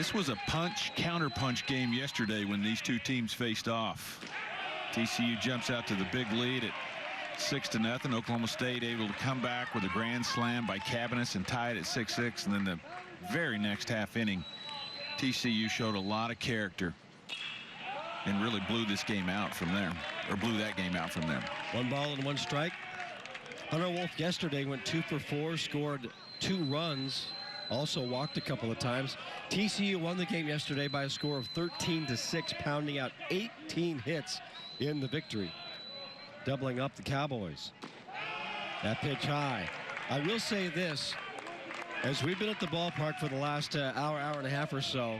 This was a counter-punch game yesterday when these two teams faced off. TCU jumps out to the big lead at 6-0. Oklahoma State able to come back with a grand slam by Cabanis and tie it at 6-6. And then the very next half inning, TCU showed a lot of character and really blew this game out from there, or blew that game out from them. 1 ball and 1 strike. Hunter Wolf yesterday went 2 for 4, scored 2 runs, also walked a couple of times. TCU won the game yesterday by a score of 13-6, pounding out 18 hits in the victory, doubling up the Cowboys. That pitch high. I will say this, as we've been at the ballpark for the last hour and a half or so,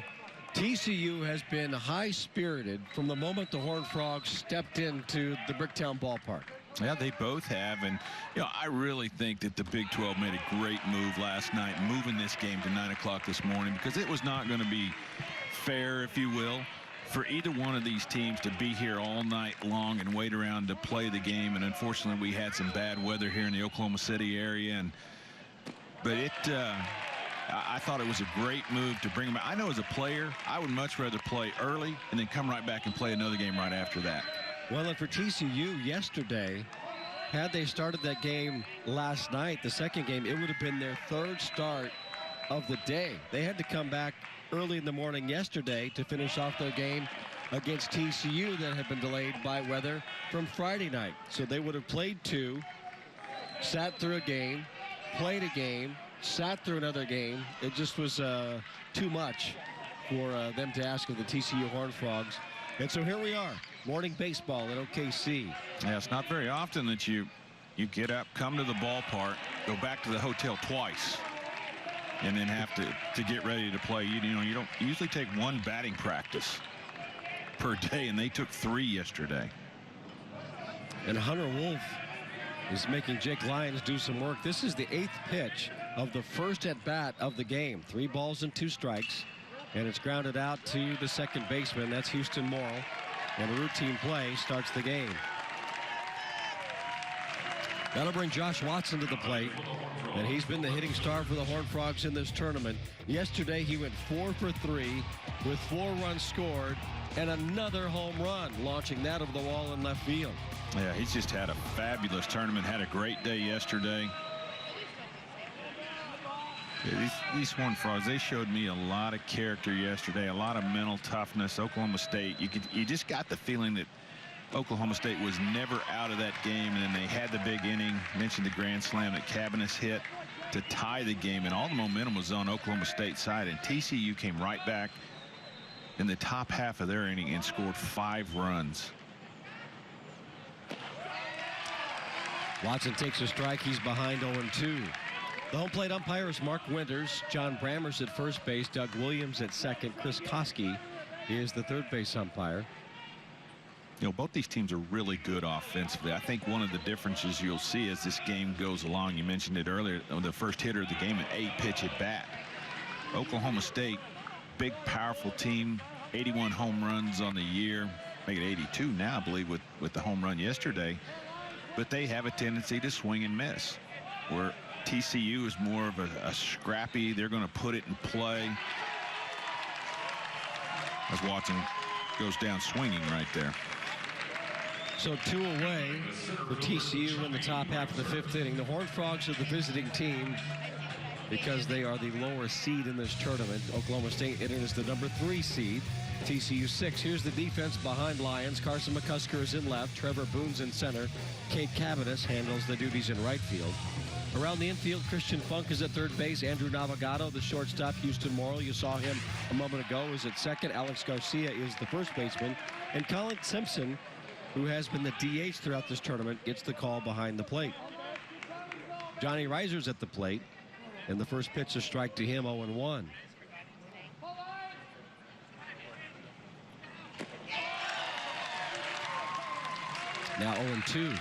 TCU has been high-spirited from the moment the Horned Frogs stepped into the Bricktown ballpark. Yeah, they both have, and I really think that the Big 12 made a great move last night, moving this game to 9 o'clock this morning, because it was not going to be fair, if you will, for either one of these teams to be here all night long and wait around to play the game. And unfortunately, we had some bad weather here in the Oklahoma City area, but I thought it was a great move to bring them out. I know as a player, I would much rather play early and then come right back and play another game right after that. Well, and for TCU yesterday, had they started that game last night, the second game, it would have been their 3rd start of the day. They had to come back early in the morning yesterday to finish off their game against TCU that had been delayed by weather from Friday night. So they would have played 2, sat through a game, played a game, sat through another game. It just was too much for them to ask of the TCU Horned Frogs. And so here we are, morning baseball at OKC. Yeah, it's not very often that you get up, come to the ballpark, go back to the hotel twice, and then have to get ready to play. You don't usually take 1 batting practice per day, and they took 3 yesterday. And Hunter Wolf is making Jake Lyons do some work. This is the 8th pitch of the first at bat of the game. 3 balls and 2 strikes. And it's grounded out to the second baseman. That's Houston Morrill. And a routine play starts the game. That'll bring Josh Watson to the plate. And he's been the hitting star for the Horned Frogs in this tournament. Yesterday he went 4 for 3 with 4 runs scored and another home run, launching that over the wall in left field. Yeah, he's just had a fabulous tournament, had a great day yesterday. Yeah, these Horned Frogs, they showed me a lot of character yesterday, a lot of mental toughness. Oklahoma State, you just got the feeling that Oklahoma State was never out of that game, and then they had the big inning. Mentioned the grand slam that Cabanis hit to tie the game, and all the momentum was on Oklahoma State's side, and TCU came right back in the top half of their inning and scored 5 runs. Watson takes a strike. He's behind 0-2. The home plate umpire is Mark Winters. John Brammers at first base. Doug Williams at second. Chris Koski is the third base umpire. Both these teams are really good offensively. I think one of the differences you'll see as this game goes along, you mentioned it earlier, the first hitter of the game, an 8-pitch at bat. Oklahoma State, big, powerful team, 81 home runs on the year, make it 82 now, I believe, with the home run yesterday. But they have a tendency to swing and miss, where TCU is more of a scrappy, they're going to put it in play. As Watson goes down swinging right there. So 2 away for TCU in the top half of the 5th inning. The Horned Frogs are the visiting team because they are the lower seed in this tournament. Oklahoma State entered as the number 3 seed. TCU 6. Here's the defense behind Lyons. Carson McCusker is in left. Trevor Boone's in center. Kate Cabanis handles the duties in right field. Around the infield, Christian Funk is at third base. Andrew Navigado, the shortstop. Houston Morrill, you saw him a moment ago, is at second. Alex Garcia is the first baseman. And Colin Simpson, who has been the DH throughout this tournament, gets the call behind the plate. Johnny Reiser's at the plate. And the first pitch is strike to him, 0-1. Now 0-2.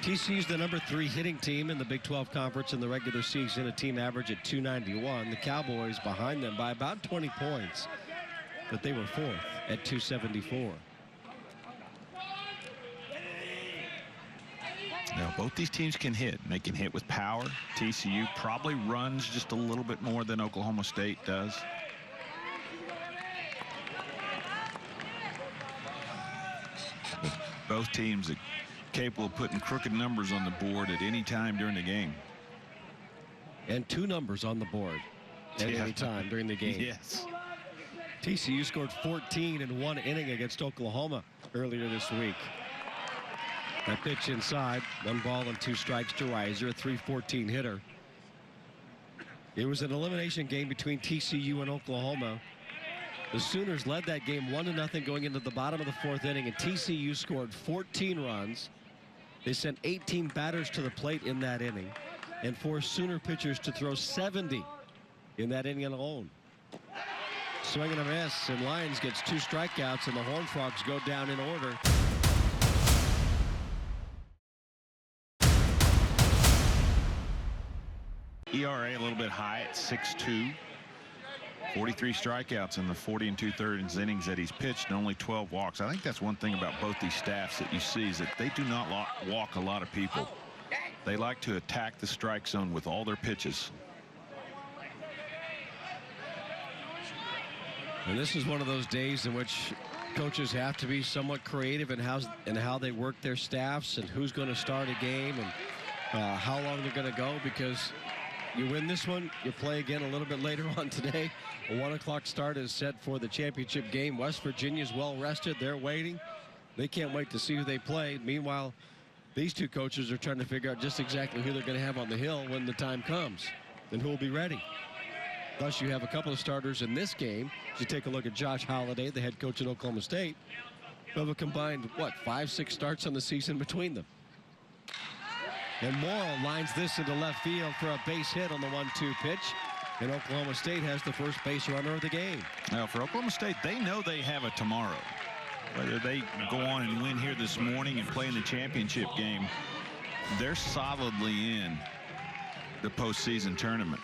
TCU's the number 3 hitting team in the Big 12 Conference in the regular season, a team average at 291. The Cowboys behind them by about 20 points, but they were 4th at 274. Now, both these teams can hit. They can hit with power. TCU probably runs just a little bit more than Oklahoma State does. Both teams are capable of putting crooked numbers on the board at any time during the game. And 2 numbers on the board at any time during the game. Yes. TCU scored 14 in 1 inning against Oklahoma earlier this week. That pitch inside, 1 ball and 2 strikes to Reiser, a .314 hitter. It was an elimination game between TCU and Oklahoma. The Sooners led that game 1-0 going into the bottom of the 4th inning, and TCU scored 14 runs. They sent 18 batters to the plate in that inning and forced Sooner pitchers to throw 70 in that inning alone. Swing and a miss, and Lyons gets 2 strikeouts, and the Horned Frogs go down in order. ERA a little bit high at 6.2. 43 strikeouts in the 40 2/3 innings that he's pitched, and only 12 walks. I think that's one thing about both these staffs that you see is that they do not walk a lot of people. They like to attack the strike zone with all their pitches. And this is one of those days in which coaches have to be somewhat creative in how they work their staffs and who's going to start a game and how long they're going to go, because you win this one, you play again a little bit later on today. A 1 o'clock start is set for the championship game. West Virginia's well rested. They're waiting. They can't wait to see who they play. Meanwhile, these 2 coaches are trying to figure out just exactly who they're going to have on the hill when the time comes and who will be ready. Thus, you have a couple of starters in this game. As you take a look at Josh Holliday, the head coach at Oklahoma State, who have a combined, 5-6 starts on the season between them. And Morrow lines this into left field for a base hit on the 1-2 pitch. And Oklahoma State has the first base runner of the game. Now, for Oklahoma State, they know they have a tomorrow. Whether they go on and win here this morning and play in the championship game, they're solidly in the postseason tournament.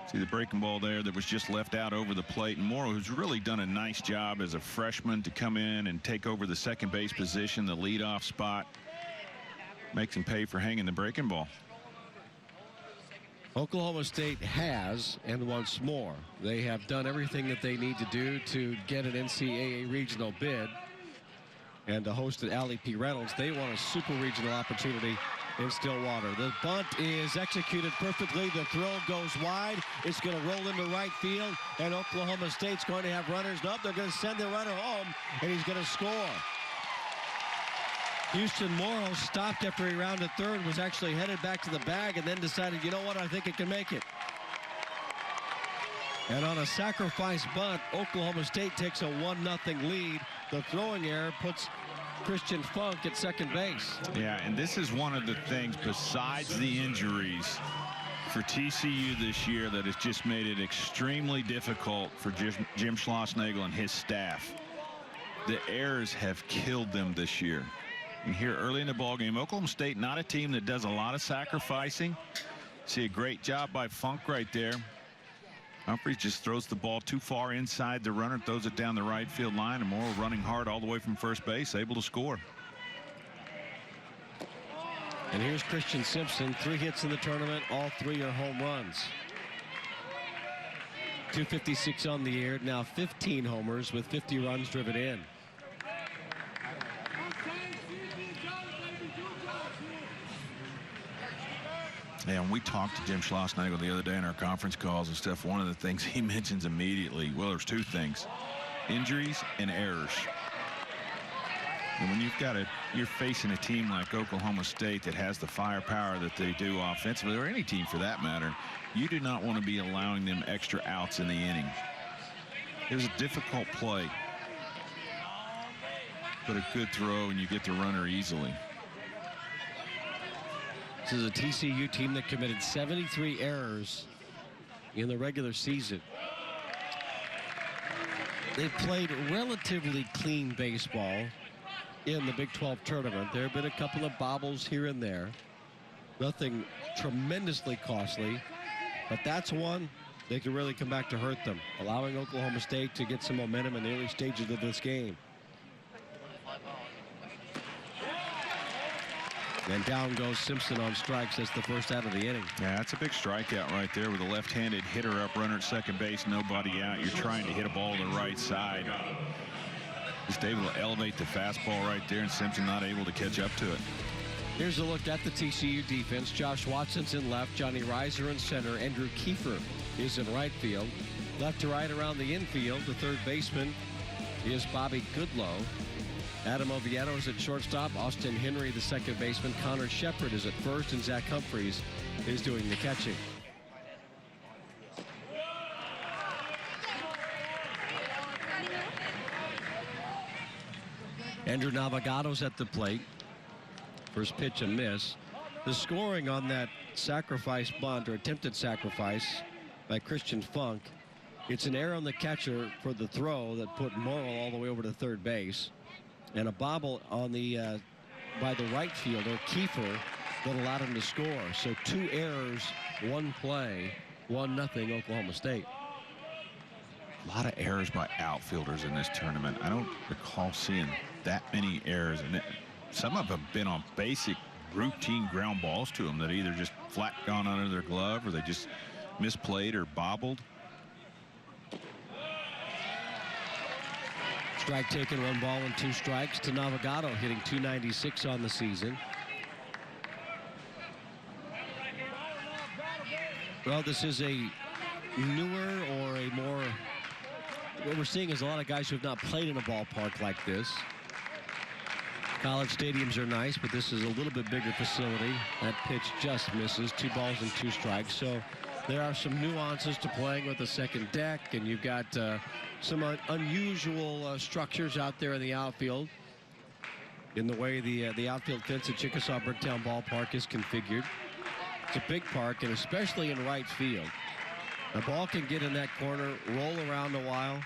See the breaking ball there that was just left out over the plate. And Morrow, who's really done a nice job as a freshman to come in and take over the second base position, the leadoff spot. Makes him pay for hanging the breaking ball. Oklahoma State has, and once more, they have done everything that they need to do to get an NCAA regional bid and to host at Allie P. Reynolds. They want a super regional opportunity in Stillwater. The bunt is executed perfectly. The throw goes wide. It's going to roll into right field, and Oklahoma State's going to have runners. Nope, they're going to send the runner home, and he's going to score. Houston Morrow stopped after he rounded third, was actually headed back to the bag, and then decided, you know what, I think it can make it. And on a sacrifice bunt, Oklahoma State takes a 1-0 lead. The throwing error puts Christian Funk at second base. Yeah, and this is one of the things besides the injuries for TCU this year that has just made it extremely difficult for Jim Schlossnagle and his staff. The errors have killed them this year. And here early in the ballgame, Oklahoma State, not a team that does a lot of sacrificing. See a great job by Funk right there. Humphreys just throws the ball too far inside the runner, throws it down the right field line, and Morrow running hard all the way from first base, able to score. And here's Christian Simpson, 3 hits in the tournament, all 3 are home runs. 256 on the year, now 15 homers with 50 runs driven in. Yeah, and we talked to Jim Schlossnagle the other day in our conference calls and stuff. One of the things he mentions immediately, well, there's 2 things: injuries and errors. And when you're facing a team like Oklahoma State that has the firepower that they do offensively, or any team for that matter, you do not want to be allowing them extra outs in the inning. It was a difficult play, but a good throw, and you get the runner easily. This is a TCU team that committed 73 errors in the regular season. They played relatively clean baseball in the Big 12 tournament. There have been a couple of bobbles here and there. Nothing tremendously costly, but that's one that could really come back to hurt them, allowing Oklahoma State to get some momentum in the early stages of this game. And down goes Simpson on strikes. That's the first out of the inning. Yeah, that's a big strikeout right there with a left-handed hitter up, runner at second base, nobody out. You're trying to hit a ball to the right side. Just able to elevate the fastball right there, and Simpson not able to catch up to it. Here's a look at the TCU defense. Josh Watson's in left, Johnny Reiser in center, Andrew Kiefer is in right field. Left to right around the infield, the third baseman is Bobby Goodlow. Adam Oviedo is at shortstop. Austin Henry, the second baseman. Connor Shepard is at first, and Zach Humphreys is doing the catching. Andrew Navigato's at the plate. First pitch, a miss. The scoring on that sacrifice bunt, or attempted sacrifice, by Christian Funk. It's an error on the catcher for the throw that put Morrill all the way over to third base, and a bobble on the by the right fielder Kiefer that allowed him to score. So 2 errors, 1 play, 1-0 Oklahoma State. A lot of errors by outfielders in this tournament. I don't recall seeing that many errors, and some of them have been on basic routine ground balls to them that either just flat gone under their glove, or they just misplayed or bobbled. Strike taken, 1 ball and 2 strikes to Navigato, hitting .296 on the season. Well, this is a newer, or a more, what we're seeing is a lot of guys who have not played in a ballpark like this. College stadiums are nice, but this is a little bit bigger facility. That pitch just misses. 2 balls and 2 strikes. So there are some nuances to playing with a second deck, and you've got some unusual structures out there in the outfield in the way the outfield fence at Chickasaw Bricktown Ballpark is configured. It's a big park, and especially in right field. The ball can get in that corner, roll around a while,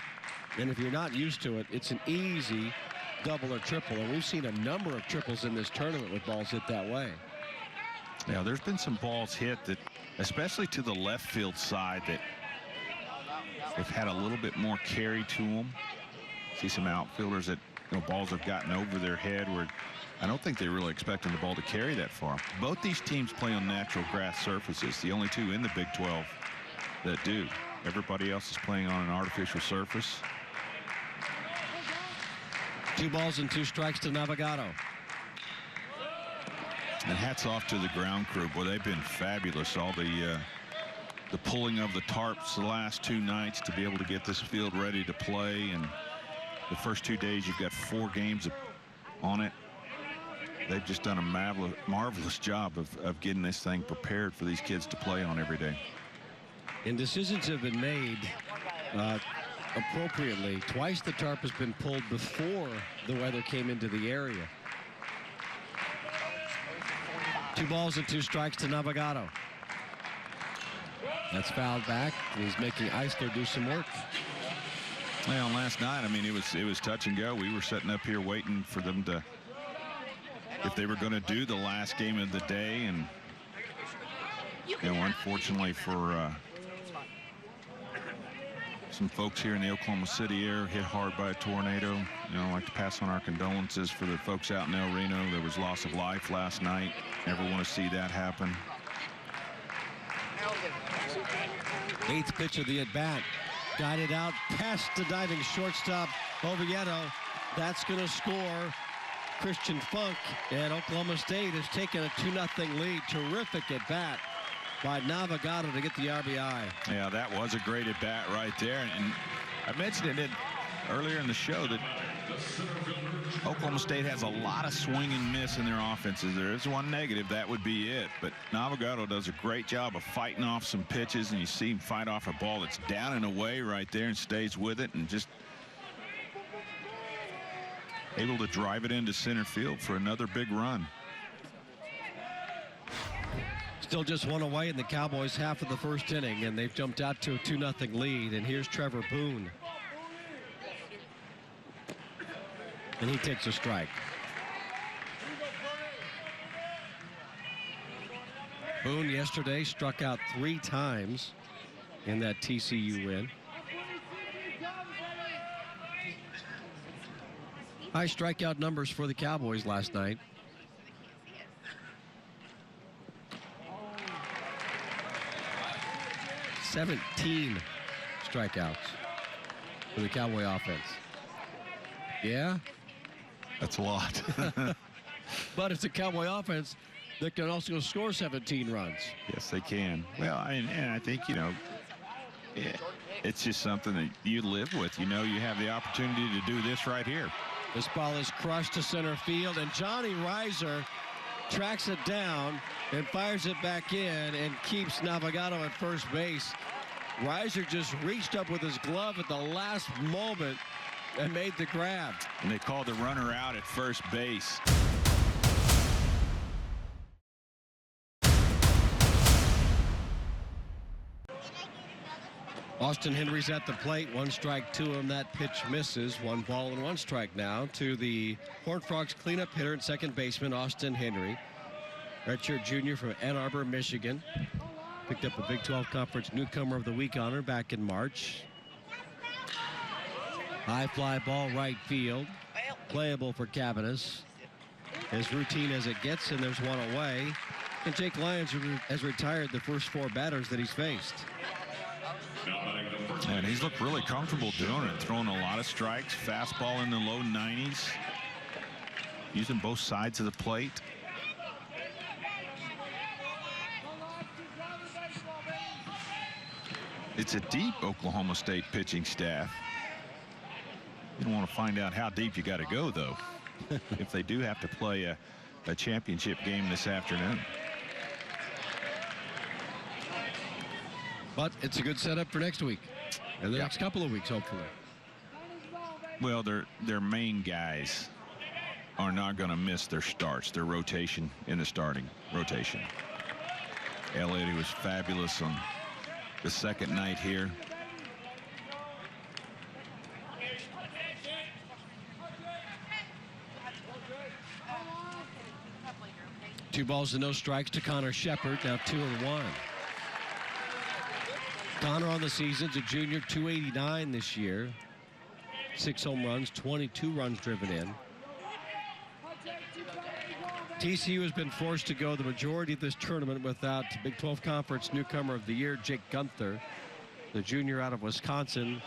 and if you're not used to it, it's an easy double or triple, and we've seen a number of triples in this tournament with balls hit that way. Yeah, there's been some balls hit that, especially to the left field side, that have had a little bit more carry to them. See some outfielders that, balls have gotten over their head where I don't think they're really expecting the ball to carry that far. Both these teams play on natural grass surfaces, the only 2 in the Big 12 that do. Everybody else is playing on an artificial surface. 2 balls and 2 strikes to Navigato. And hats off to the ground crew. Boy, they've been fabulous. All the pulling of the tarps the last 2 nights to be able to get this field ready to play. And the first 2 days, you've got 4 games on it. They've just done a marvelous job of getting this thing prepared for these kids to play on every day. And decisions have been made appropriately. Twice the tarp has been pulled before the weather came into the area. 2 balls and 2 strikes to Navigato. That's fouled back, and he's making Eisler do some work. Well, last night, I mean, it was touch and go. We were sitting up here waiting for them to, if they were going to do the last game of the day, and unfortunately for some folks here in the Oklahoma City area hit hard by a tornado. I'd like to pass on our condolences for the folks out in El Reno. There was loss of life last night. Never want to see that happen. 8th pitch of the at-bat. Guided out past the diving shortstop Oviedo. That's going to score Christian Funk, and Oklahoma State has taken a 2-0 lead. Terrific at-bat by Navigato to get the RBI. Yeah, that was a great at-bat right there. And I mentioned it earlier in the show that Oklahoma State has a lot of swing and miss in their offenses. There is one negative, that would be it. But Navigato does a great job of fighting off some pitches, and you see him fight off a ball that's down and away right there and stays with it, and just able to drive it into center field for another big run. Still just 1 away in the Cowboys' half of the first inning, and they've jumped out to a 2-0 lead. And here's Trevor Boone. And he takes a strike. Boone yesterday struck out 3 times in that TCU win. High strikeout numbers for the Cowboys last night. +17 strikeouts for the Cowboy offense. Yeah. That's a lot. But it's a Cowboy offense that can also score 17 runs. Yes, they can. Well, and I think, it's just something that you live with. You have the opportunity to do this right here. This ball is crushed to center field, and Johnny Reiser tracks it down and fires it back in and keeps Navigato at first base. Reiser just reached up with his glove at the last moment and made the grab. And they called the runner out at first base. Austin Henry's at the plate. 1 strike to him. That pitch misses. 1 ball and 1 strike now to the Horned Frogs cleanup hitter and second baseman Austin Henry. Redshirt junior from Ann Arbor, Michigan. Picked up a Big 12 Conference Newcomer of the Week honor back in March. High fly ball right field. Playable for Cavanis. As routine as it gets, and there's 1 away. And Jake Lyons has retired the first 4 batters that he's faced. And he's looked really comfortable doing it, throwing a lot of strikes, fastball in the low 90s, using both sides of the plate. It's a deep Oklahoma State pitching staff. You don't want to find out how deep you got to go, though, if they do have to play a championship game this afternoon. But it's a good setup for next week and the next couple of weeks, hopefully. Well, their main guys are not going to miss their starts, their rotation in the starting rotation. Elliott, who was fabulous on the second night here. Two balls and no strikes to Connor Shepard. Now 2-1. Connor on the season's a junior, 289 this year. 6 home runs, 22 runs driven in. TCU has been forced to go the majority of this tournament without Big 12 Conference Newcomer of the Year, Jake Gunther. The junior out of Wisconsin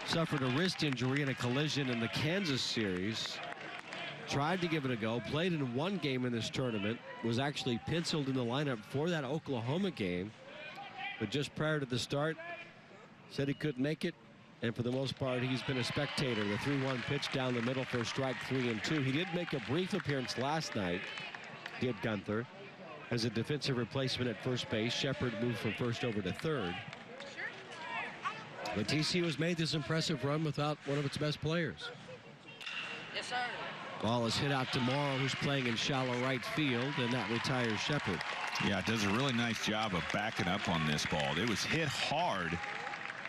suffered a wrist injury in a collision in the Kansas series. Tried to give it a go, played in 1 game in this tournament, was actually penciled in the lineup for that Oklahoma game, but just prior to the start said he couldn't make it, and for the most part he's been a spectator. The 3-1 pitch down the middle for strike 3 and 2. He did make a brief appearance last night, did Gunther, as a defensive replacement at first base. Shepard moved from first over to third. But TCU has made this impressive run without one of its best players. Yes, sir. Ball is hit out to Morrow, who's playing in shallow right field, and that retires Shepard. Yeah, it does a really nice job of backing up on this ball. It was hit hard,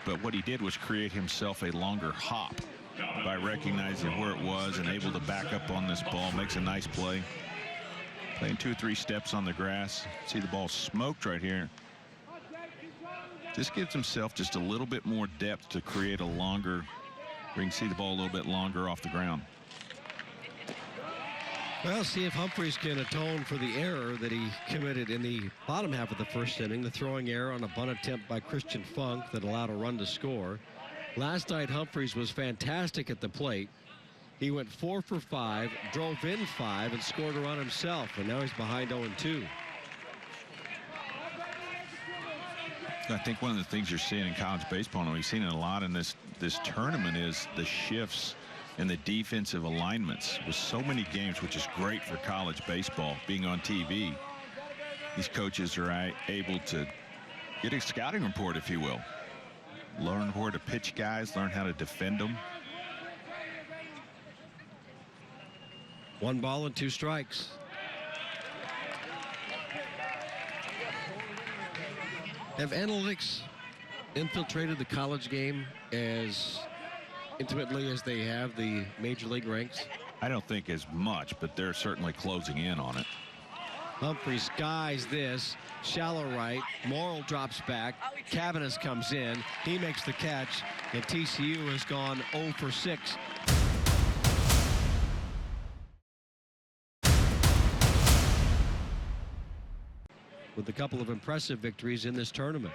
but what he did was create himself a longer hop by recognizing where it was and able to back up on this ball. Makes a nice play. Playing 2 or 3 steps on the grass. See the ball smoked right here. Just gives himself just a little bit more depth to create a longer, we can see the ball a little bit longer off the ground. Well, see if Humphreys can atone for the error that he committed in the bottom half of the first inning, the throwing error on a bunt attempt by Christian Funk that allowed a run to score. Last night, Humphreys was fantastic at the plate. He went 4 for 5, drove in 5, and scored a run himself, and now he's behind 0-2. I think one of the things you're seeing in college baseball, and we've seen it a lot in this tournament, is the shifts in the defensive alignments with so many games, which is great for college baseball being on TV. These coaches are able to get a scouting report, if you will. Learn where to pitch guys, learn how to defend them. 1 ball and 2 strikes. Have analytics infiltrated the college game as intimately as they have the major league ranks? I don't think as much, but they're certainly closing in on it. Humphreys skies this, shallow right. Morrill drops back. Cavanis comes in. He makes the catch, and TCU has gone 0 for 6. With a couple of impressive victories in this tournament.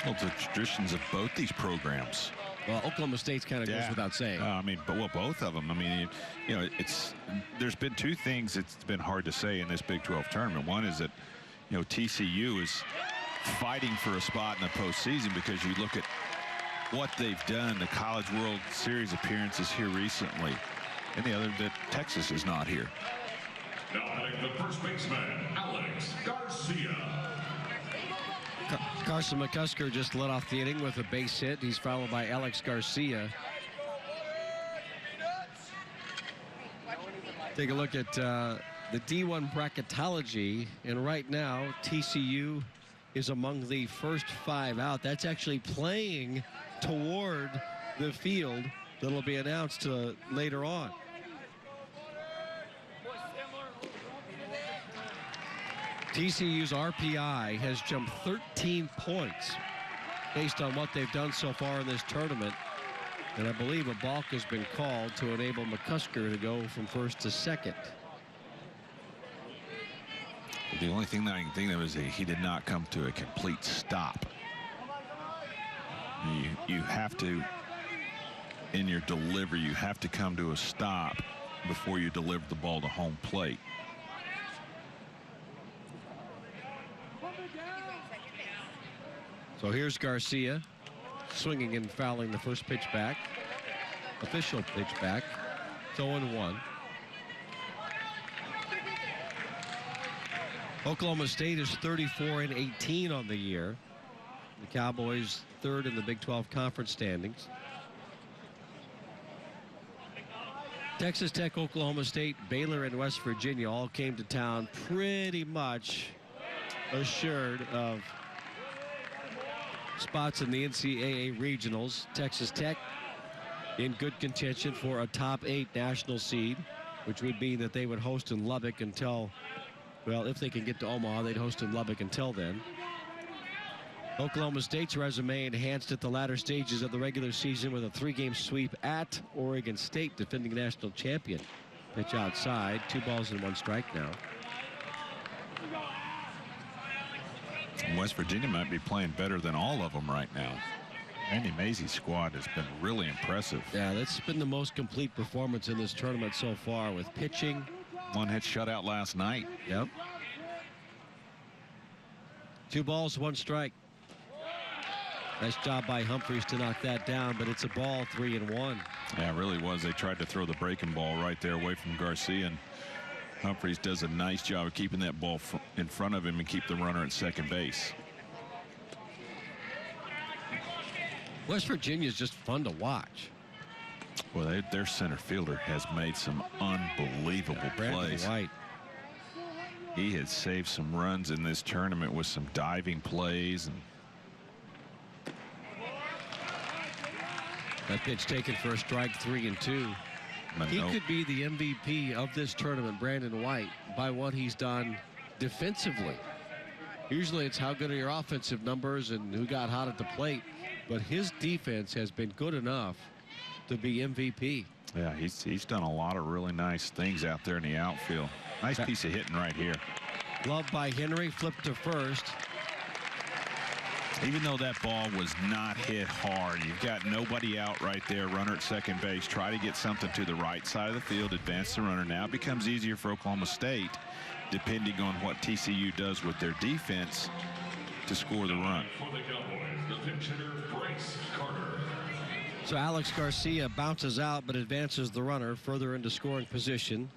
Well, the traditions of both these programs. Well, Oklahoma State's kind of goes without saying. I mean, but both of them. I mean, you know, there's been two things it's been hard to say in this Big 12 tournament. One is that, you know, TCU is fighting for a spot in the postseason because you look at what they've done, the College World Series appearances here recently, and the other that Texas is not here. Now hitting the first baseman, Alex Garcia. Carson McCusker just led off the inning with a base hit. He's followed by Alex Garcia. Take a look at the D1 bracketology, and right now TCU is among the first 5 out. That's actually playing toward the field that'll be announced later on. TCU's RPI has jumped 13 points based on what they've done so far in this tournament. And I believe a balk has been called to enable McCusker to go from first to second. The only thing that I can think of is he did not come to a complete stop. You have to, in your delivery, you have to come to a stop before you deliver the ball to home plate. So here's Garcia swinging and fouling the first pitch back. Official pitch back. 0-1. Oklahoma State is 34-18 on the year. The Cowboys third in the Big 12 conference standings. Texas Tech, Oklahoma State, Baylor, and West Virginia all came to town pretty much assured of spots in the NCAA regionals. Texas Tech in good contention for a top 8 national seed, which would mean that they would host in Lubbock until, well, if they can get to Omaha, they'd host in Lubbock until then. Oklahoma State's resume enhanced at the latter stages of the regular season with a 3-game sweep at Oregon State, defending national champion. Pitch outside, 2 balls and 1 strike now. West Virginia might be playing better than all of them right now. Andy Mazey's squad has been really impressive. Yeah, that's been the most complete performance in this tournament so far, with pitching. 1 hit shutout last night. Yep. 2 balls, 1 strike. Nice job by Humphreys to knock that down, but it's a ball, 3-1. Yeah, it really was. They tried to throw the breaking ball right there away from Garcia, and Humphreys does a nice job of keeping that ball in front of him and keep the runner at second base. West Virginia is just fun to watch. Well, their center fielder has made some unbelievable plays. White. He has saved some runs in this tournament with some diving plays. And that pitch taken for a strike, 3-2. He could be the MVP of this tournament, Brandon White, by what he's done defensively. Usually it's how good are your offensive numbers and who got hot at the plate, but his defense has been good enough to be MVP. Yeah, he's done a lot of really nice things out there in the outfield. Nice piece of hitting right here. Glove by Henry, flipped to first. Even though that ball was not hit hard, you've got nobody out right there, runner at second base. Try to get something to the right side of the field, advance the runner. Now it becomes easier for Oklahoma State, depending on what TCU does with their defense, to score the run. For the Cowboys, the pinch hitter, Bryce Carter. So Alex Garcia bounces out but advances the runner further into scoring position.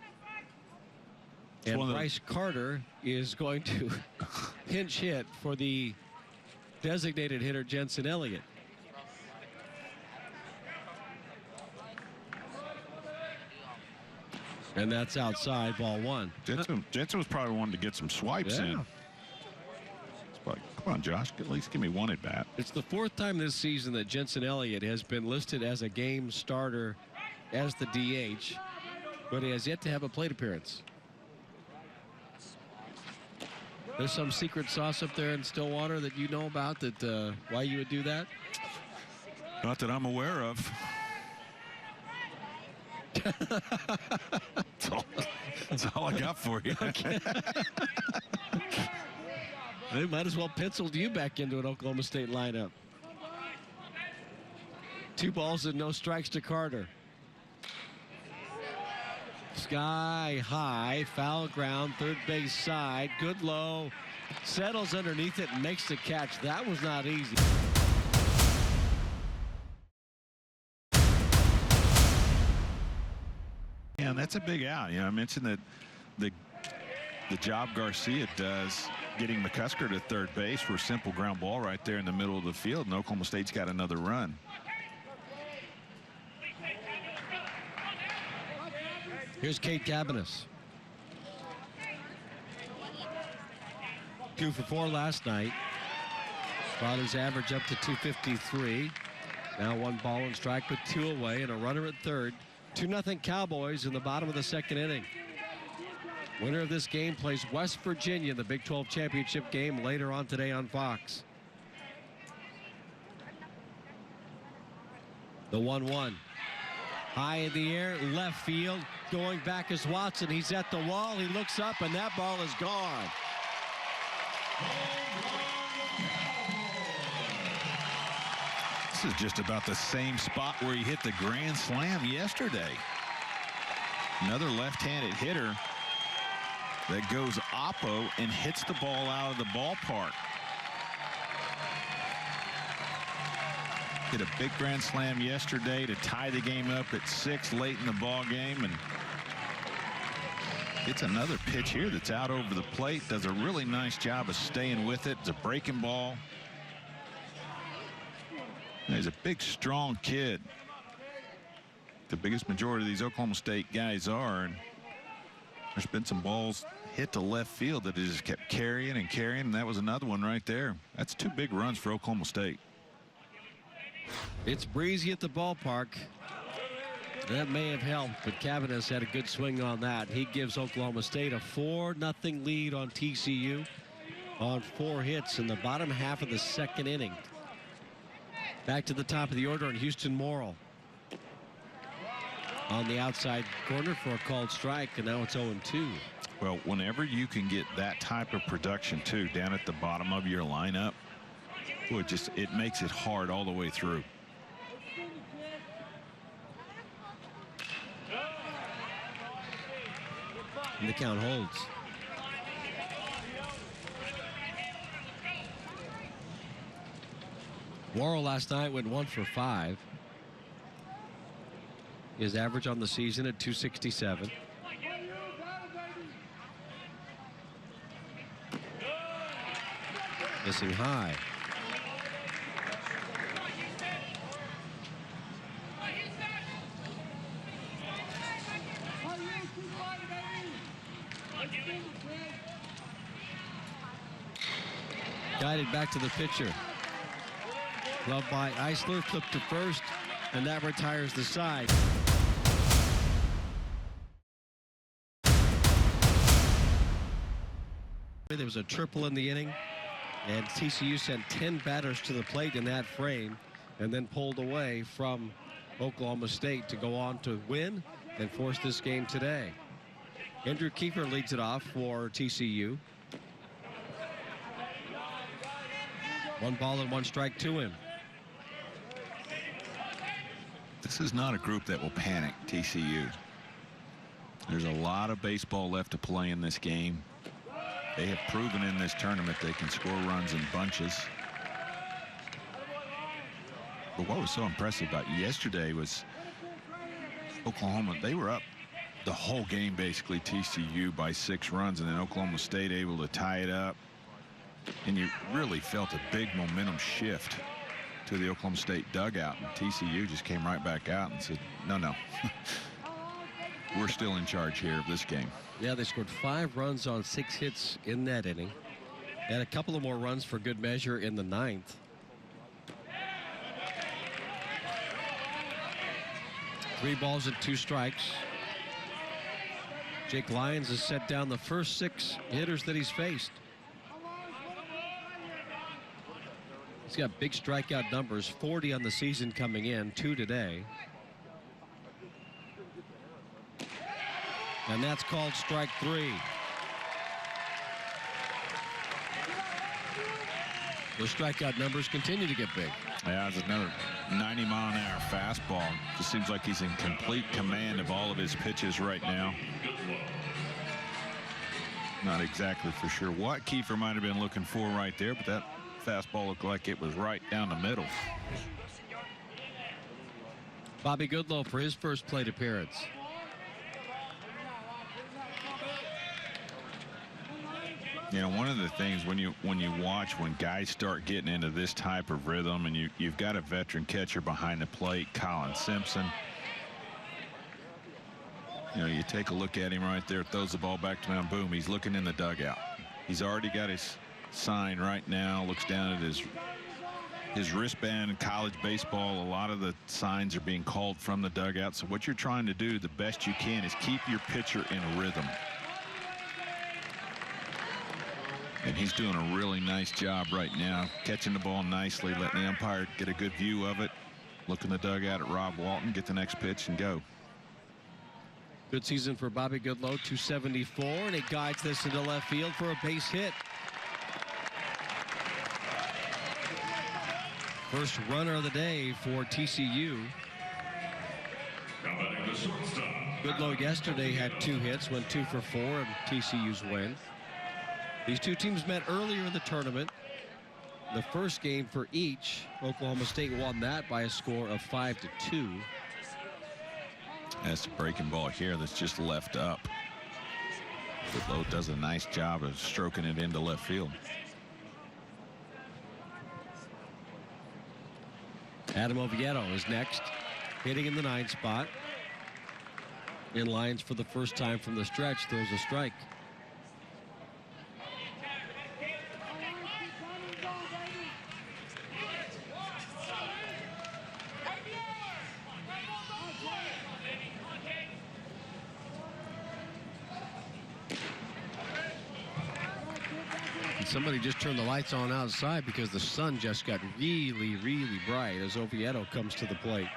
And Bryce Carter is going to pinch hit for the designated hitter Jensen Elliott. And that's outside, ball 1. Jensen was probably wanting to get some swipes in. Come on, Josh, at least give me 1 at bat. It's the 4th time this season that Jensen Elliott has been listed as a game starter as the DH, but he has yet to have a plate appearance. There's some secret sauce up there in Stillwater that you know about, that why you would do that? Not that I'm aware of. That's all I got for you. Okay. They might as well pencil you back into an Oklahoma State lineup. 2 balls and no strikes to Carter. Sky high, foul ground, third base side, good low, settles underneath it and makes the catch. That was not easy. Yeah, and that's a big out. I mentioned that the job Garcia does getting McCusker to third base for a simple ground ball right there in the middle of the field, and Oklahoma State's got another run. Here's Kate Cabanis. 2 for 4 last night. Brought his average up to 253. Now 1 ball and strike with 2 away and a runner at third. 2-0 Cowboys in the bottom of the second inning. Winner of this game plays West Virginia in the Big 12 championship game later on today on Fox. The 1-1. High in the air, left field. Going back is Watson. He's at the wall. He looks up, and that ball is gone. This is just about the same spot where he hit the grand slam yesterday. Another left-handed hitter that goes oppo and hits the ball out of the ballpark. Hit a big grand slam yesterday to tie the game up at 6 late in the ball game, and it's another pitch here that's out over the plate. Does a really nice job of staying with it. It's a breaking ball. He's a big, strong kid. The biggest majority of these Oklahoma State guys are, and there's been some balls hit to left field that he just kept carrying and carrying, and that was another one right there. That's 2 big runs for Oklahoma State. It's breezy at the ballpark. That may have helped, but Cabanis had a good swing on that. He gives Oklahoma State a 4-0 lead on TCU on 4 hits in the bottom half of the second inning. Back to the top of the order, and Houston Morrill on the outside corner for a called strike, and now it's 0-2. Well, whenever you can get that type of production too down at the bottom of your lineup, boy, it makes it hard all the way through. And the count holds. Morrill last night went 1 for 5. His average on the season at 267. Missing high. Guided back to the pitcher. Gloved by Eisler, flipped to first, and that retires the side. There was a triple in the inning, and TCU sent 10 batters to the plate in that frame and then pulled away from Oklahoma State to go on to win and force this game today. Andrew Kiefer leads it off for TCU. 1 ball and 1 strike to him. This is not a group that will panic, TCU. There's a lot of baseball left to play in this game. They have proven in this tournament they can score runs in bunches. But what was so impressive about yesterday was Oklahoma, they were up the whole game basically, TCU, by 6 runs, and then Oklahoma State able to tie it up. And you really felt a big momentum shift to the Oklahoma State dugout, and TCU just came right back out and said, no. We're still in charge here of this game. Yeah, they scored 5 runs on 6 hits in that inning, and a couple of more runs for good measure in the 9th. Three balls and 2 strikes. Jake Lyons has set down the first 6 hitters that he's faced. He's got big strikeout numbers, 40 on the season coming in, 2 today. And that's called strike 3. The strikeout numbers continue to get big. Yeah, it's another 90-mile-an-hour fastball. Just seems like he's in complete command of all of his pitches right now. Not exactly for sure what Kiefer might have been looking for right there, but that fastball looked like it was right down the middle. Bobby Goodlow for his first plate appearance. You know, one of the things when you watch when guys start getting into this type of rhythm, and you've got a veteran catcher behind the plate, Colin Simpson. You know, you take a look at him right there, throws the ball back to him, boom, he's looking in the dugout. He's already got his sign right now, looks down at his wristband. In college baseball, a lot of the signs are being called from the dugout. So what you're trying to do the best you can is keep your pitcher in a rhythm. And he's doing a really nice job right now, catching the ball nicely, letting the umpire get a good view of it, look in the dugout at Rob Walton, get the next pitch and go. Good season for Bobby Goodlow, 274, and he guides this into left field for a base hit. First runner of the day for TCU. Goodlow yesterday had 2 hits, went 2 for 4 in TCU's win. These two teams met earlier in the tournament. The first game for each, Oklahoma State won that by a score of 5-2. That's a breaking ball here that's just left up. Goodlow does a nice job of stroking it into left field. Adam Oviedo is next, hitting in the 9th spot. In lines for the first time from the stretch, throws a strike. Somebody just turned the lights on outside because the sun just got really, really bright as Oviedo comes to the plate.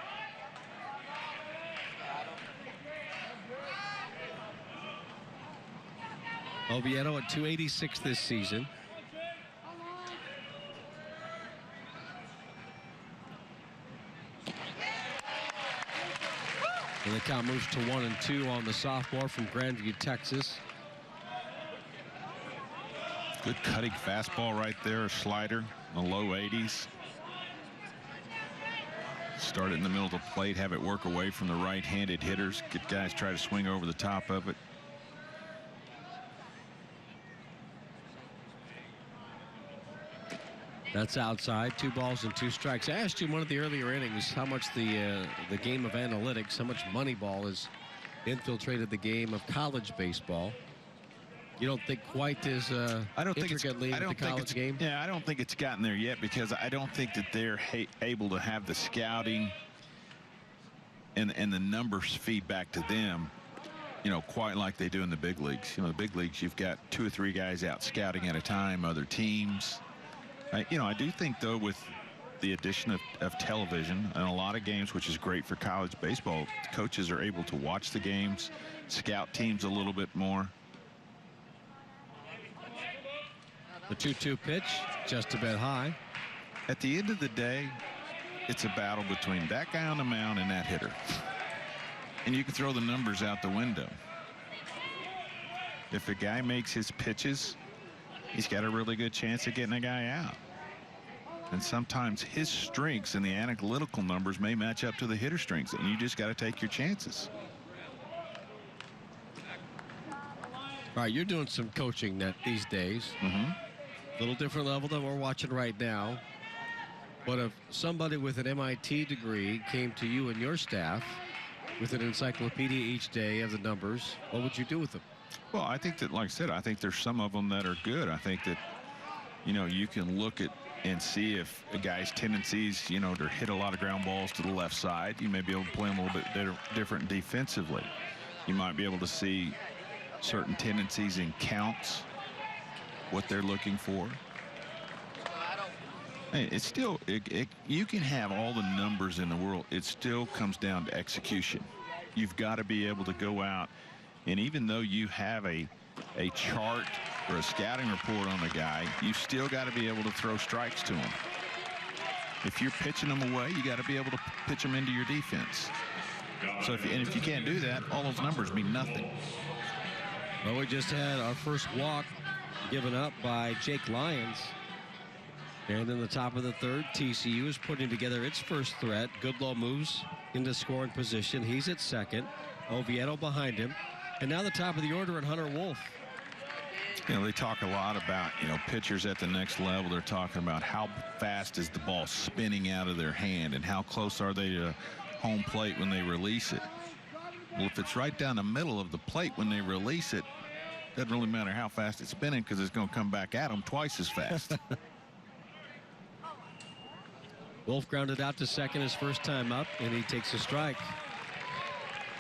Oviedo at 286 this season. And the count moves to 1-2 on the sophomore from Grandview, Texas. Good cutting fastball right there, a slider in the low 80s. Start it in the middle of the plate, have it work away from the right-handed hitters. Get guys try to swing over the top of it. That's outside. 2 balls and 2 strikes. I asked you in one of the earlier innings how much the game of analytics, how much Moneyball has infiltrated the game of college baseball. You don't think quite as intricately with the college game? Yeah, I don't think it's gotten there yet because I don't think that they're able to have the scouting and the numbers feed back to them, you know, quite like they do in the big leagues. You know, the big leagues, you've got 2 or 3 guys out scouting at a time, other teams. You know, I do think, though, with the addition of television and a lot of games, which is great for college baseball, coaches are able to watch the games, scout teams a little bit more. The 2-2 pitch, just a bit high. At the end of the day, it's a battle between that guy on the mound and that hitter. And you can throw the numbers out the window. If a guy makes his pitches, he's got a really good chance of getting a guy out. And sometimes his strengths and the analytical numbers may match up to the hitter strengths, and you just got to take your chances. All right, you're doing some coaching these days. Mm-hmm. A little different level than we're watching right now. But if somebody with an MIT degree came to you and your staff with an encyclopedia each day of the numbers, what would you do with them? Well, I think that, like I said, I think there's some of them that are good. I think that, you know, you can look at and see if a guy's tendencies, you know, to hit a lot of ground balls to the left side. You may be able to play them a little bit different defensively. You might be able to see certain tendencies in counts, what they're looking for. Hey, it's still, you can have all the numbers in the world. It still comes down to execution. You've got to be able to go out, and even though you have a chart for a scouting report on the guy, you still got to be able to throw strikes to him. If you're pitching them away, you got to be able to pitch them into your defense. So if you can't do that, all those numbers mean nothing. Well, we just had our first walk given up by Jake Lyons. And in the top of the third, TCU is putting together its first threat. Goodlow moves into scoring position. He's at second. Oviedo behind him. And now the top of the order at Hunter Wolf. You know, they talk a lot about, pitchers at the next level. They're talking about how fast is the ball spinning out of their hand and how close are they to home plate when they release it. Well, if it's right down the middle of the plate when they release it, doesn't really matter how fast it's spinning because it's going to come back at them twice as fast. Wolf grounded out to second his first time up, and he takes a strike.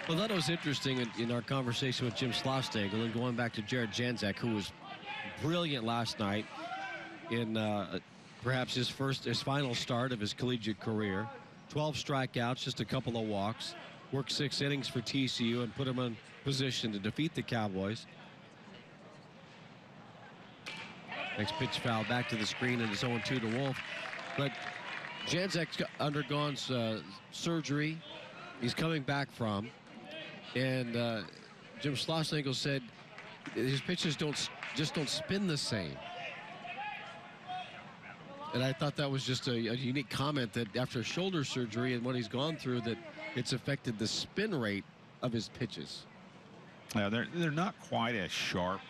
Well, that was interesting in our conversation with Jim Slostagel, and going back to Jared Janczak, who was brilliant last night in perhaps his final start of his collegiate career. 12 strikeouts, just a couple of walks, worked 6 innings for TCU and put him in position to defeat the Cowboys. Next pitch foul back to the screen, and it's 0-2 to Wolf. But Janczak's undergone surgery he's coming back from. And Jim Slostagel said his pitches just don't spin the same. And I thought that was just a unique comment, that after shoulder surgery and what he's gone through, that it's affected the spin rate of his pitches. Yeah, they're not quite as sharp,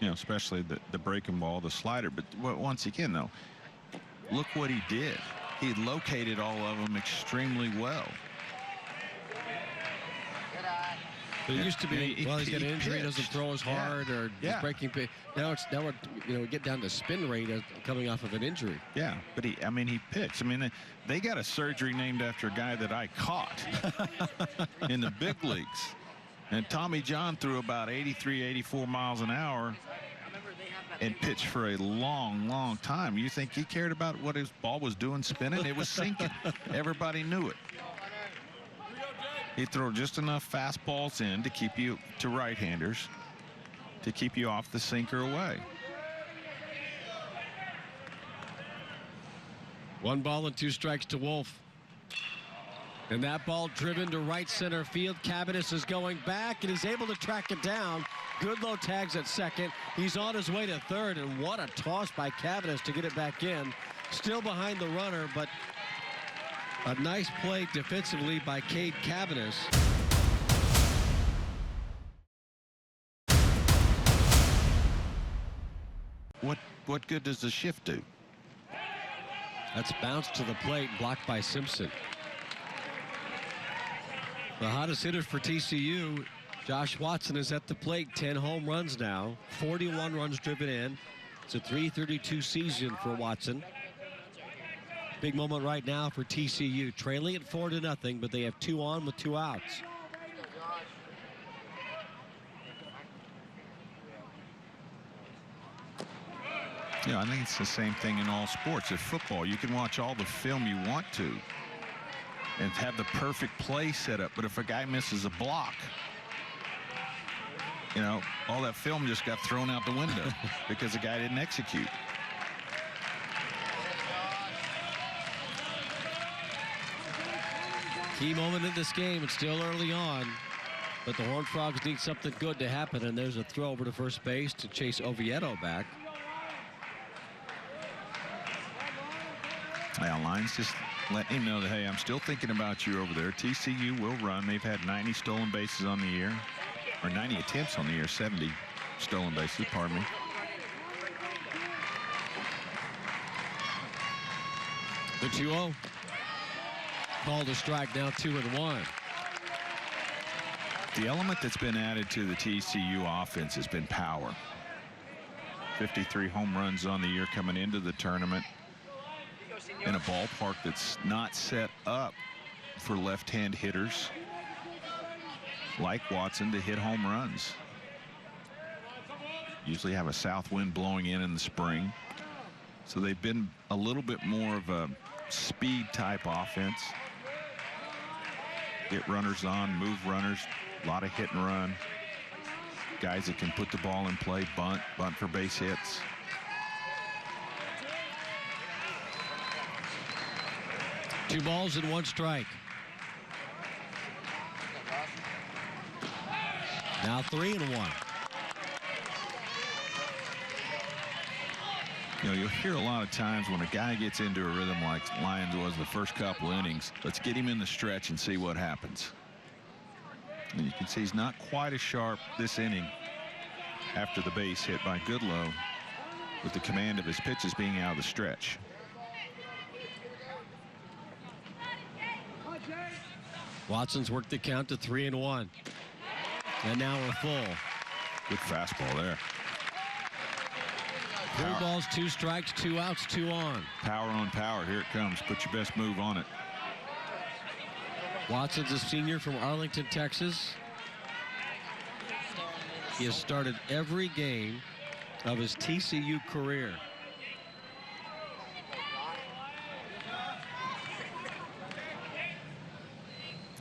especially the breaking ball, the slider. But once again, though, look what he did. He located all of them extremely well. But it used to be, he's got an injury, he doesn't throw as hard, or he's breaking pitch. Now we're get down to spin rate coming off of an injury. Yeah, but he pitched. They got a surgery named after a guy that I caught in the big leagues. And Tommy John threw about 83, 84 miles an hour and pitched for a long, long time. You think he cared about what his ball was doing spinning? It was sinking. Everybody knew it. He'd throw just enough fastballs in to keep you to right-handers to keep you off the sinker away. 1 ball and 2 strikes to Wolf. And that ball driven to right center field. Cabanis is going back and he's able to track it down. Goodlow tags at second. He's on his way to third, and what a toss by Cabanis to get it back in. Still behind the runner, but a nice play defensively by Cade Cabanis. What good does the shift do? That's bounced to the plate, blocked by Simpson. The hottest hitter for TCU, Josh Watson, is at the plate. 10 home runs now, 41 runs driven in. It's a .332 season for Watson. Big moment right now for TCU, trailing at 4-0, but they have 2 on with 2 outs. I think it's the same thing in all sports. At football, you can watch all the film you want to and have the perfect play set up, but if a guy misses a block, all that film just got thrown out the window because the guy didn't execute. Key moment in this game. It's still early on, but the Horned Frogs need something good to happen, and there's a throw over to first base to chase Oviedo back. Now, Lyons just letting him know that, hey, I'm still thinking about you over there. TCU will run. They've had 90 stolen bases on the year, or 90 attempts on the year, 70 stolen bases, pardon me. The 2-0. Called a strike, now 2-1. The element that's been added to the TCU offense has been power. 53 home runs on the year coming into the tournament in a ballpark that's not set up for left-hand hitters like Watson to hit home runs. Usually have a south wind blowing in the spring, so they've been a little bit more of a speed type offense. Get runners on, move runners, a lot of hit and run. Guys that can put the ball in play, bunt for base hits. Two balls and one strike. Now 3-1. You know, you'll hear a lot of times when a guy gets into a rhythm like Lyons was the first couple innings, let's get him in the stretch and see what happens. And you can see he's not quite as sharp this inning after the base hit by Goodlow, with the command of his pitches being out of the stretch. Watson's worked the count to 3-1. And now we're full. Good fastball there. 3 balls, 2 strikes, 2 outs, 2 on. Power on power. Here it comes. Put your best move on it. Watson's a senior from Arlington, Texas. He has started every game of his TCU career.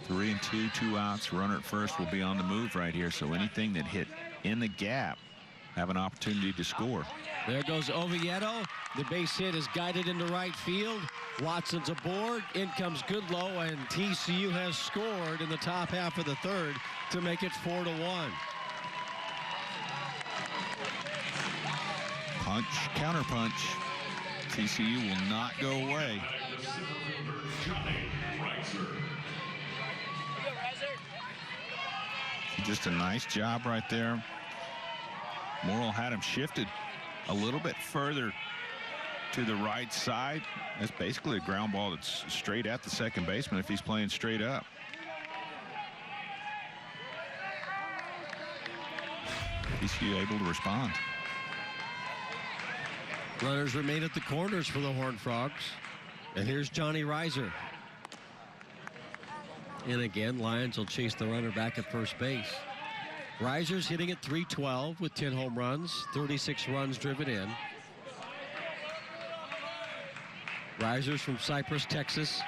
Three and two, 2 outs. Runner at first will be on the move right here. So anything that hit in the gap have an opportunity to score. There goes Oviedo. The base hit is guided into right field. Watson's aboard. In comes Goodlow, and TCU has scored in the top half of the third to make it 4-1. Punch, counter punch. TCU will not go away. Just a nice job right there. Morrill had him shifted a little bit further to the right side. That's basically a ground ball that's straight at the second baseman if he's playing straight up. TCU able to respond. Runners remain at the corners for the Horned Frogs. And here's Johnny Reiser. And again, Lyons will chase the runner back at first base. Reiser's hitting at .312 with 10 home runs, 36 runs driven in. Reiser's from Cypress, Texas.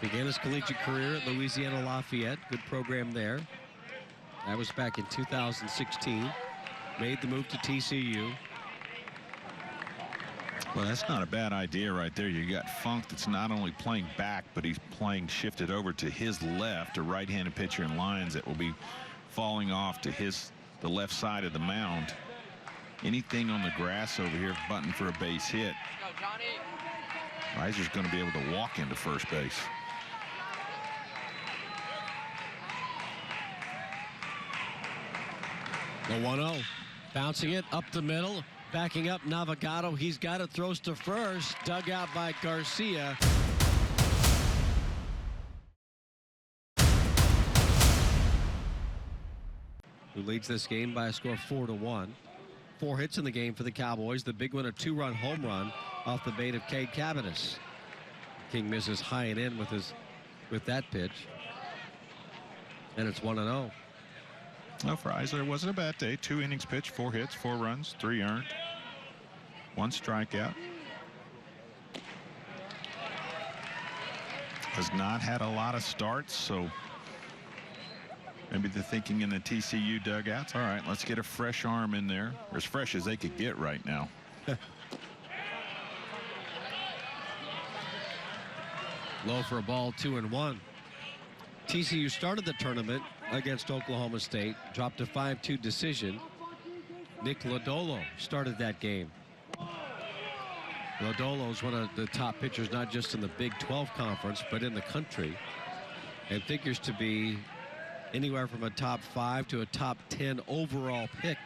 Began his collegiate career at Louisiana Lafayette. Good program there. That was back in 2016. Made the move to TCU. Well, that's not a bad idea right there. You got Funk that's not only playing back, but he's playing shifted over to his left, a right-handed pitcher in Lyons that will be falling off to the left side of the mound. Anything on the grass over here, button for a base hit. Reiser's going to be able to walk into first base. The 1-0. Bouncing it up the middle. Backing up Navigado. He's got it. Throws to first. Dug out by Garcia. Who leads this game by a score of 4-1. 4 hits in the game for the Cowboys. The big one, a 2-run home run off the bat of Cade Cabanis. King misses high and in with that pitch. And it's 1-0. Well, for Eisler, it wasn't a bad day. 2 innings pitched, 4 hits, 4 runs, 3 earned, 1 strikeout. Has not had a lot of starts, so maybe the thinking in the TCU dugouts, all right, let's get a fresh arm in there, or as fresh as they could get right now. Low for a ball, 2-1. TCU started the tournament against Oklahoma State, dropped a 5-2 decision. Nick Lodolo started that game. Lodolo is one of the top pitchers, not just in the Big 12 conference, but in the country, and figures to be anywhere from a top 5 to a top 10 overall pick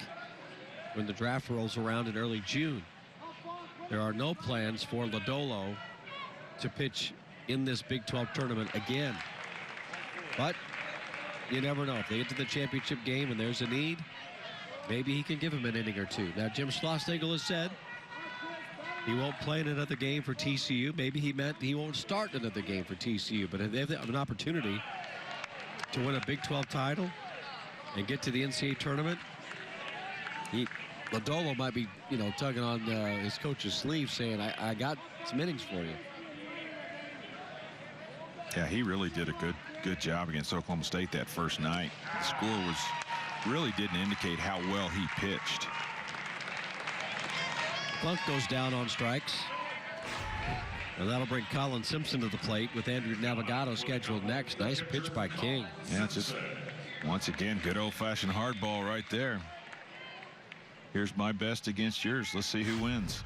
when the draft rolls around in early June. There are no plans for Lodolo to pitch in this Big 12 tournament again. But you never know. If they get to the championship game and there's a need, maybe he can give him an inning or 2. Now, Jim Schlossnagle has said he won't play in another game for TCU. Maybe he meant he won't start another game for TCU. But if they have an opportunity to win a Big 12 title and get to the NCAA tournament, Lodolo might be, tugging on his coach's sleeve saying, I got some innings for you. Yeah, he really did a good job against Oklahoma State that first night. The score was really didn't indicate how well he pitched. Funk goes down on strikes. And that'll bring Colin Simpson to the plate with Andrew Navigado scheduled next. Nice pitch by King. Yeah, it's just, once again, good old-fashioned hardball right there. Here's my best against yours. Let's see who wins.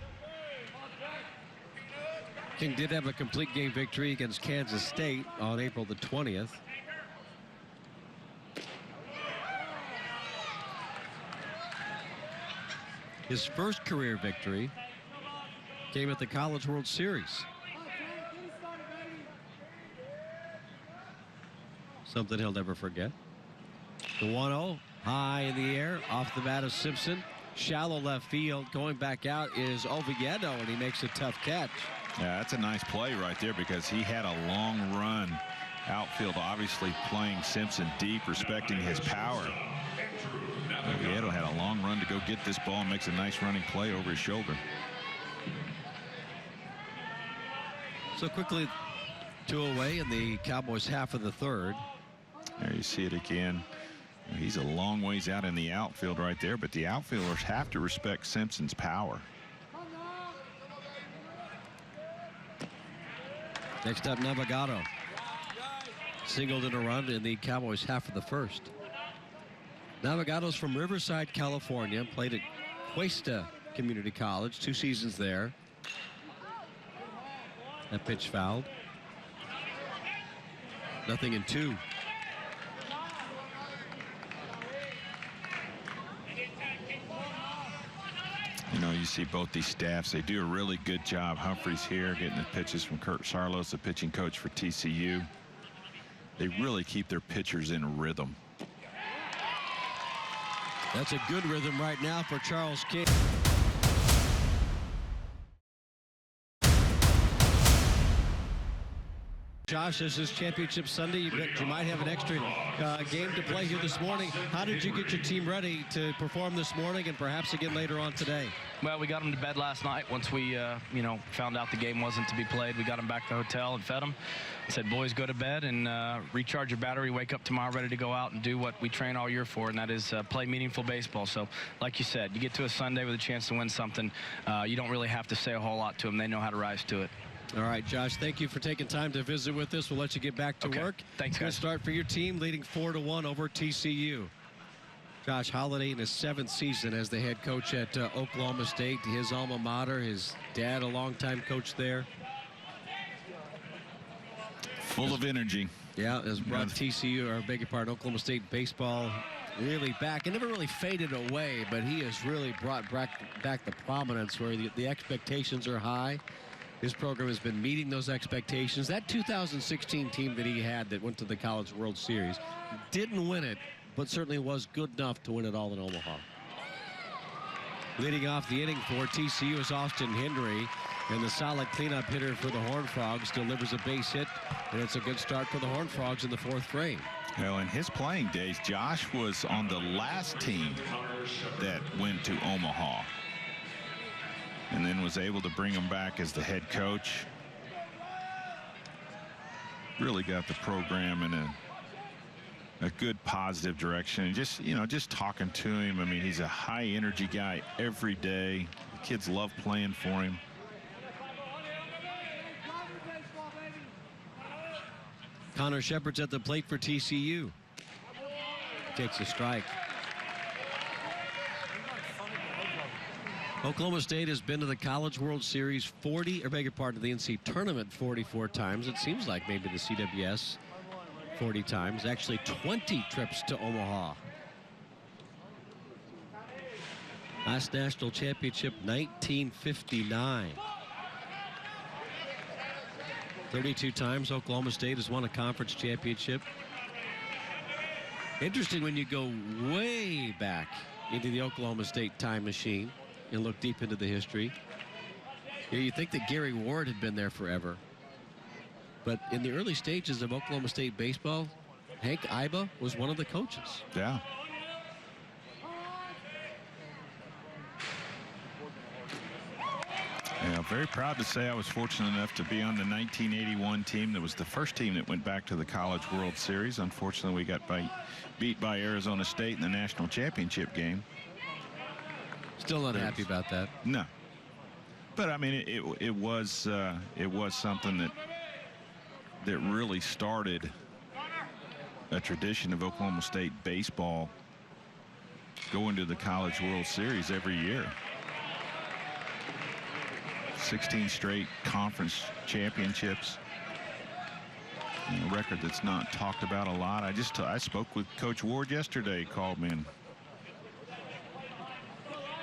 King did have a complete game victory against Kansas State on April the 20th. His first career victory came at the College World Series. Something he'll never forget. The 1-0 high in the air off the bat of Simpson. Shallow left field. Going back out is Oviedo, and he makes a tough catch. Yeah, that's a nice play right there because he had a long run outfield, obviously playing Simpson deep, respecting his power. Oviedo had a long run to go get this ball and makes a nice running play over his shoulder. So quickly, 2 away in the Cowboys half of the third. There you see it again. He's a long ways out in the outfield right there, but the outfielders have to respect Simpson's power. Next up, Navigado. Singled in a run in the Cowboys half of the first. Navigado's from Riverside, California. Played at Cuesta Community College, 2 seasons there. That pitch fouled. 0-2. You know, you see both these staffs, they do a really good job. Humphreys here getting the pitches from Kurt Sarlos, the pitching coach for TCU. They really keep their pitchers in rhythm. That's a good rhythm right now for Charles King. Josh, this is Championship Sunday. You might have an extra game to play here this morning. How did you get your team ready to perform this morning and perhaps again later on today? Well, we got them to bed last night. Once we, found out the game wasn't to be played, we got them back to the hotel and fed them. Said, boys, go to bed and recharge your battery. Wake up tomorrow ready to go out and do what we train all year for, and that is play meaningful baseball. So, like you said, you get to a Sunday with a chance to win something. You don't really have to say a whole lot to them. They know how to rise to it. All right, Josh, thank you for taking time to visit with us. We'll let you get back to work. Thanks, guys. Good start for your team, leading 4-1 over TCU. Josh Holliday in his 7th season as the head coach at Oklahoma State, his alma mater, his dad, a longtime coach there. Full of energy. Yeah, has brought TCU, or beg your pardon, Oklahoma State baseball really back. It never really faded away, but he has really brought back the prominence where the expectations are high. His program has been meeting those expectations. That 2016 team that he had that went to the College World Series didn't win it, but certainly was good enough to win it all in Omaha. Leading off the inning for TCU is Austin Hendry, and the solid cleanup hitter for the Horned Frogs delivers a base hit, and it's a good start for the Horned Frogs in the 4th frame. Well, in his playing days, Josh was on the last team that went to Omaha, and then was able to bring him back as the head coach. Really got the program in a good positive direction. And just talking to him, I mean, he's a high energy guy every day. The kids love playing for him. Connor Shepard's at the plate for TCU. Takes a strike. Oklahoma State has been to the College World Series the NC Tournament 44 times. It seems like maybe the CWS 40 times. Actually 20 trips to Omaha. Last national championship 1959. 32 times Oklahoma State has won a conference championship. Interesting when you go way back into the Oklahoma State time machine and look deep into the history. You think that Gary Ward had been there forever. But in the early stages of Oklahoma State baseball, Hank Iba was one of the coaches. Yeah. Yeah, very proud to say I was fortunate enough to be on the 1981 team that was the first team that went back to the College World Series. Unfortunately, we got beat by Arizona State in the national championship game. Still not happy about that. No. But I mean, it was something that really started a tradition of Oklahoma State baseball going to the College World Series every year. 16 straight conference championships. A record that's not talked about a lot. I spoke with Coach Ward yesterday. Called me and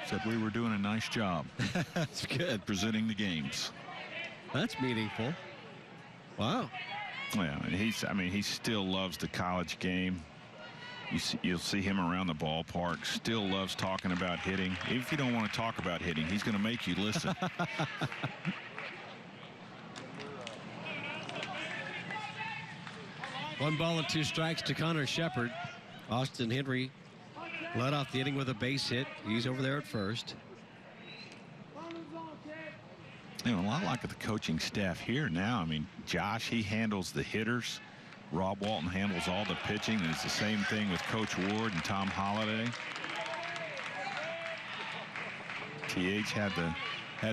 said we were doing a nice job. That's good. Presenting the games. That's meaningful. Wow. Yeah, he still loves the college game. You'll see him around the ballpark. Still loves talking about hitting. Even if you don't want to talk about hitting, he's going to make you listen. 1 ball and 2 strikes to Connor Shepard. Austin Henry led off the inning with a base hit. He's over there at first. A lot like the coaching staff here now. I mean, Josh, he handles the hitters. Rob Walton handles all the pitching, and it's the same thing with Coach Ward and Tom Holliday. TH had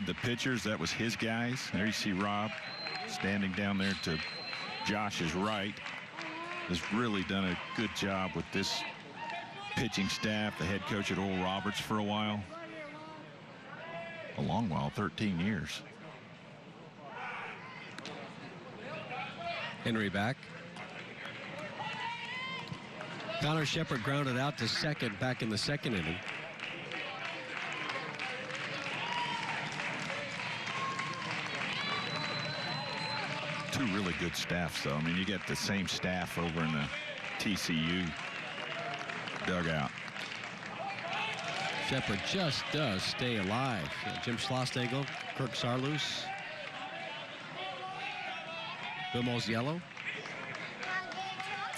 the pitchers. That was his guys. There you see Rob standing down there to Josh's right. Has really done a good job with this pitching staff. The head coach at Oral Roberts for a while. A long while, 13 years. Henry back. Connor Shepard grounded out to second back in the second inning. Two really good staffs, though. I mean, you get the same staff over in the TCU dugout. Shepard just does stay alive. Jim Schlosnagel, Kirk Sarloos, Bill Mosiello.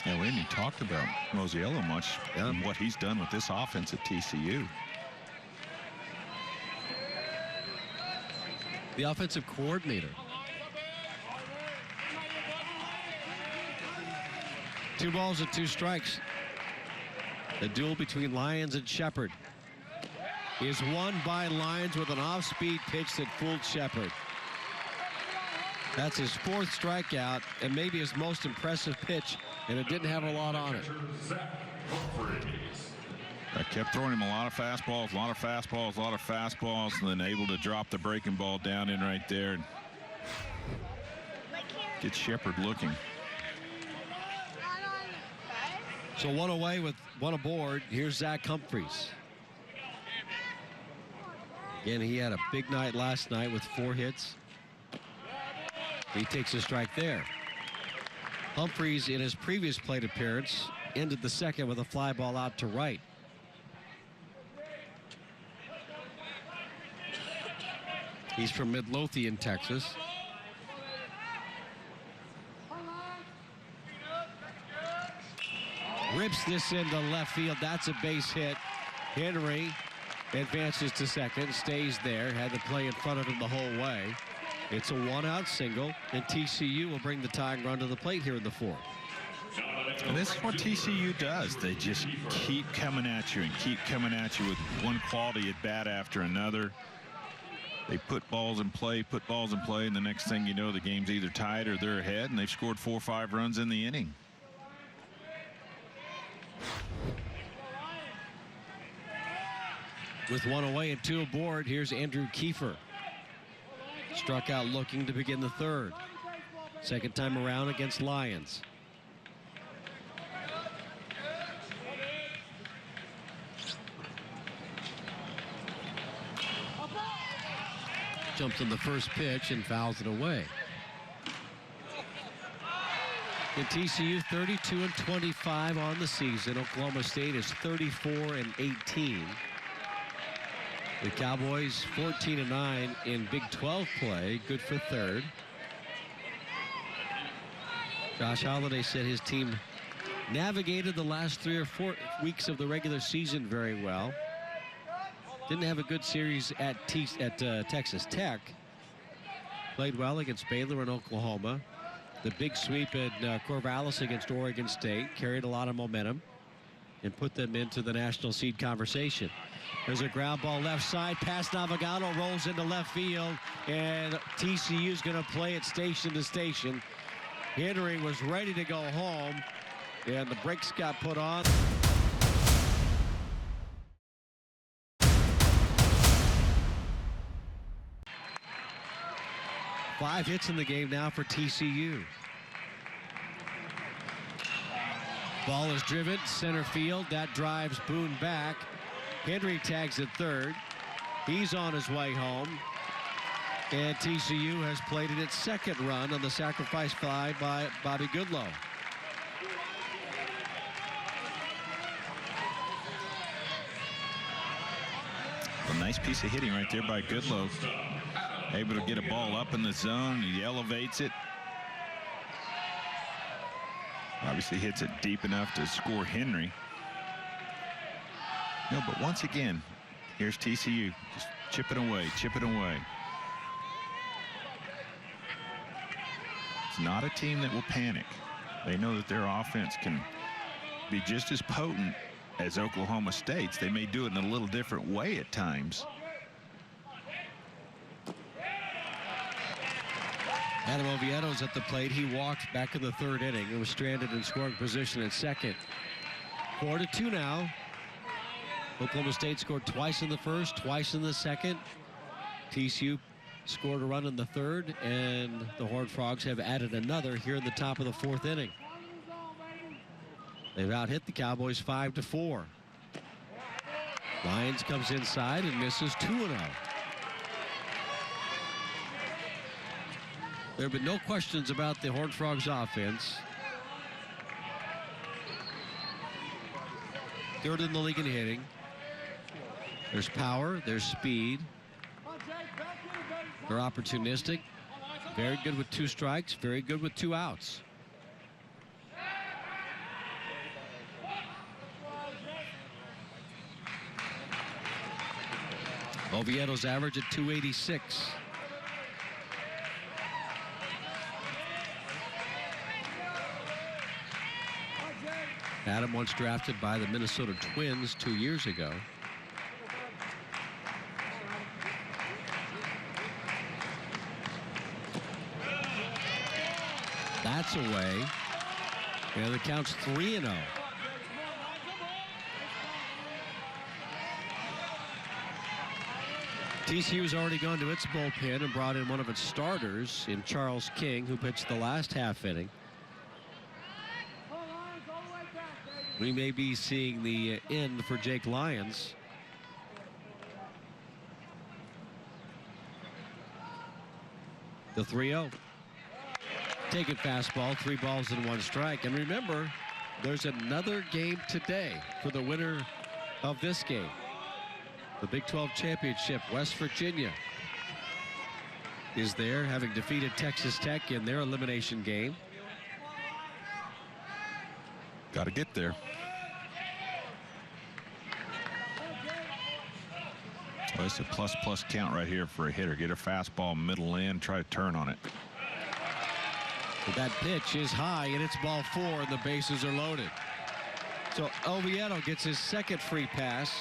Yeah, we haven't talked about Mosiello much and what he's done with this offense at TCU. The offensive coordinator. 2 balls and 2 strikes. The duel between Lyons and Shepard is won by Lyons with an off-speed pitch that fooled Shepard. That's his 4th strikeout and maybe his most impressive pitch, and it didn't have a lot on it. I kept throwing him a lot of fastballs, and then able to drop the breaking ball down in right there and get Shepard looking. So 1 away with 1 aboard. Here's Zach Humphreys. Again, he had a big night last night with 4 hits. He takes a strike there. Humphreys, in his previous plate appearance, ended the second with a fly ball out to right. He's from Midlothian, Texas. Rips this into left field. That's a base hit. Henry advances to second, stays there, had the play in front of him the whole way. It's a 1-out single, and TCU will bring the tying run to the plate here in the 4th. And this is what TCU does. They just keep coming at you and keep coming at you with one quality at bat after another. They put balls in play, and the next thing you know, the game's either tied or they're ahead, and they've scored 4 or 5 runs in the inning. With 1 away and 2 aboard, here's Andrew Kiefer. Struck out looking to begin the 3rd. Second time around against Lyons. Jumps on the first pitch and fouls it away. In TCU, 32-25 on the season. Oklahoma State is 34-18. The Cowboys 14-9 in Big 12 play, good for 3rd. Josh Holliday said his team navigated the last 3 or 4 weeks of the regular season very well. Didn't have a good series at Texas Tech, Played well against Baylor and Oklahoma. The big sweep in Corvallis against Oregon State carried a lot of momentum and put them into the national seed conversation. There's a ground ball left side. Pass Navigado rolls into left field. And TCU is going to play it station to station. Henry was ready to go home. And the brakes got put on. Five hits in the game now for TCU. Ball is driven center field. That drives Boone back. Henry tags at third. He's on his way home. And TCU has played it its second run on the sacrifice fly by Bobby Goodlow. A nice piece of hitting right there by Goodlow. Able to get a ball up in the zone. He elevates it. Obviously hits it deep enough to score Henry. No, but once again, here's TCU. Just chipping away, chipping away. It's not a team that will panic. They know that their offense can be just as potent as Oklahoma State's. They may do it in a little different way at times. Adam Oviedo's at the plate. He walked back in the third inning and was stranded in scoring position at second. 4-2 now. Oklahoma State scored twice in the first, twice in the second. TCU scored a run in the third, and the Horned Frogs have added another here in the top of the fourth inning. They've out-hit the Cowboys 5-4. Lyons comes inside and misses 2-0. There have been no questions about the Horned Frogs offense. Third in the league in hitting. There's power, there's speed. They're opportunistic. Very good with 2 strikes, very good with 2 outs. Oviedo's average at 286. Adam once drafted by the Minnesota Twins 2 years ago. That's away. And the count's 3-0. TCU's already gone to its bullpen and brought in one of its starters in Charles King, who pitched the last half inning. We may be seeing the end for Jake Lyons. The 3-0. Taking fastball, 3 balls and 1 strike. And remember, there's another game today for the winner of this game. The Big 12 Championship. West Virginia is there, having defeated Texas Tech in their elimination game. Got to get there. Well, it's a plus count right here for a hitter. Get a fastball middle in, try to turn on it. But that pitch is high, and it's ball 4, and the bases are loaded. So Oviedo gets his second free pass.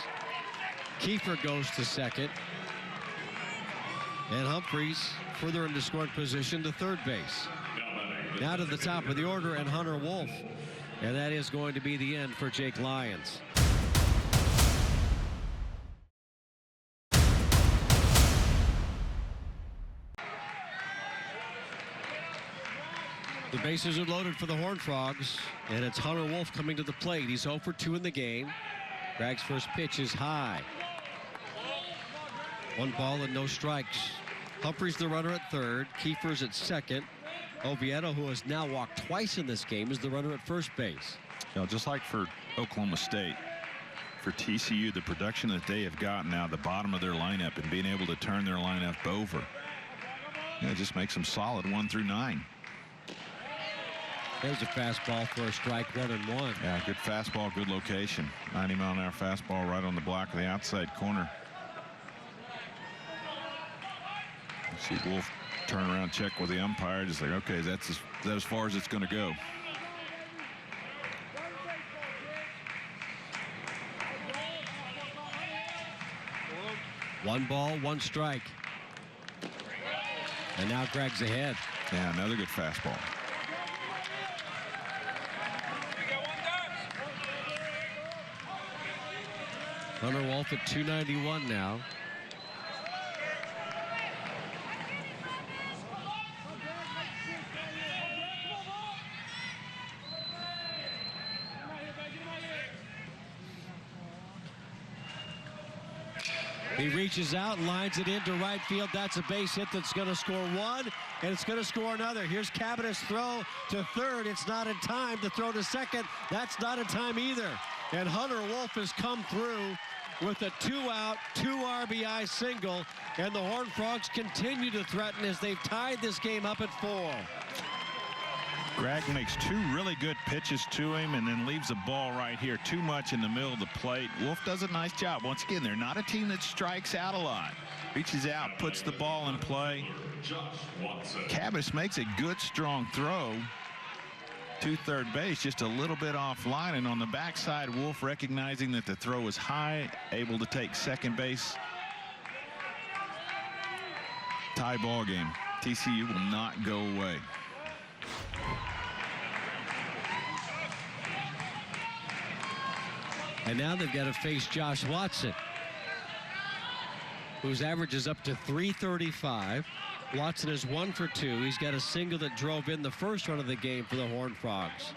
Kiefer goes to second. And Humphreys further into scoring position to third base. Now to the top of the order, and Hunter Wolf. And that is going to be the end for Jake Lyons. The bases are loaded for the Horned Frogs, and it's Hunter Wolf coming to the plate. He's 0 for 2 in the game. Bragg's first pitch is high. 1 ball and no strikes. Humphreys the runner at third. Kiefer's at second. Oviedo, who has now walked twice in this game, is the runner at first base. You know, just like for Oklahoma State, for TCU, the production that they have gotten now, the bottom of their lineup, and being able to turn their lineup over, you know, it just makes them solid 1 through 9. There's a fastball for a strike, 1-1. Yeah, good fastball, good location. 90-mile-an-hour fastball right on the block of the outside corner. You see Wolf turn around, check with the umpire, just like, okay, that's as far as it's going to go. One ball, one strike. And now Greg's ahead. Yeah, another good fastball. Hunter Wolf at 291 now. He reaches out, lines it into right field. That's a base hit that's going to score one, and it's going to score another. Here's Cabinet's throw to third. It's not in time to throw to second. That's not in time either. And Hunter Wolf has come through with a 2-out, 2 RBI single, and the Horned Frogs continue to threaten as they've tied this game up at 4. Greg makes 2 really good pitches to him and then leaves the ball right here too much in the middle of the plate. Wolf does a nice job. Once again, they're not a team that strikes out a lot. Reaches out, puts the ball in play. Cabas makes a good, strong throw to third base, just a little bit offline, and on the backside, Wolf, recognizing that the throw is high, able to take second base. Tie ball game. TCU will not go away. And now they've got to face Josh Watson, whose average is up to 335. Watson is 1 for 2. He's got a single that drove in the first run of the game for the Horned Frogs.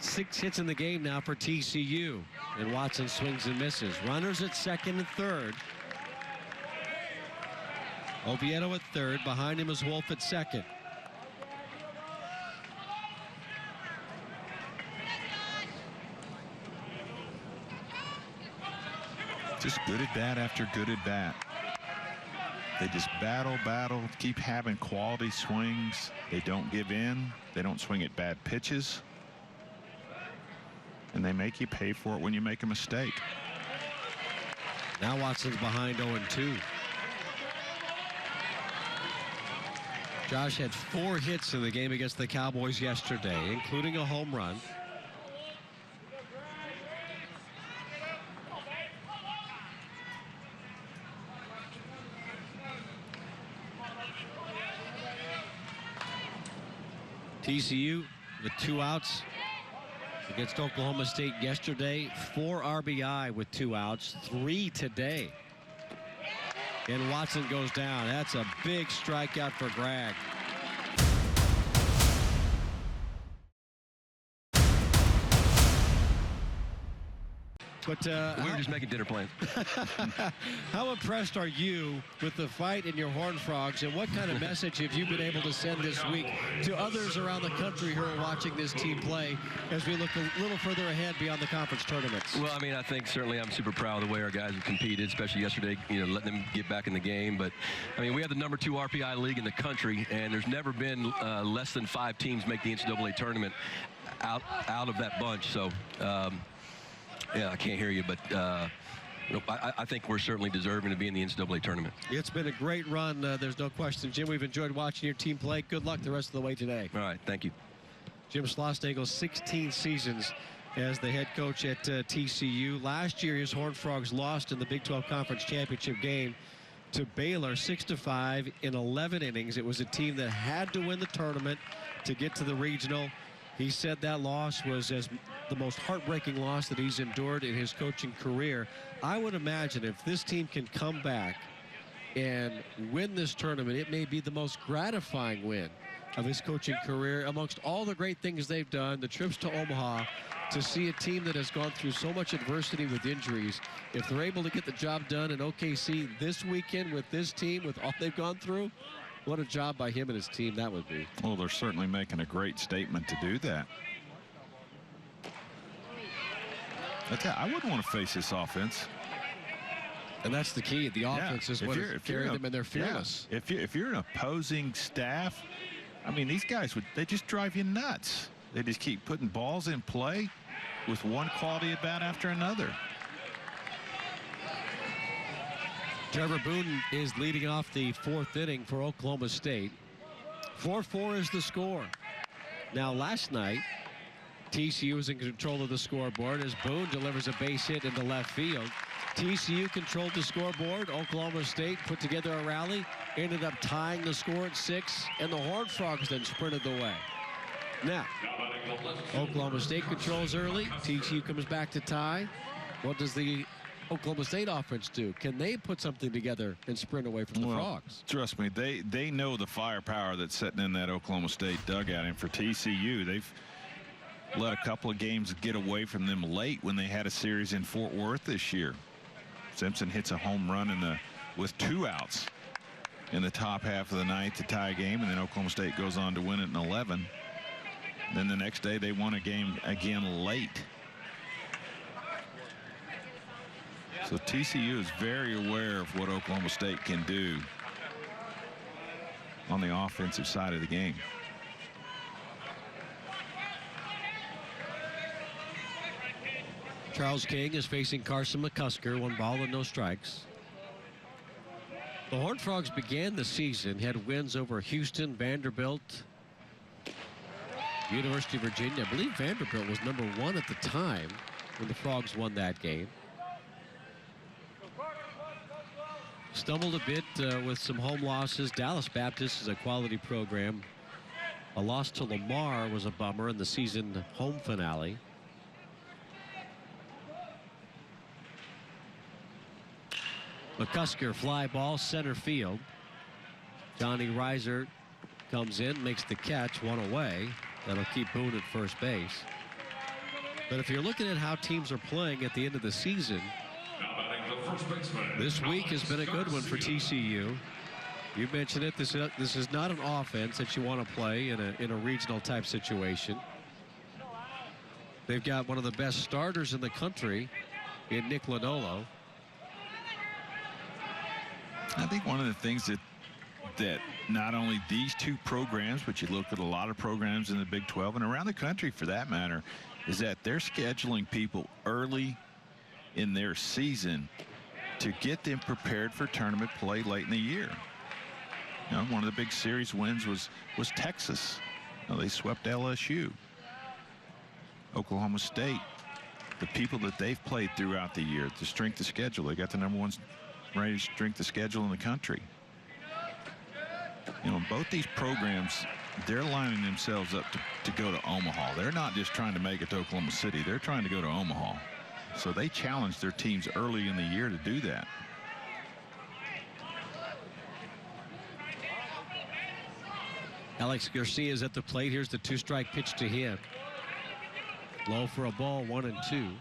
6 hits in the game now for TCU. And Watson swings and misses. Runners at second and third. Oviedo at third. Behind him is Wolf at second. Just good at bat after good at bat. They just battle, keep having quality swings. They don't give in. They don't swing at bad pitches. And they make you pay for it when you make a mistake. Now Watson's behind 0-2. Josh had 4 hits in the game against the Cowboys yesterday, including a home run. TCU with 2 outs against Oklahoma State yesterday. 4 RBI with 2 outs, 3 today. And Watson goes down. That's a big strikeout for Greg. But we were just making dinner plans. How impressed are you with the fight in your Horned Frogs, and what kind of message have you been able to send this week to others around the country who are watching this team play as we look a little further ahead beyond the conference tournaments? Well, I mean, I think certainly I'm super proud of the way our guys have competed, especially yesterday, you know, letting them get back in the game. But, I mean, we have the number 2 RPI league in the country, and there's never been less than 5 teams make the NCAA tournament out of that bunch. So, yeah, I can't hear you, but I think we're certainly deserving to be in the NCAA tournament. It's been a great run. There's no question. Jim, we've enjoyed watching your team play. Good luck the rest of the way today. All right, thank you. Jim Schlossnagle, 16 seasons as the head coach at TCU. Last year, his Horned Frogs lost in the Big 12 Conference Championship game to Baylor 6-5 in 11 innings. It was a team that had to win the tournament to get to the regional. He said that loss was the most heartbreaking loss that he's endured in his coaching career. I would imagine if this team can come back and win this tournament, it may be the most gratifying win of his coaching career amongst all the great things they've done, the trips to Omaha, to see a team that has gone through so much adversity with injuries. If they're able to get the job done in OKC this weekend with this team, with all they've gone through, what a job by him and his team that would be. Well, they're certainly making a great statement to do that. I wouldn't want to face this offense. And that's the key. The offense is what has carried them, and they're fearless. Yeah. If you're an opposing staff, I mean, these guys, they just drive you nuts. They just keep putting balls in play with one quality at bat after another. Trevor Boone is leading off the 4th inning for Oklahoma State. 4-4 is the score. Now, last night, TCU was in control of the scoreboard as Boone delivers a base hit into left field. TCU controlled the scoreboard. Oklahoma State put together a rally, ended up tying the score at 6, and the Horned Frogs then sprinted the way. Now, Oklahoma State controls early. TCU comes back to tie. What does the Oklahoma State offense do? Can they put something together and sprint away from the Frogs? Trust me, they know the firepower that's sitting in that Oklahoma State dugout. And for TCU, they've let a couple of games get away from them late when they had a series in Fort Worth this year. Simpson hits a home run with 2 outs in the top half of the ninth to tie a game, and then Oklahoma State goes on to win it in 11. Then the next day they won a game again late. So TCU is very aware of what Oklahoma State can do on the offensive side of the game. Charles King is facing Carson McCusker, 1 ball and no strikes. The Horned Frogs began the season, had wins over Houston, Vanderbilt, University of Virginia. I believe Vanderbilt was number 1 at the time when the Frogs won that game. Stumbled a bit with some home losses. Dallas Baptist is a quality program. A loss to Lamar was a bummer in the season home finale. McCusker fly ball center field. Johnny Reiser comes in, makes the catch, 1 away. That'll keep Boone at first base. But if you're looking at how teams are playing at the end of the season, this week has been a good one for TCU. You mentioned it. This is not an offense that you want to play in a regional type situation. They've got one of the best starters in the country in Nick Lodolo. I think one of the things that not only these 2 programs, but you look at a lot of programs in the Big 12 and around the country for that matter, is that they're scheduling people early in their season to get them prepared for tournament play late in the year. You know, one of the big series wins was Texas. You know, they swept LSU. Oklahoma State, the people that they've played throughout the year, the strength of schedule, they got the #1 rated strength of schedule in the country. You know, both these programs, they're lining themselves up to go to Omaha. They're not just trying to make it to Oklahoma City. They're trying to go to Omaha. So they challenge their teams early in the year to do that. Alex Garcia is at the plate. Here's the 2-strike pitch to him. Low for a ball, 1-2.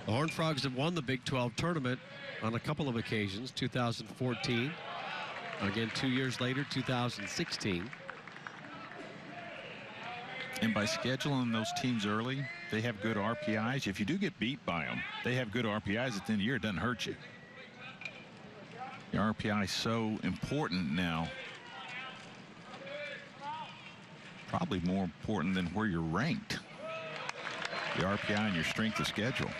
The Horned Frogs have won the Big 12 tournament on a couple of occasions. 2014, again 2 years later, 2016. And by scheduling those teams early, they have good RPIs. If you do get beat by them, they have good RPIs at the end of the year. It doesn't hurt you. The RPI is so important now. Probably more important than where you're ranked. The RPI and your strength of schedule.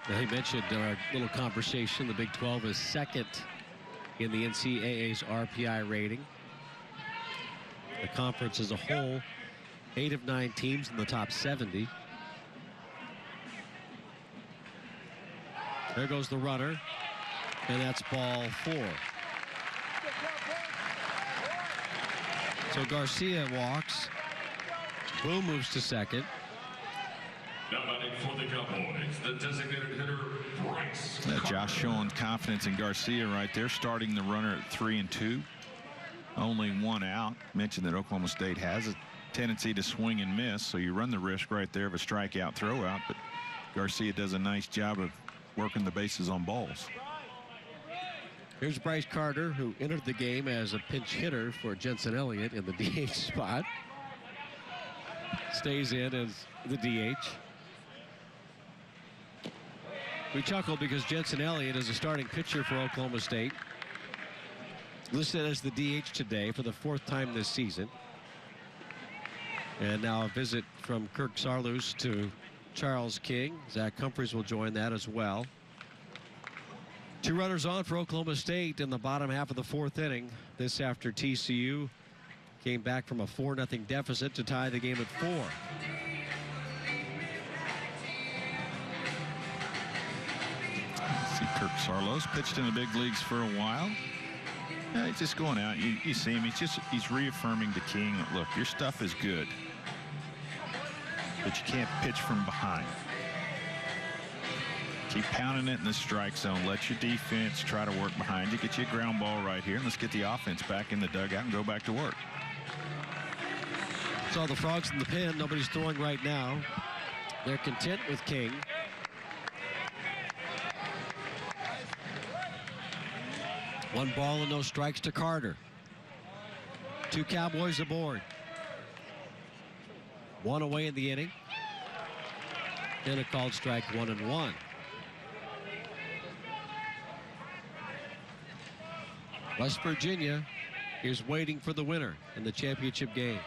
He mentioned our little conversation. The Big 12 is 2nd in the NCAA's RPI rating. The conference as a whole, 8 of 9 teams in the top 70. There goes the runner, and that's ball 4. So Garcia walks. Boone moves to second. Now batting for the Cowboys, the designated hitter, Bryce. Josh showing confidence in Garcia right there, starting the runner at 3-2. Only 1 out. Mentioned that Oklahoma State has a tendency to swing and miss, so you run the risk right there of a strikeout throwout, but Garcia does a nice job of working the bases on balls. Here's Bryce Carter, who entered the game as a pinch hitter for Jensen Elliott in the DH spot. Stays in as the DH. We chuckle because Jensen Elliott is a starting pitcher for Oklahoma State. listed as the DH today for the 4th time this season. And now a visit from Kirk Saarloos to Charles King. Zach Humphreys will join that as well. 2 runners on for Oklahoma State in the bottom half of the 4th inning. This after TCU came back from a 4-0 deficit to tie the game at 4. See, Kirk Saarloos pitched in the big leagues for a while. He's just going out. You see him. He's reaffirming to King, look, your stuff is good, but you can't pitch from behind. Keep pounding it in the strike zone. Let your defense try to work behind you. Get you a ground ball right here, and let's get the offense back in the dugout and go back to work. Saw the Frogs in the pen. Nobody's throwing right now. They're content with King. One ball and no strikes to Carter. 2 Cowboys aboard. 1 away in the inning. And a called strike, 1-1. West Virginia is waiting for the winner in the championship game.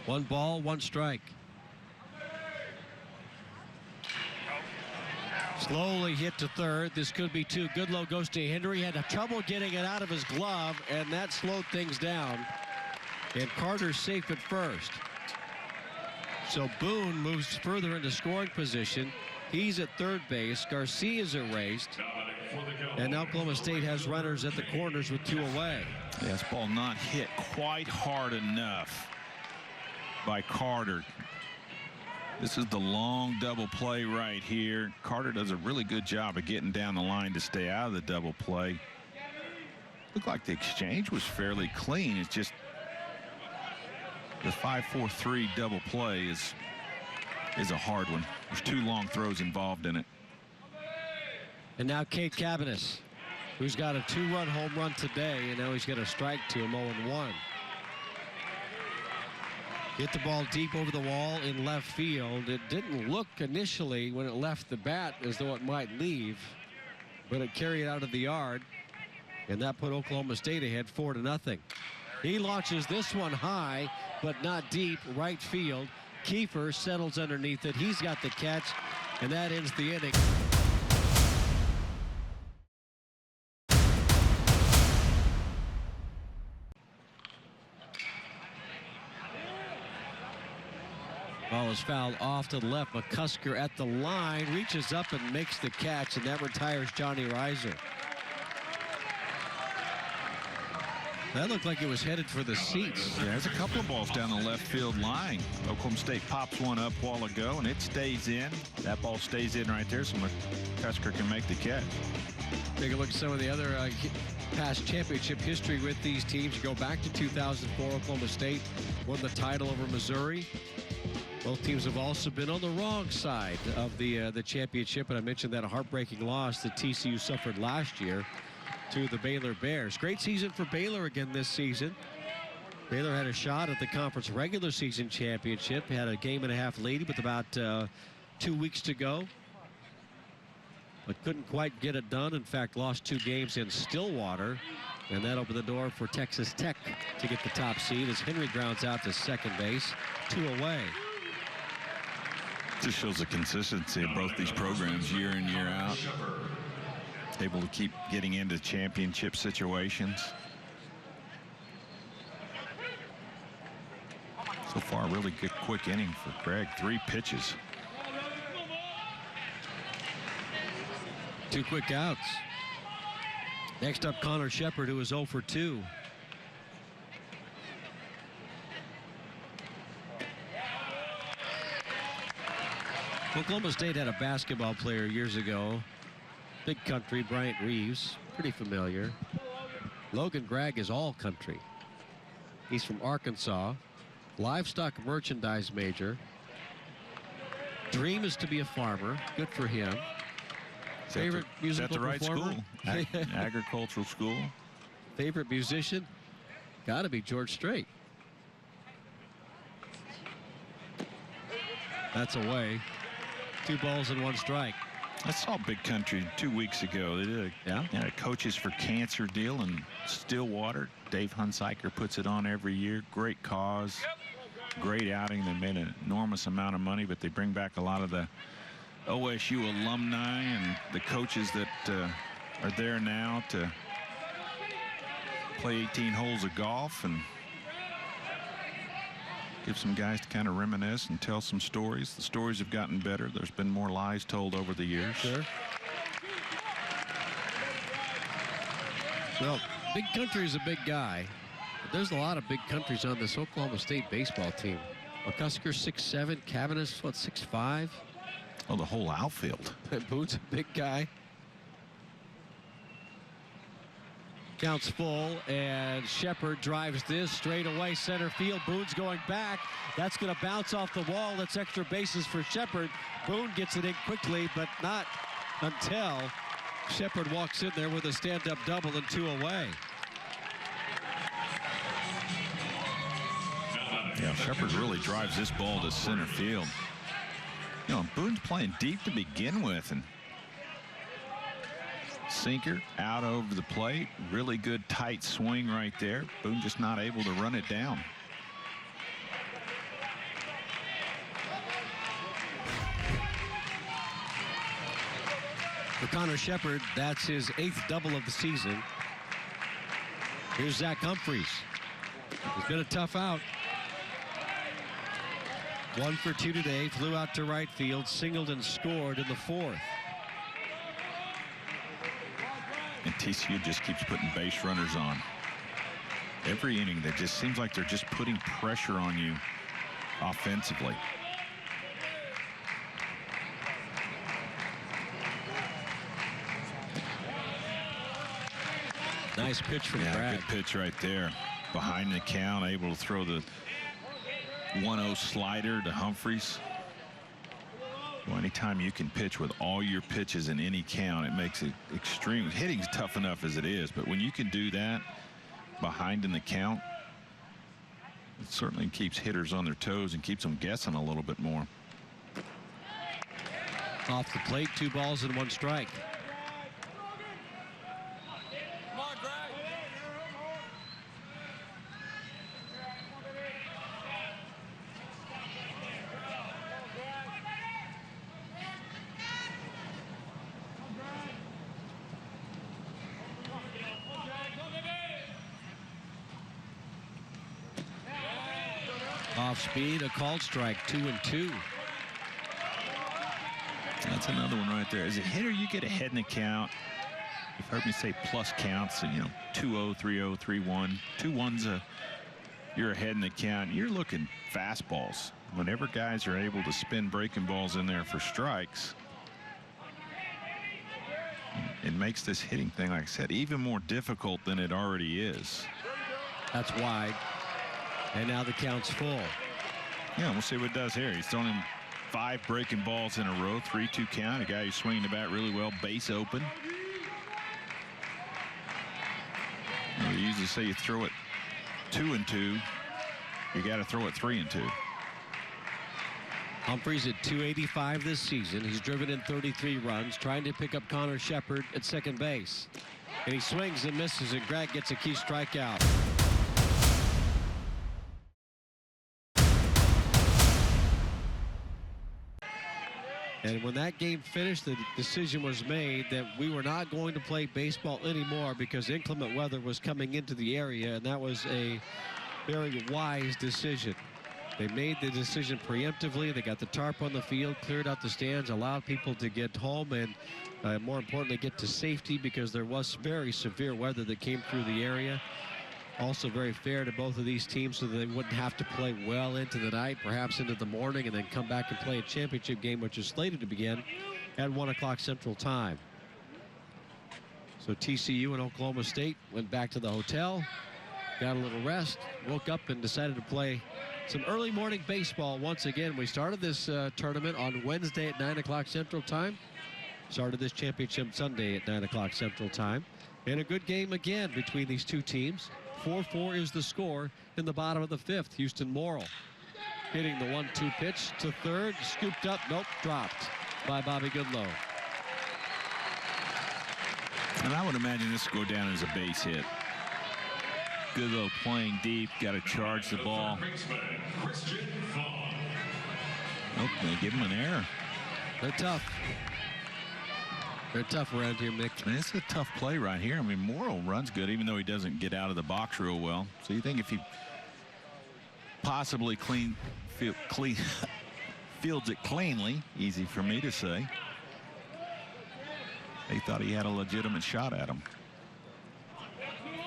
One ball, 1 strike. Slowly hit to third. This could be 2. Goodlow goes to Henry. Had trouble getting it out of his glove, and that slowed things down. And Carter's safe at first. So Boone moves further into scoring position. He's at third base. Garcia's erased. And now Oklahoma State has runners at the corners with 2 away. Yeah, this ball not hit quite hard enough by Carter. This is the long double play right here. Carter does a really good job of getting down the line to stay out of the double play. Looked like the exchange was fairly clean. It's just the 5-4-3 double play is a hard one. There's 2 long throws involved in it. And now Cade Cabanis, who's got a 2-run home run today, and now he's got a strike to him, 0-1. Hit the ball deep over the wall in left field. It didn't look initially when it left the bat as though it might leave, but it carried out of the yard, and that put Oklahoma State ahead 4-0. He launches this one high, but not deep, right field. Kiefer settles underneath it. He's got the catch, and that ends the inning. Ball is fouled off to the left. McCusker at the line, reaches up and makes the catch, and that retires Johnny Reiser. That looked like it was headed for the seats. Yeah, there's a couple of balls down the left field line. Oklahoma State pops one up a while ago, and it stays in. That ball stays in right there, so McCusker can make the catch. Take a look at some of the other past championship history with these teams. You go back to 2004, Oklahoma State won the title over Missouri. Both teams have also been on the wrong side of the championship, and I mentioned that a heartbreaking loss that TCU suffered last year to the Baylor Bears. Great season for Baylor again this season. Baylor had a shot at the conference regular season championship, had a game-and-a-half lead with about 2 weeks to go, but couldn't quite get it done. In fact, lost 2 games in Stillwater, and that opened the door for Texas Tech to get the top seed as Henry grounds out to second base, 2 away. Just shows the consistency of both these programs year in, year out. Able to keep getting into championship situations. So far, really good quick inning for Craig. 3 pitches. 2 quick outs. Next up, Connor Shepard, who is 0 for 2. Oklahoma State had a basketball player years ago. Big country, Bryant Reeves, pretty familiar. Logan Gregg is all country. He's from Arkansas. Livestock merchandise major. Dream is to be a farmer. Good for him. Favorite musical performer? At the right school. Agricultural school. Favorite musician? Got to be George Strait. That's away. 2 balls and 1 strike. I saw Big Country 2 weeks ago. They did a Coaches for Cancer deal in Stillwater. Dave Hunsiker puts it on every year. Great cause. Great outing. They made an enormous amount of money, but they bring back a lot of the OSU alumni and the coaches that are there now to play 18 holes of golf and give some guys to kind of reminisce and tell some stories. The stories have gotten better. There's been more lies told over the years. Sure. Well, Big Country is a big guy. But there's a lot of big countries on this Oklahoma State baseball team. McCusker 6'7", Cavanagh, what, 6'5"? Oh, the whole outfield. Boone's a big guy. Counts full, and Shepard drives this straight away center field. Boone's going back. That's going to bounce off the wall. That's extra bases for Shepard. Boone gets it in quickly, but not until Shepard walks in there with a stand-up double and 2 away. Yeah, Shepard really drives this ball to center field. You know, Boone's playing deep to begin with, and sinker out over the plate. Really good tight swing right there. Boone just not able to run it down. For Connor Shepard, that's his 8th double of the season. Here's Zach Humphreys. It's been a tough out. 1 for 2 today. Flew out to right field, singled and scored in the 4th. And TCU just keeps putting base runners on. Every inning, that just seems like they're just putting pressure on you offensively. Nice pitch from Brad. Good pitch right there. Behind the count, able to throw the 1-0 slider to Humphreys. Well, anytime you can pitch with all your pitches in any count, it makes it extreme. Hitting's tough enough as it is, but when you can do that behind in the count, it certainly keeps hitters on their toes and keeps them guessing a little bit more. Off the plate, 2 balls and 1 strike. Off speed, a called strike, 2-2. That's another one right there. As a hitter, you get ahead in the count. You've heard me say plus counts, you know, 2-0, 3-0, 3-1. 2-1's you're ahead in the count. You're looking fastballs. Whenever guys are able to spin breaking balls in there for strikes, it makes this hitting thing, like I said, even more difficult than it already is. That's wide. And now the count's full. Yeah, we'll see what it does here. He's thrown him 5 breaking balls in a row, 3-2 count. A guy who's swinging the bat really well, base open. We usually say you throw it 2-2. You got to throw it 3-2. Humphreys at 285 this season. He's driven in 33 runs, trying to pick up Connor Shepard at second base. And he swings and misses, and Greg gets a key strikeout. And when that game finished, the decision was made that we were not going to play baseball anymore because inclement weather was coming into the area, and that was a very wise decision. They made the decision preemptively. They got the tarp on the field, cleared out the stands, allowed people to get home, and more importantly, get to safety because there was very severe weather that came through the area. Also very fair to both of these teams so that they wouldn't have to play well into the night, perhaps into the morning, and then come back and play a championship game, which is slated to begin at 1 o'clock Central Time. So TCU and Oklahoma State went back to the hotel, got a little rest, woke up and decided to play some early morning baseball once again. We started this tournament on Wednesday at 9 o'clock Central Time. Started this championship Sunday at 9 o'clock Central Time. And a good game again between these two teams. 4-4 is the score in the bottom of the 5th. Houston Morrill hitting the 1-2 pitch to third. Scooped up. Nope. Dropped by Bobby Goodlow. And I would imagine this will go down as a base hit. Goodlow playing deep. Got to charge the ball. Oh, they give him an error. They're tough. They're tough around here, Mick. And it's a tough play right here. I mean, Morrill runs good, even though he doesn't get out of the box real well. So you think if he possibly fields it cleanly, easy for me to say, they thought he had a legitimate shot at him.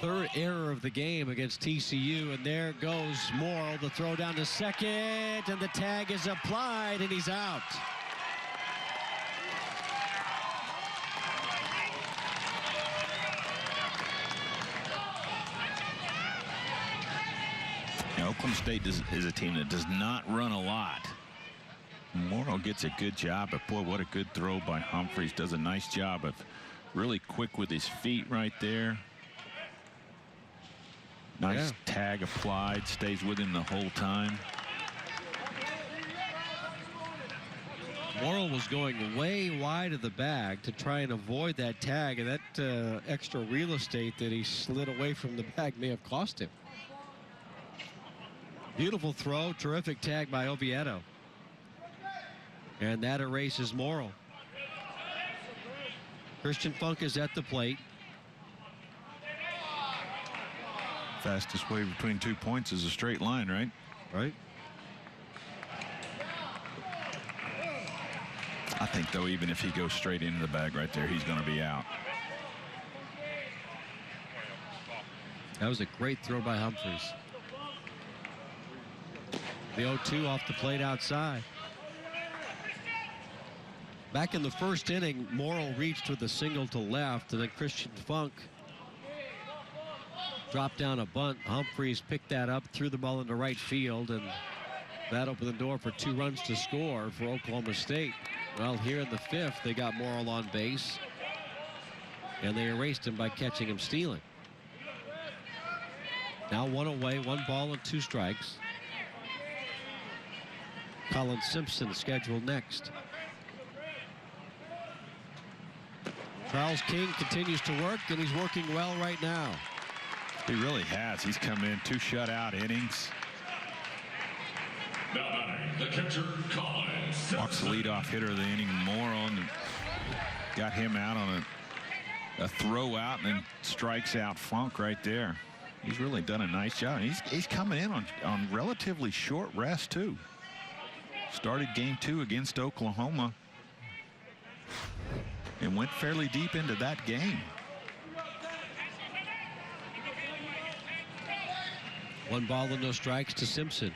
Third error of the game against TCU, and there goes Morrill. The throw down to second, and the tag is applied, and he's out. Oklahoma State is a team that does not run a lot. Morrill gets a good job, but boy, what a good throw by Humphreys. Does a nice job of really quick with his feet right there. Nice tag applied, stays with him the whole time. Morrill was going way wide of the bag to try and avoid that tag, and that extra real estate that he slid away from the bag may have cost him. Beautiful throw, terrific tag by Oviedo. And that erases Morrill. Christian Funk is at the plate. Fastest way between 2 points is a straight line, right? Right. I think, though, even if he goes straight into the bag right there, he's going to be out. That was a great throw by Humphreys. The 0-2 off the plate outside. Back in the first inning, Morrill reached with a single to left, and then Christian Funk dropped down a bunt. Humphreys picked that up, threw the ball into right field, and that opened the door for 2 runs to score for Oklahoma State. Well, here in the 5th, they got Morrill on base, and they erased him by catching him stealing. Now 1 away, 1 ball and 2 strikes. Colin Simpson scheduled next. Charles King continues to work, and he's working well right now. He really has. He's come in 2 shutout innings. The catcher, Colin Simpson. Walks the leadoff hitter of the inning, Morrill, and got him out on a throw out, and then strikes out Funk right there. He's really done a nice job. He's coming in on relatively short rest too. Started game 2 against Oklahoma and went fairly deep into that game. 1 ball and no strikes to Simpson.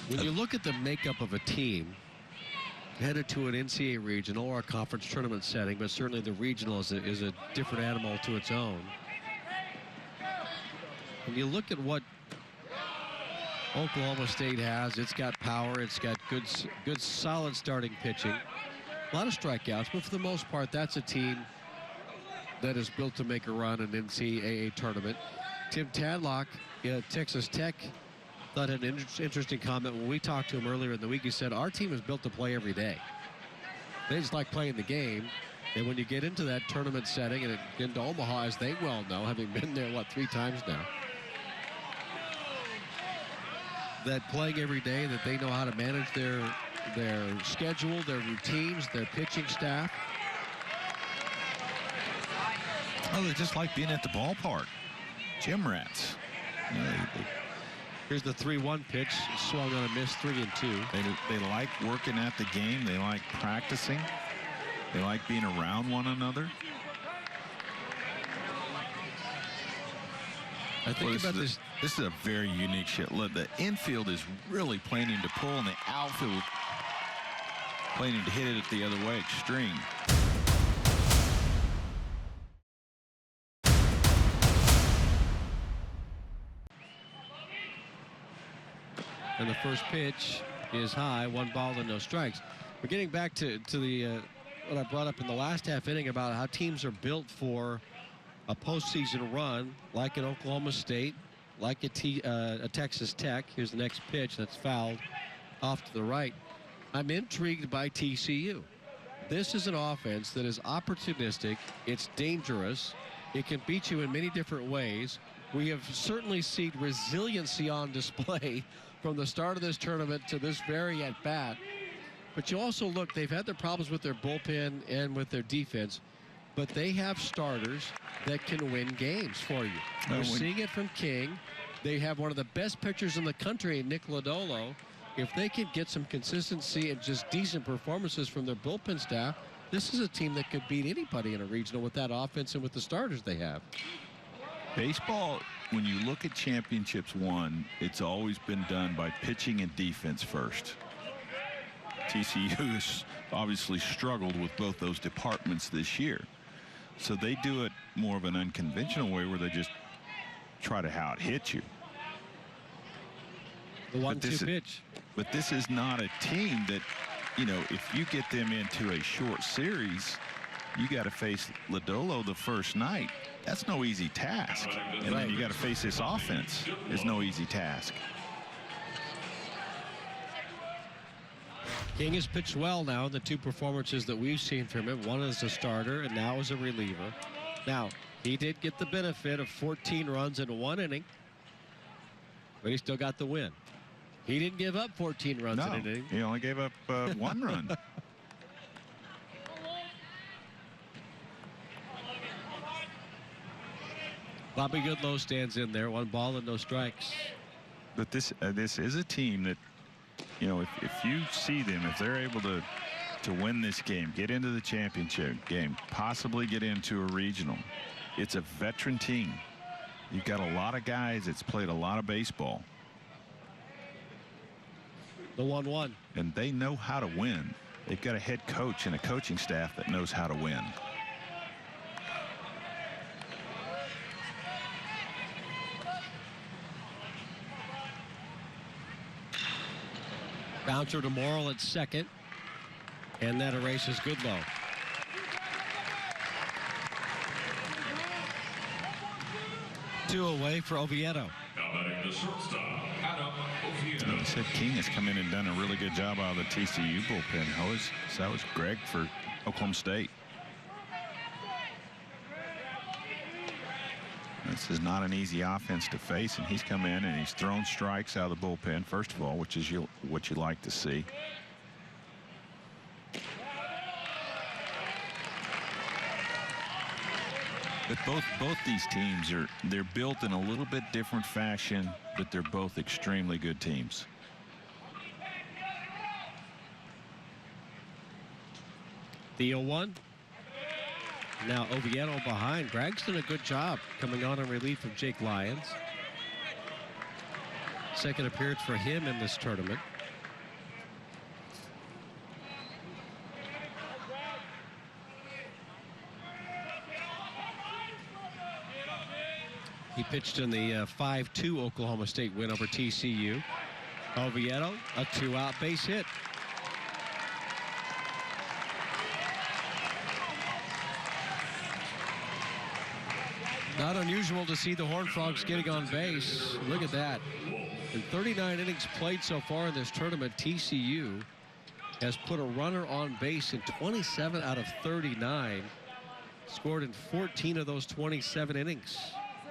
When you look at the makeup of a team headed to an NCAA regional or a conference tournament setting, but certainly the regional is a different animal to its own. When you look at what Oklahoma State has, it's got power, it's got good solid starting pitching, a lot of strikeouts, but for the most part, that's a team that is built to make a run in NCAA tournament. Tim Tadlock at Texas Tech thought an interesting comment when we talked to him earlier in the week. He said, our team is built to play every day. They just like playing the game. And when you get into that tournament setting and into Omaha, as they well know, having been there, 3 times now, that playing every day, that they know how to manage their schedule, their routines, their pitching staff. Oh, they just like being at the ballpark. Gym rats. You know, Here's the 3-1 pitch, swung on a miss, 3-2. They like working at the game. They like practicing. They like being around one another. I think about this. This is a very unique shit. Look, the infield is really planning to pull, and the outfield planning to hit it the other way, extreme. And the first pitch is high, 1 ball and no strikes. We're getting back to the what I brought up in the last half inning about how teams are built for a postseason run, like in Oklahoma State, like a Texas Tech. Here's the next pitch that's fouled off to the right. I'm intrigued by TCU. This is an offense that is opportunistic. It's dangerous. It can beat you in many different ways. We have certainly seen resiliency on display from the start of this tournament to this very at bat. But you also look, they've had their problems with their bullpen and with their defense, but they have starters that can win games for you. We're seeing it from King. They have one of the best pitchers in the country, Nick Lodolo. If they could get some consistency and just decent performances from their bullpen staff, this is a team that could beat anybody in a regional with that offense and with the starters they have. Baseball, when you look at championships won, it's always been done by pitching and defense first. TCU has obviously struggled with both those departments this year. So they do it more of an unconventional way where they just try to out-hit you. The 1-2 pitch. But this is not a team that, you know, if you get them into a short series, you got to face Lodolo the first night. That's no easy task. And then you got to face this offense. It's no easy task. King has pitched well now in the two performances that we've seen from him. One as a starter and now as a reliever. Now, he did get the benefit of 14 runs in one inning, but he still got the win. He didn't give up 14 runs in an inning. He only gave up 1 run. Bobby Goodlow stands in there, 1 ball and no strikes. But this is a team that, you know, if you see them, if they're able to win this game, get into the championship game, possibly get into a regional, it's a veteran team. You've got a lot of guys that's played a lot of baseball. The 1-1. And they know how to win. They've got a head coach and a coaching staff that knows how to win. Bouncer to Morrill at second. And that erases Goodlow. Two away for Oviedo. The shortstop, Adam Oviedo. I said King has come in and done a really good job out of the TCU bullpen. That was Greg for Oklahoma State. This is not an easy offense to face, and he's come in and he's thrown strikes out of the bullpen, first of all, which is what you like to see. But both these teams they're built in a little bit different fashion, but they're both extremely good teams. The 0-1. Now Oviedo behind. Greg's done a good job coming on in relief of Jake Lyons. Second appearance for him in this tournament. He pitched in the 5-2 Oklahoma State win over TCU. Oviedo, a 2-out base hit. Not unusual to see the Horned Frogs getting on base. Look at that. In 39 innings played so far in this tournament, TCU has put a runner on base in 27 out of 39. Scored in 14 of those 27 innings.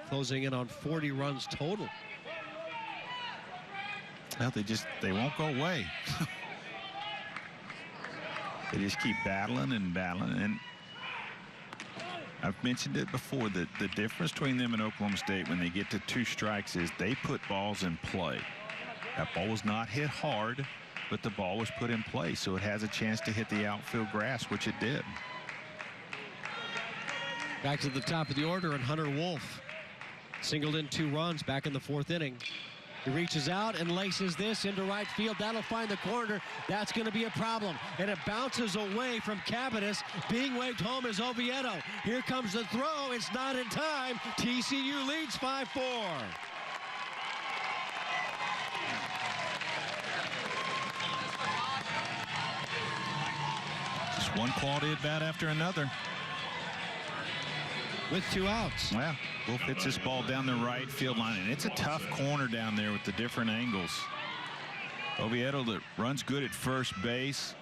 Closing in on 40 runs total. Well, they won't go away. They just keep battling and battling. And I've mentioned it before that the difference between them and Oklahoma State when they get to 2 strikes is they put balls in play. That ball was not hit hard, but the ball was put in play, so it has a chance to hit the outfield grass, which it did. Back to the top of the order, and Hunter Wolf singled in 2 runs back in the 4th inning. He reaches out and laces this into right field. That'll find the corner. That's going to be a problem. And it bounces away from Cabanis. Being waved home is Oviedo. Here comes the throw. It's not in time. TCU leads 5-4. one quality at bat after another. With 2 outs. Well, Wolf hits this ball down the right field line, and it's a tough corner down there with the different angles. Oviedo that runs good at first base.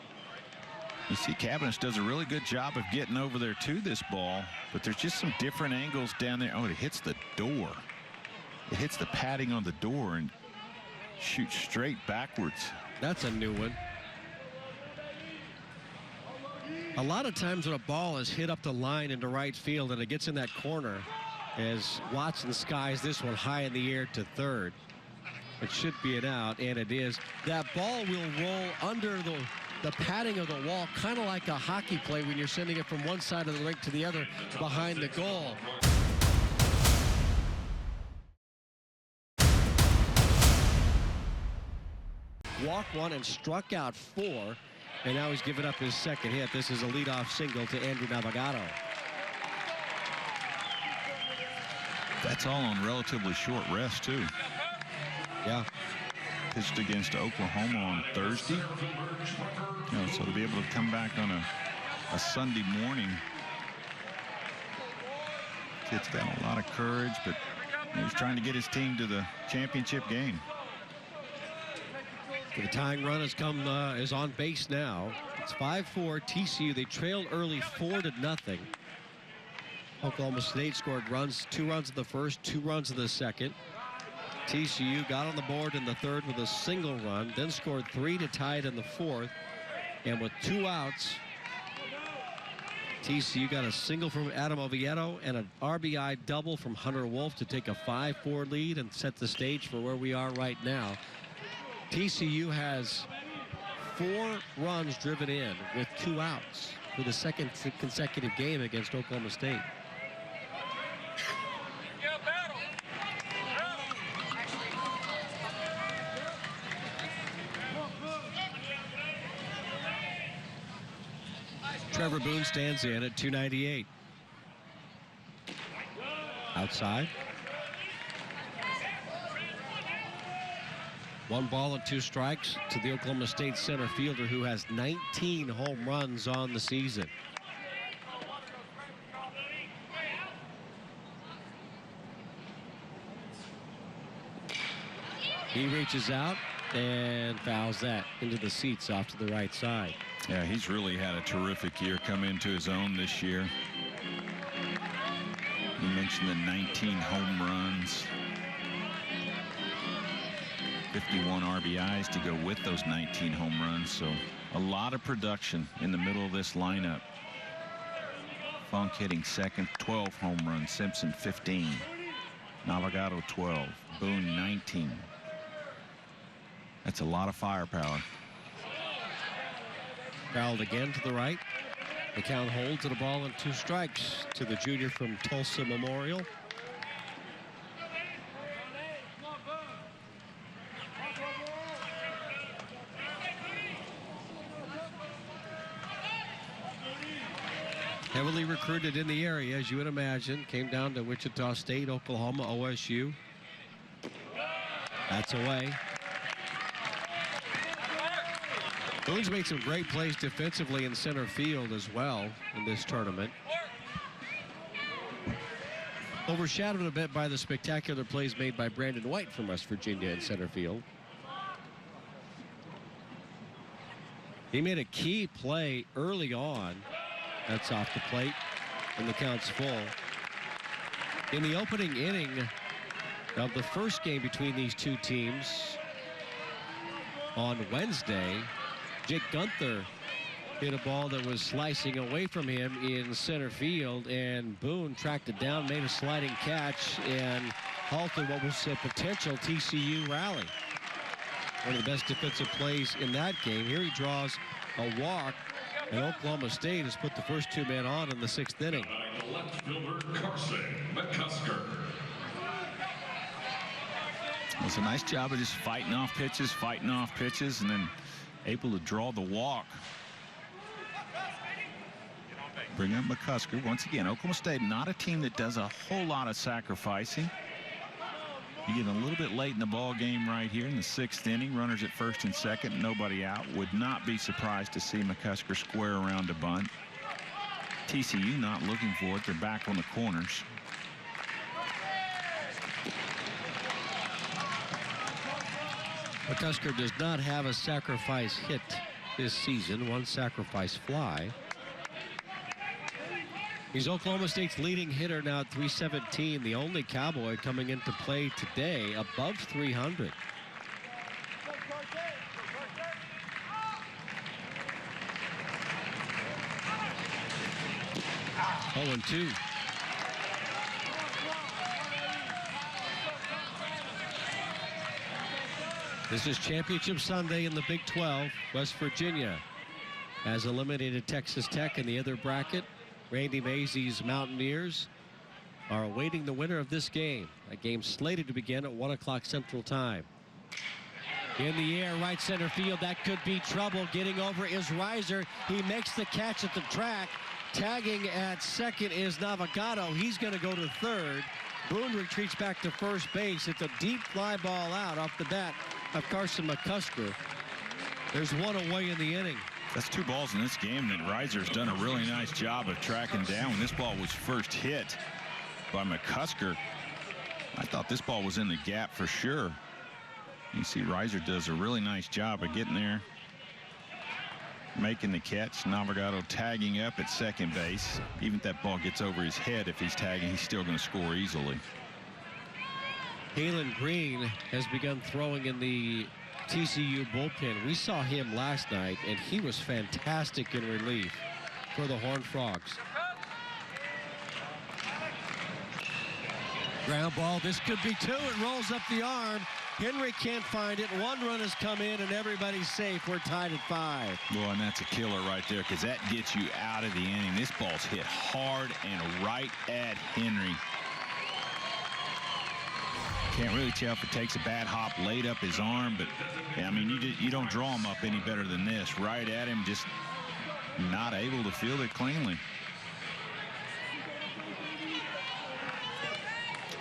You see Cabinets does a really good job of getting over there to this ball, but there's just some different angles down there. Oh, it hits the door. It hits the padding on the door and shoots straight backwards. That's a new one. A lot of times when a ball is hit up the line into right field and it gets in that corner, as Watson skies this one high in the air to third, it should be an out, and it is. That ball will roll under the padding of the wall, kind of like a hockey play when you're sending it from one side of the rink to the other behind the goal. Walked one and struck out 4, and now he's given up his second hit. This is a leadoff single to Andrew Navigado. That's all on relatively short rest, too. Yeah. Pitched against Oklahoma on Thursday. You know, so to be able to come back on a Sunday morning. Kid's got a lot of courage, but he's trying to get his team to the championship game. The tying run has come, is on base now. It's 5-4 TCU. They trailed early 4-0. Oklahoma State scored runs, 2 runs in the first, 2 runs in the second. TCU got on the board in the third with a single run, then scored 3 to tie it in the fourth. And with 2 outs, TCU got a single from Adam Oviedo and an RBI double from Hunter Wolf to take a 5-4 lead and set the stage for where we are right now. TCU has 4 runs driven in with 2 outs for the second consecutive game against Oklahoma State. Trevor Boone stands in at 298. Outside. 1 ball and 2 strikes to the Oklahoma State center fielder, who has 19 home runs on the season. He reaches out and fouls that into the seats off to the right side. Yeah, he's really had a terrific year come into his own this year. You mentioned the 19 home runs. 51 RBIs to go with those 19 home runs. So a lot of production in the middle of this lineup. Funk hitting second, 12 home runs. Simpson 15. Navigado 12. Boone 19. That's a lot of firepower. Fouled again to the right. The count holds at a ball and 2 strikes to the junior from Tulsa Memorial. Heavily recruited in the area, as you would imagine. Came down to Wichita State, Oklahoma, OSU. That's away. Boone's made some great plays defensively in center field as well in this tournament. Overshadowed a bit by the spectacular plays made by Brandon White from West Virginia in center field. He made a key play early on. That's off the plate, and the count's full. In the opening inning of the first game between these two teams on Wednesday, Jake Gunther hit a ball that was slicing away from him in center field, and Boone tracked it down, made a sliding catch, and halted what was a potential TCU rally. One of the best defensive plays in that game. Here he draws a walk, and Oklahoma State has put the first 2 men on in the 6th inning. Left fielder Carson McCusker. It's a nice job of just fighting off pitches, and then able to draw the walk. Bring up McCusker. Once again, Oklahoma State, not a team that does a whole lot of sacrificing. You get a little bit late in the ball game right here in the 6th inning. Runners at first and second, nobody out. Would not be surprised to see McCusker square around a bunt. TCU not looking for it. They're back on the corners. McCusker does not have a sacrifice hit this season. One sacrifice fly. He's Oklahoma State's leading hitter now at 317. The only Cowboy coming into play today above 300. Oh, and 2. This is Championship Sunday in the Big 12. West Virginia has eliminated Texas Tech in the other bracket. Randy Mazey's Mountaineers are awaiting the winner of this game. A game slated to begin at 1 o'clock Central Time. In the air, right center field. That could be trouble. Getting over is Reiser. He makes the catch at the track. Tagging at second is Navigado. He's going to go to third. Boone retreats back to first base. It's a deep fly ball out off the bat of Carson McCusker. There's one away in the inning. That's 2 balls in this game that Reiser's done a really nice job of tracking down. When this ball was first hit by McCusker, I thought this ball was in the gap for sure. You see Reiser does a really nice job of getting there, making the catch. Navigado tagging up at second base. Even if that ball gets over his head, if he's tagging, he's still going to score easily. Kalen Green has begun throwing in the TCU bullpen. We saw him last night, and he was fantastic in relief for the Horned Frogs. Ground ball. This could be 2. It rolls up the arm. Henry can't find it. 1 run has come in, and everybody's safe. We're tied at 5. Boy, and that's a killer right there, because that gets you out of the inning. This ball's hit hard and right at Henry. Can't really tell if it takes a bad hop laid up his arm, but I mean, you don't draw him up any better than this. Right at him, just not able to field it cleanly.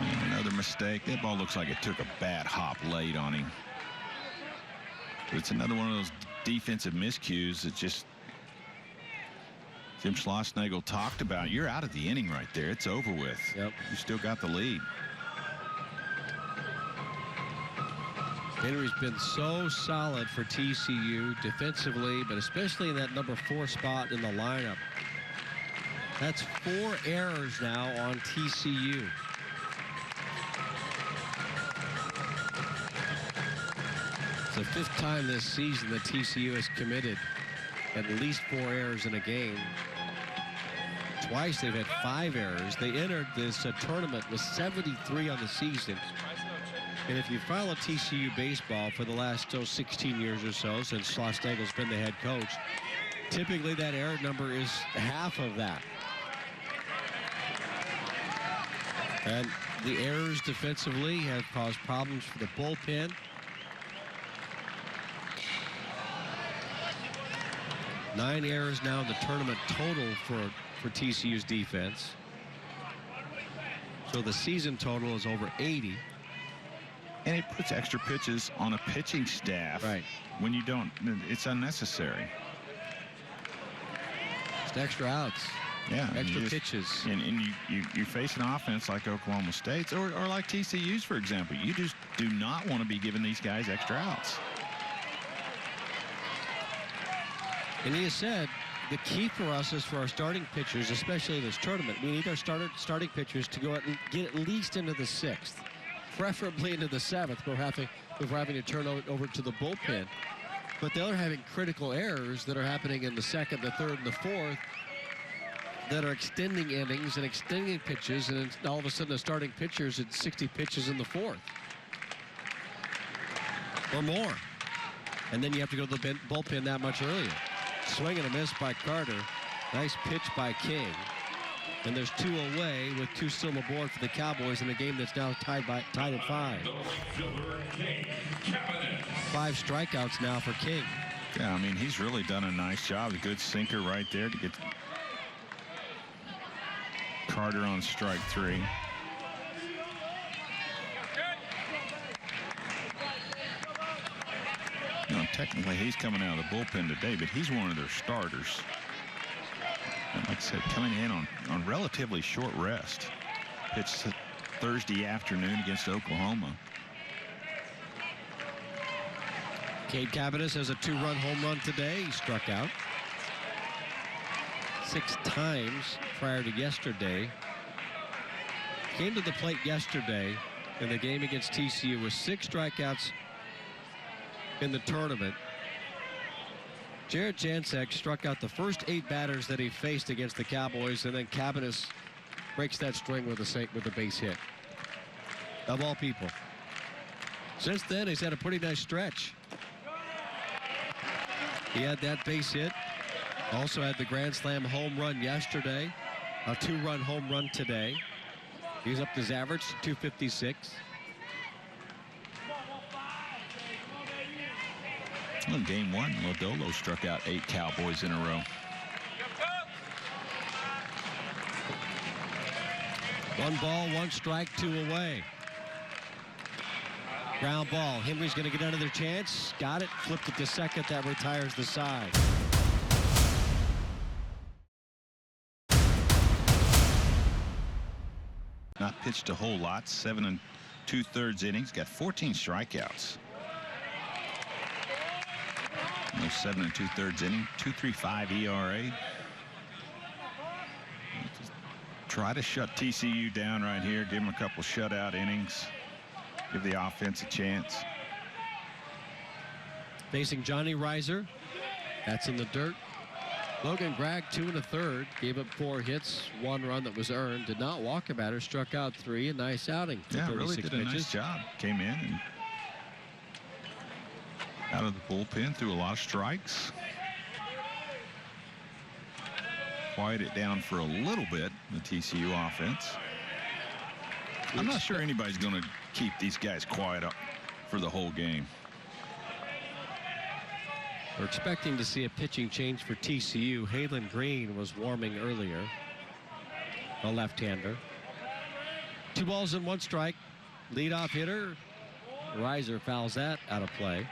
And another mistake. That ball looks like it took a bad hop late on him. But it's another one of those defensive miscues that just Jim Schlossnagle talked about. You're out of the inning right there. It's over with. Yep. You still got the lead. Henry's been so solid for TCU defensively, but especially in that number 4 spot in the lineup. That's 4 errors now on TCU. It's the 5th time this season that TCU has committed at least 4 errors in a game. Twice they've had 5 errors. They entered this tournament with 73 on the season. And if you follow TCU baseball for the last 16 years or so, since Schlossnagle's been the head coach, typically that error number is half of that. And the errors defensively have caused problems for the bullpen. Nine errors now in the tournament total for TCU's defense. So the season total is over 80. And it puts extra pitches on a pitching staff. Right. When you don't, it's unnecessary. Just extra outs. Yeah. Extra pitches. And you face an offense like Oklahoma State's or like TCU's, for example. You just do not want to be giving these guys extra outs. And he has said the key for us is for our starting pitchers, especially this tournament. We need our starting pitchers to go out and get at least into the 6th. Preferably into the 7th before having to turn over to the bullpen. But they're having critical errors that are happening in the 2nd, the 3rd, and the 4th that are extending innings and extending pitches, and all of a sudden the starting pitchers at 60 pitches in the 4th or more. And then you have to go to the bullpen that much earlier. Swing and a miss by Carter. Nice pitch by King. And there's 2 away with 2 still aboard for the Cowboys in a game that's now tied at 5. 5 strikeouts now for King. Yeah, I mean, he's really done a nice job. A good sinker right there to get Carter on strike 3. technically he's coming out of the bullpen today, but he's one of their starters. And like I said, coming in on relatively short rest. Pitched Thursday afternoon against Oklahoma. Cade Cabanis has a 2-run home run today. He struck out 6 times prior to yesterday. Came to the plate yesterday in the game against TCU with 6 strikeouts in the tournament. Jared Jancek struck out the first 8 batters that he faced against the Cowboys, and then Cabanis breaks that string with a base hit. Of all people. Since then, he's had a pretty nice stretch. He had that base hit. Also had the Grand Slam home run yesterday. A 2-run home run today. He's up to his average, 256. In game 1, Lodolo struck out 8 Cowboys in a row. One ball, 1 strike, 2 away. Ground ball. Henry's going to get another chance. Got it. Flipped it to second. That retires the side. Not pitched a whole lot. 7 2/3 innings. Got 14 strikeouts. 7 2/3 inning. 2.35 ERA. Just try to shut TCU down right here. Give them a couple shutout innings. Give the offense a chance. Facing Johnny Reiser. That's in the dirt. Logan Gregg, 2 1/3. Gave up 4 hits, 1 run that was earned. Did not walk a batter. Struck out 3. A nice outing. Yeah, really did a nice job. Came in and out of the bullpen, threw a lot of strikes. Quiet it down for a little bit, the TCU offense. I'm not sure anybody's going to keep these guys quiet up for the whole game. We're expecting to see a pitching change for TCU. Halen Green was warming earlier. A left-hander. 2 balls and 1 strike. Leadoff hitter. Reiser fouls that out of play.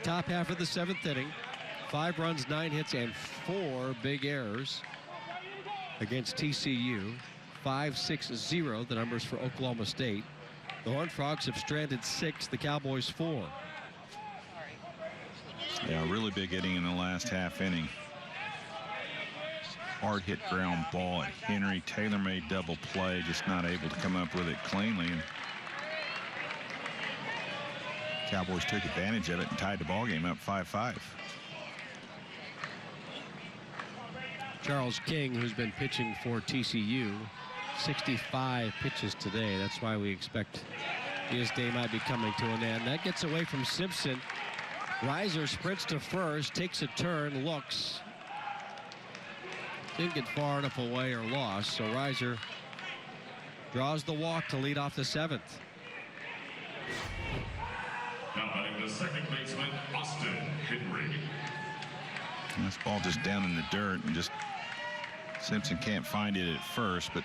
Top half of the 7th inning. 5 runs, 9 hits, and 4 big errors against TCU. 5-6-0, the numbers for Oklahoma State. The Horned Frogs have stranded 6, the Cowboys 4. Yeah, a really big inning in the last half inning. Hard hit ground ball at Henry. Taylor made double play, just not able to come up with it cleanly. And Cowboys took advantage of it and tied the ball game up 5-5. Charles King, who's been pitching for TCU, 65 pitches today. That's why we expect his day might be coming to an end. That gets away from Simpson. Reiser sprints to first, takes a turn, looks. Didn't get far enough away or lost, so Reiser draws the walk to lead off the 7th. Now batting the second baseman, Austin Henry. And this ball just down in the dirt, and just Simpson can't find it at first, but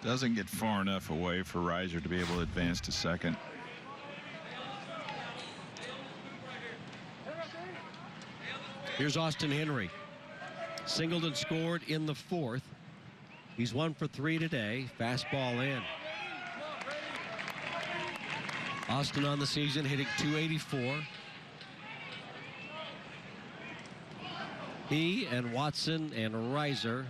doesn't get far enough away for Reiser to be able to advance to second. Here's Austin Henry. Singled and scored in the 4th. He's 1 for 3 today. Fastball in. Austin on the season hitting .284. He and Watson and Reiser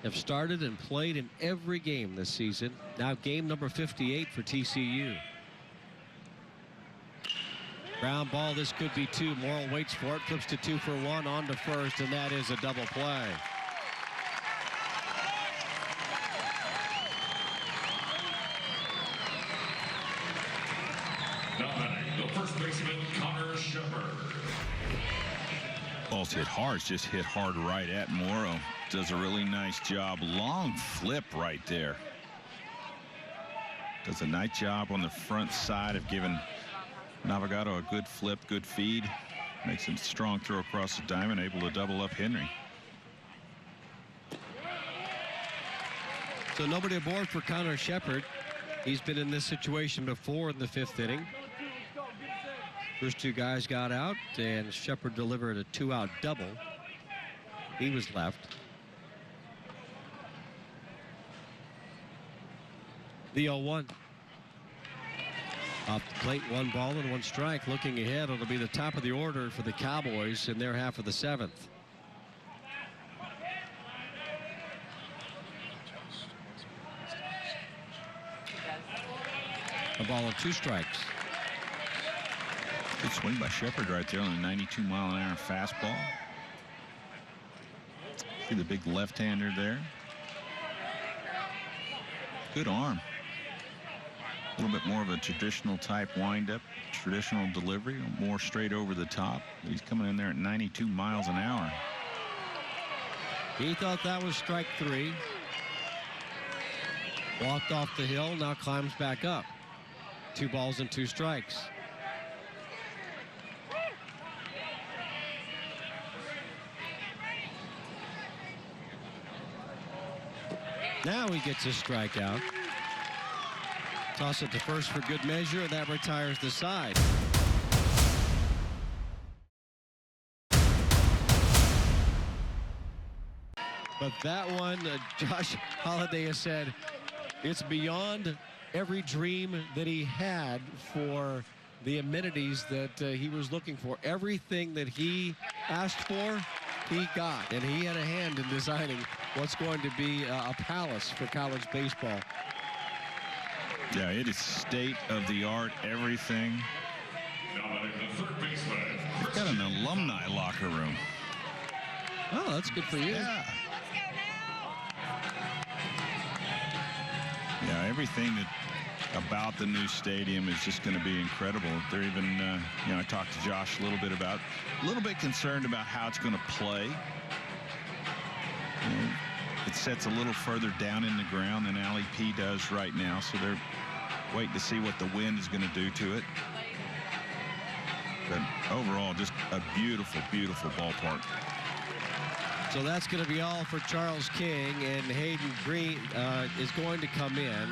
have started and played in every game this season. Now game number 58 for TCU. Ground ball, this could be 2. Morrill waits for it, flips to 2 for 1, on to first, and that is a double play. Now batting the first baseman, Connor Shepard. Ball's hit hard. It's just hit hard right at Morrow. Does a really nice job. Long flip right there. Does a nice job on the front side of giving Navigato a good flip, good feed. Makes a strong throw across the diamond, able to double up Henry. So nobody aboard for Connor Shepard. He's been in this situation before in the 5th inning. First two guys got out, and Shepard delivered a 2-out double. He was left. The 0-1. Off the plate, 1 ball and 1 strike. Looking ahead, it'll be the top of the order for the Cowboys in their half of the 7th. A ball and 2 strikes. Good swing by Shepard right there on a 92-mile-an-hour fastball. See the big left-hander there. Good arm. A little bit more of a traditional type windup, traditional delivery, more straight over the top. He's coming in there at 92 miles an hour. He thought that was strike 3. Walked off the hill, now climbs back up. 2 balls and 2 strikes. Now he gets a strikeout. Toss it to first for good measure, and that retires the side. But that one, Josh Holliday has said, it's beyond every dream that he had for the amenities that he was looking for. Everything that he asked for, he got. And he had a hand in designing what's going to be a palace for college baseball. Yeah, it is state-of-the-art, everything. They've got an alumni locker room. Oh, that's good for you. Yeah. Yeah, everything about the new stadium is just going to be incredible. They're even, you know, I talked to Josh a little bit concerned about how it's going to play. You know, it sets a little further down in the ground than Alley P does right now, so they're waiting to see what the wind is going to do to it. But overall, just a beautiful, beautiful ballpark. So that's going to be all for Charles King, and Hayden Green is going to come in.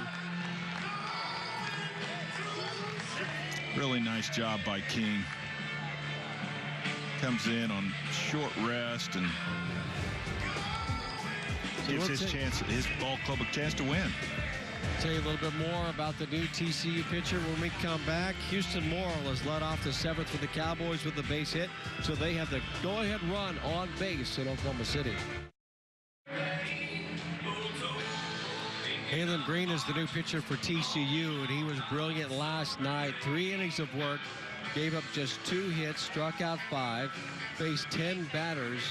Really nice job by King. Comes in on short rest and gives his ball club a chance to win. Tell you a little bit more about the new TCU pitcher when we come back. Houston Morrill has led off the 7th for the Cowboys with the base hit, so they have the go-ahead run on base in Oklahoma City. Hayden Green is the new pitcher for TCU, and he was brilliant last night. 3 innings of work, gave up just 2 hits, struck out 5, faced 10 batters,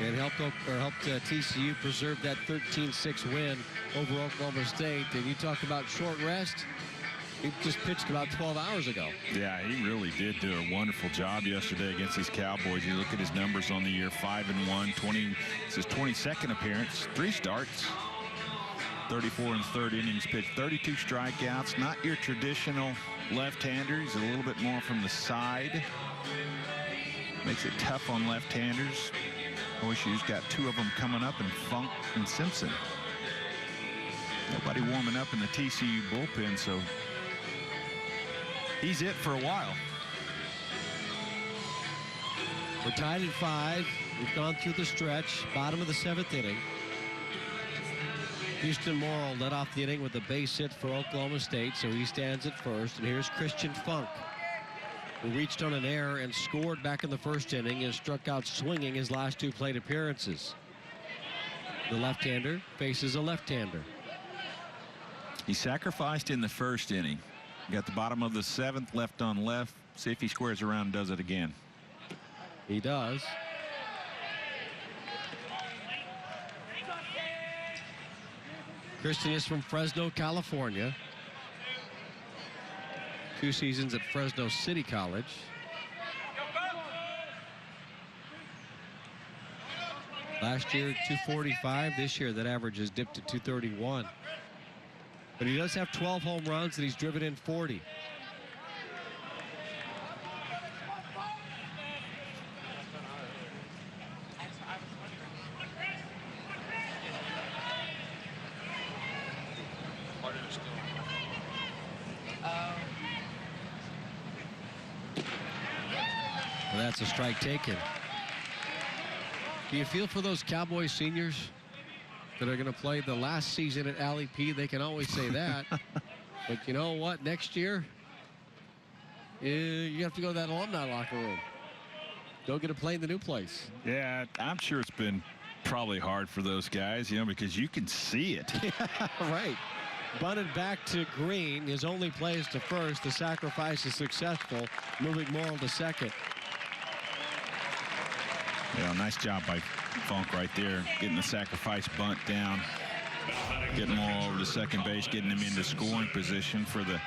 and helped TCU preserve that 13-6 win over Oklahoma State. And you talk about short rest. He just pitched about 12 hours ago. Yeah, he really did do a wonderful job yesterday against these Cowboys. You look at his numbers on the year: 5-1, it's his 22nd appearance, 3 starts, 34 and 3rd innings pitched, 32 strikeouts. Not your traditional left-hander. He's a little bit more from the side. Makes it tough on left-handers. OSU's got 2 of them coming up, and Funk and Simpson. Nobody warming up in the TCU bullpen, so he's it for a while. We're tied at 5. We've gone through the stretch. Bottom of the 7th inning. Houston Morrill led off the inning with a base hit for Oklahoma State, so he stands at first. And here's Christian Funk, who reached on an error and scored back in the 1st inning and struck out swinging his last 2 plate appearances. The left-hander faces a left-hander. He sacrificed in the 1st inning. Got the bottom of the 7th, left on left. See if he squares around and does it again. He does. Christian is from Fresno, California. 2 seasons at Fresno City College. Last year, 245. This year, that average has dipped to 231. But he does have 12 home runs, and he's driven in 40. That's a strike taken. Do you feel for those Cowboy seniors that are going to play the last season at Alley P? They can always say that. But you know what? Next year, you have to go to that alumni locker room. Don't get to play in the new place. Yeah, I'm sure it's been probably hard for those guys, you know, because you can see it. Yeah, right. Bunted back to Green. His only play is to first. The sacrifice is successful, moving Morrill to second. Yeah, nice job by Funk right there, getting the sacrifice bunt down, getting Morrill over to second base, getting him into scoring position for the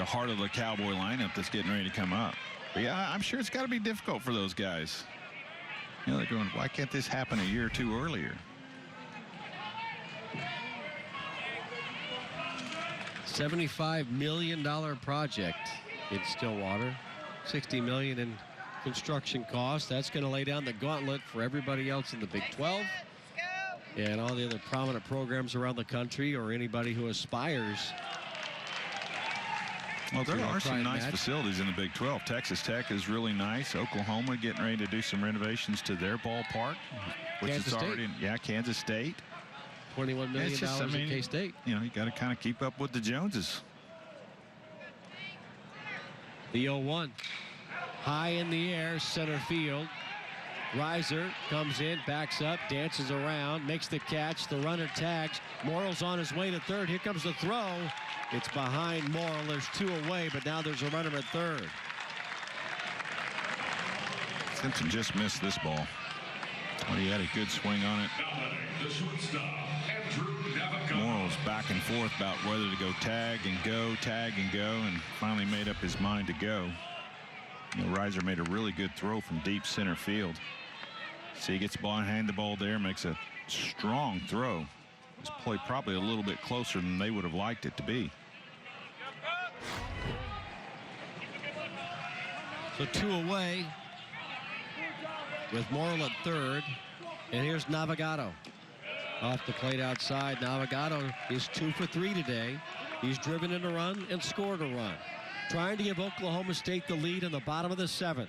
heart of the Cowboy lineup that's getting ready to come up. But yeah, I'm sure it's got to be difficult for those guys. You know, they're going, why can't this happen a year or two earlier? $75 million project in Stillwater. $60 million in construction costs. That's going to lay down the gauntlet for everybody else in the Big 12 and all the other prominent programs around the country, or anybody who aspires. Well, there are some nice facilities in the Big 12. Texas Tech is really nice. Oklahoma getting ready to do some renovations to their ballpark, which is already, Kansas State. $21 million in K-State. You know, you got to kind of keep up with the Joneses. The 0-1. High in the air, center field. Riser comes in, backs up, dances around, makes the catch. The runner tags. Morrill's on his way to third. Here comes the throw. It's behind Morrill. There's two away, but now there's a runner at third. Simpson just missed this ball. But he had a good swing on it. Morrill's back and forth about whether to go tag and go, and finally made up his mind to go. You know, Riser made a really good throw from deep center field. See, he gets behind the ball there, makes a strong throw. It's played probably a little bit closer than they would have liked it to be. So two away with Morrill at third. And here's Navigado. Off the plate outside. Navigado is 2 for 3 today. He's driven in a run and scored a run. Trying to give Oklahoma State the lead in the bottom of the 7th.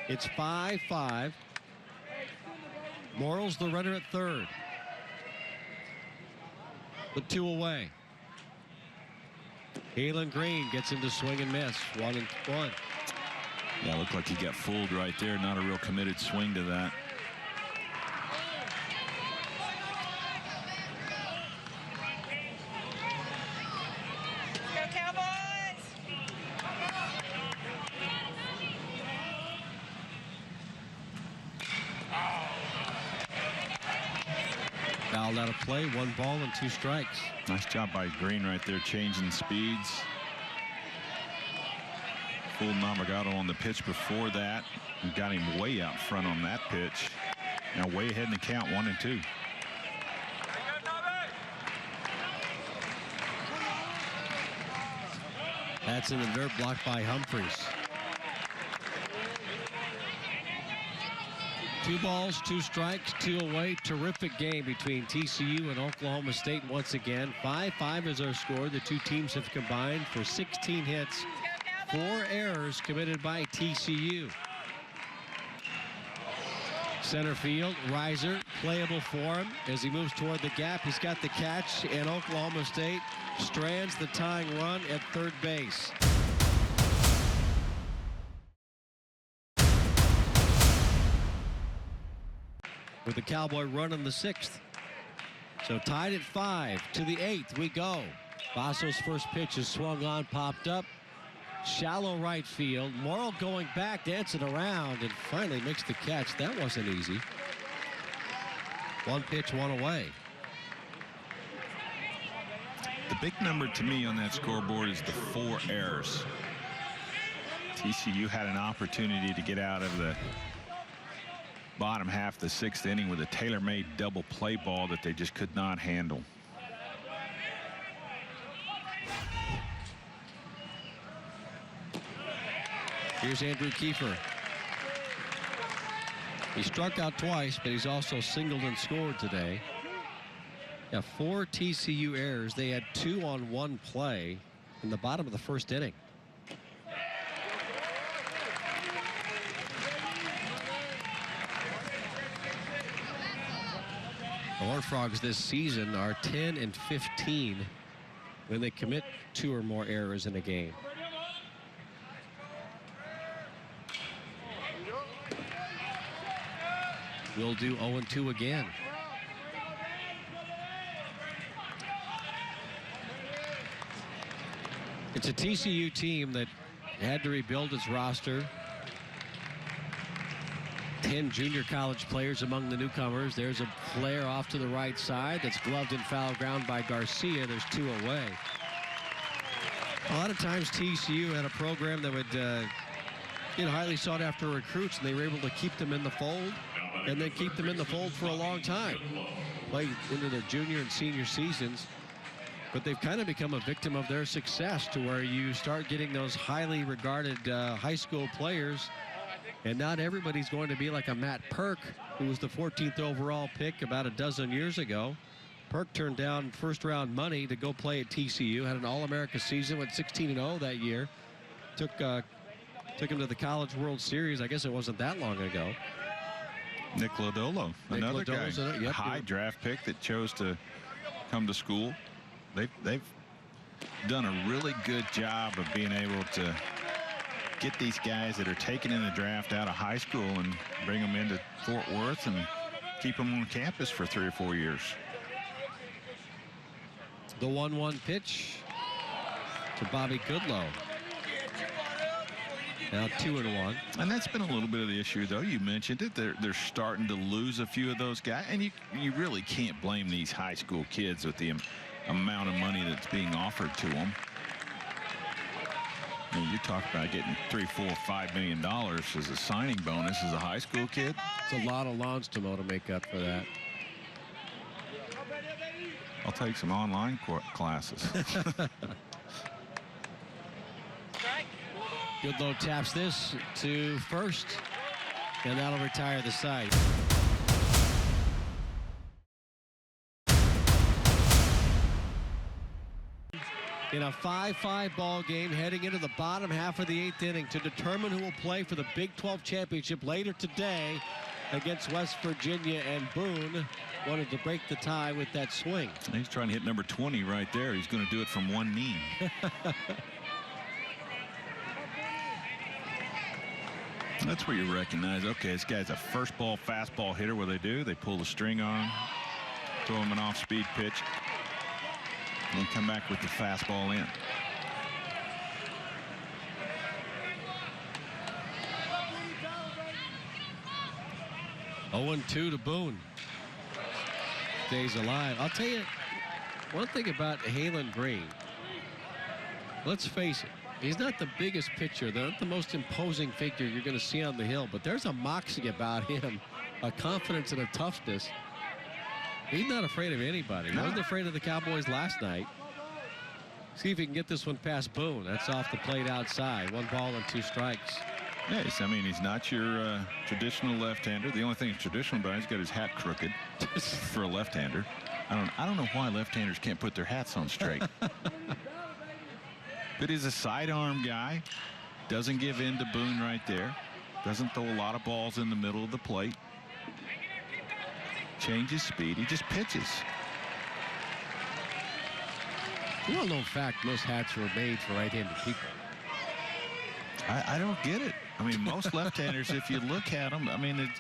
It's 5-5. Morrill's the runner at third. With 2 away. Halen Green gets him to swing and miss. 1-1. Yeah, looked like he got fooled right there. Not a real committed swing to that. Go Cowboys! Fouled out of play. 1 ball and 2 strikes. Nice job by Green right there, changing speeds. Fooled Navigado on the pitch before that and got him way out front on that pitch. Now way ahead in the count, 1-2. That's an invert block by Humphreys. 2 balls, 2 strikes, 2 away. Terrific game between TCU and Oklahoma State once again. 5-5 is our score. The two teams have combined for 16 hits. 4 errors committed by TCU. Center field, Riser, playable for him as he moves toward the gap. He's got the catch, and Oklahoma State strands the tying run at third base. With the Cowboy run in the 6th. So tied at 5 to the 8th we go. Basso's first pitch is swung on, popped up. Shallow right field. Morrill going back, dancing around, and finally makes the catch. That wasn't easy. 1 pitch, 1 away. The big number to me on that scoreboard is the 4 errors. TCU had an opportunity to get out of the bottom half of the 6th inning with a tailor-made double play ball that they just could not handle. Here's Andrew Kiefer. He struck out twice, but he's also singled and scored today. Yeah, 4 TCU errors. They had 2 on 1 play in the bottom of the 1st inning. The Horned Frogs this season are 10-15 when they commit 2 or more errors in a game. We'll do 0-2 again. It's a TCU team that had to rebuild its roster. 10 junior college players among the newcomers. There's a flare off to the right side that's gloved in foul ground by Garcia. There's 2 away. A lot of times TCU had a program that would get highly sought after recruits, and they were able to keep them in the fold and then keep them in the fold for a long time. Play into their junior and senior seasons. But they've kind of become a victim of their success, to where you start getting those highly regarded high school players, and not everybody's going to be like a Matt Perk, who was the 14th overall pick about a dozen years ago. Perk turned down first-round money to go play at TCU, had an All-America season, went 16-0 that year. Took him to the College World Series. I guess it wasn't that long ago. Nick Lodolo, another guy, yep, high draft pick that chose to come to school. They've done a really good job of being able to get these guys that are taken in the draft out of high school and bring them into Fort Worth and keep them on campus for 3 or 4 years. The 1-1 pitch to Bobby Goodlow. Now 2-1. And that's been a little bit of the issue, though. You mentioned it. They're starting to lose a few of those guys, and you really can't blame these high school kids with the amount of money that's being offered to them. I mean, you talk about getting $3, $4, $5 million as a signing bonus as a high school kid. It's a lot of lawns to mow to make up for that. I'll take some online classes. Goodlow taps this to first, and that'll retire the side. In a 5-5 ball game, heading into the bottom half of the 8th inning to determine who will play for the Big 12 championship later today against West Virginia, and Boone wanted to break the tie with that swing. He's trying to hit number 20 right there. He's going to do it from one knee. That's where you recognize, okay, this guy's a first ball fastball hitter. What do? They pull the string on, throw him an off-speed pitch, and come back with the fastball in. Oh, 2 to Boone. Stays alive. I'll tell you one thing about Halen Green. Let's face it, he's not the biggest pitcher, not the most imposing figure you're going to see on the hill, but there's a moxie about him, a confidence and a toughness. He's not afraid of anybody. He wasn't afraid of the Cowboys last night. See if he can get this one past Boone. That's off the plate outside. 1 ball and 2 strikes. Yes, I mean, he's not your traditional left-hander. The only thing that's traditional about him, he's got his hat crooked for a left-hander. I don't know why left-handers can't put their hats on straight. But he's a sidearm guy. Doesn't give in to Boone right there. Doesn't throw a lot of balls in the middle of the plate. Changes speed. He just pitches. Well-known fact, most hats were made for right-handed people. I don't get it. I mean, most left-handers, if you look at them, I mean,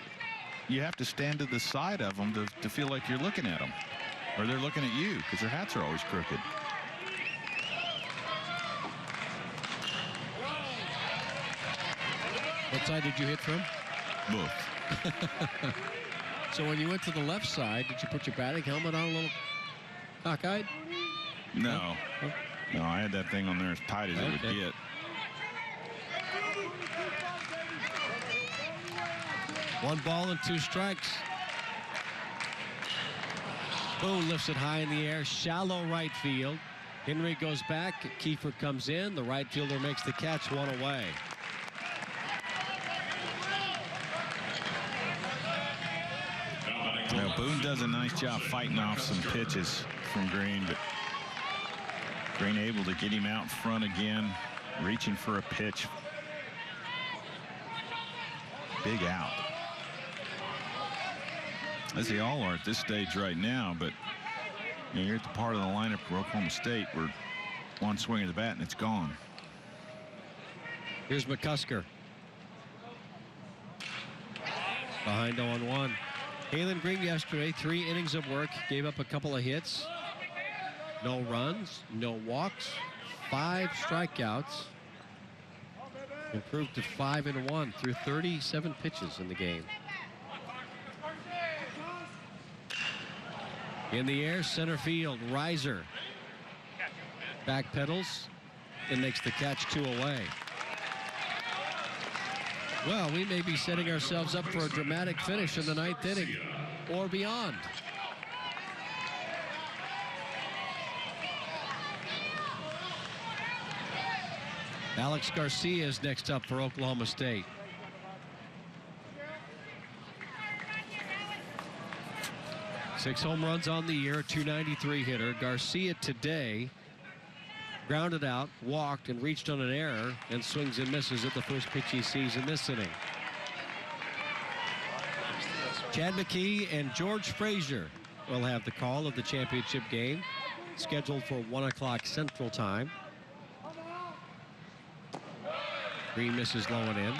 you have to stand to the side of them to feel like you're looking at them. Or they're looking at you because their hats are always crooked. What side did you hit from? Both. So when you went to the left side, did you put your batting helmet on a little cockeyed? No. No, I had that thing on there as tight as it would get. One ball and 2 strikes. Boone lifts it high in the air, shallow right field. Henry goes back. Kiefer comes in. The right fielder makes the catch, 1 away. Well, Boone does a nice job fighting off some pitches from Green, but Green able to get him out in front again, reaching for a pitch. Big out. As they all are at this stage right now, but you're at the part of the lineup for Oklahoma State where one swing of the bat and it's gone. Here's McCusker. Behind 0-1. Halen Green yesterday, 3 innings of work, gave up a couple of hits. No runs, no walks, 5 strikeouts. Improved to 5-1 through 37 pitches in the game. In the air, center field, Riser back pedals and makes the catch, 2 away. Well, we may be setting ourselves up for a dramatic finish in the 9th inning or beyond. Alex Garcia is next up for Oklahoma State. Six home runs on the year, a .293 hitter. Garcia today grounded out, walked, and reached on an error, and swings and misses at the first pitch he sees in this inning. Chad McKee and George Frazier will have the call of the championship game, scheduled for 1 o'clock Central Time. Green misses low and in.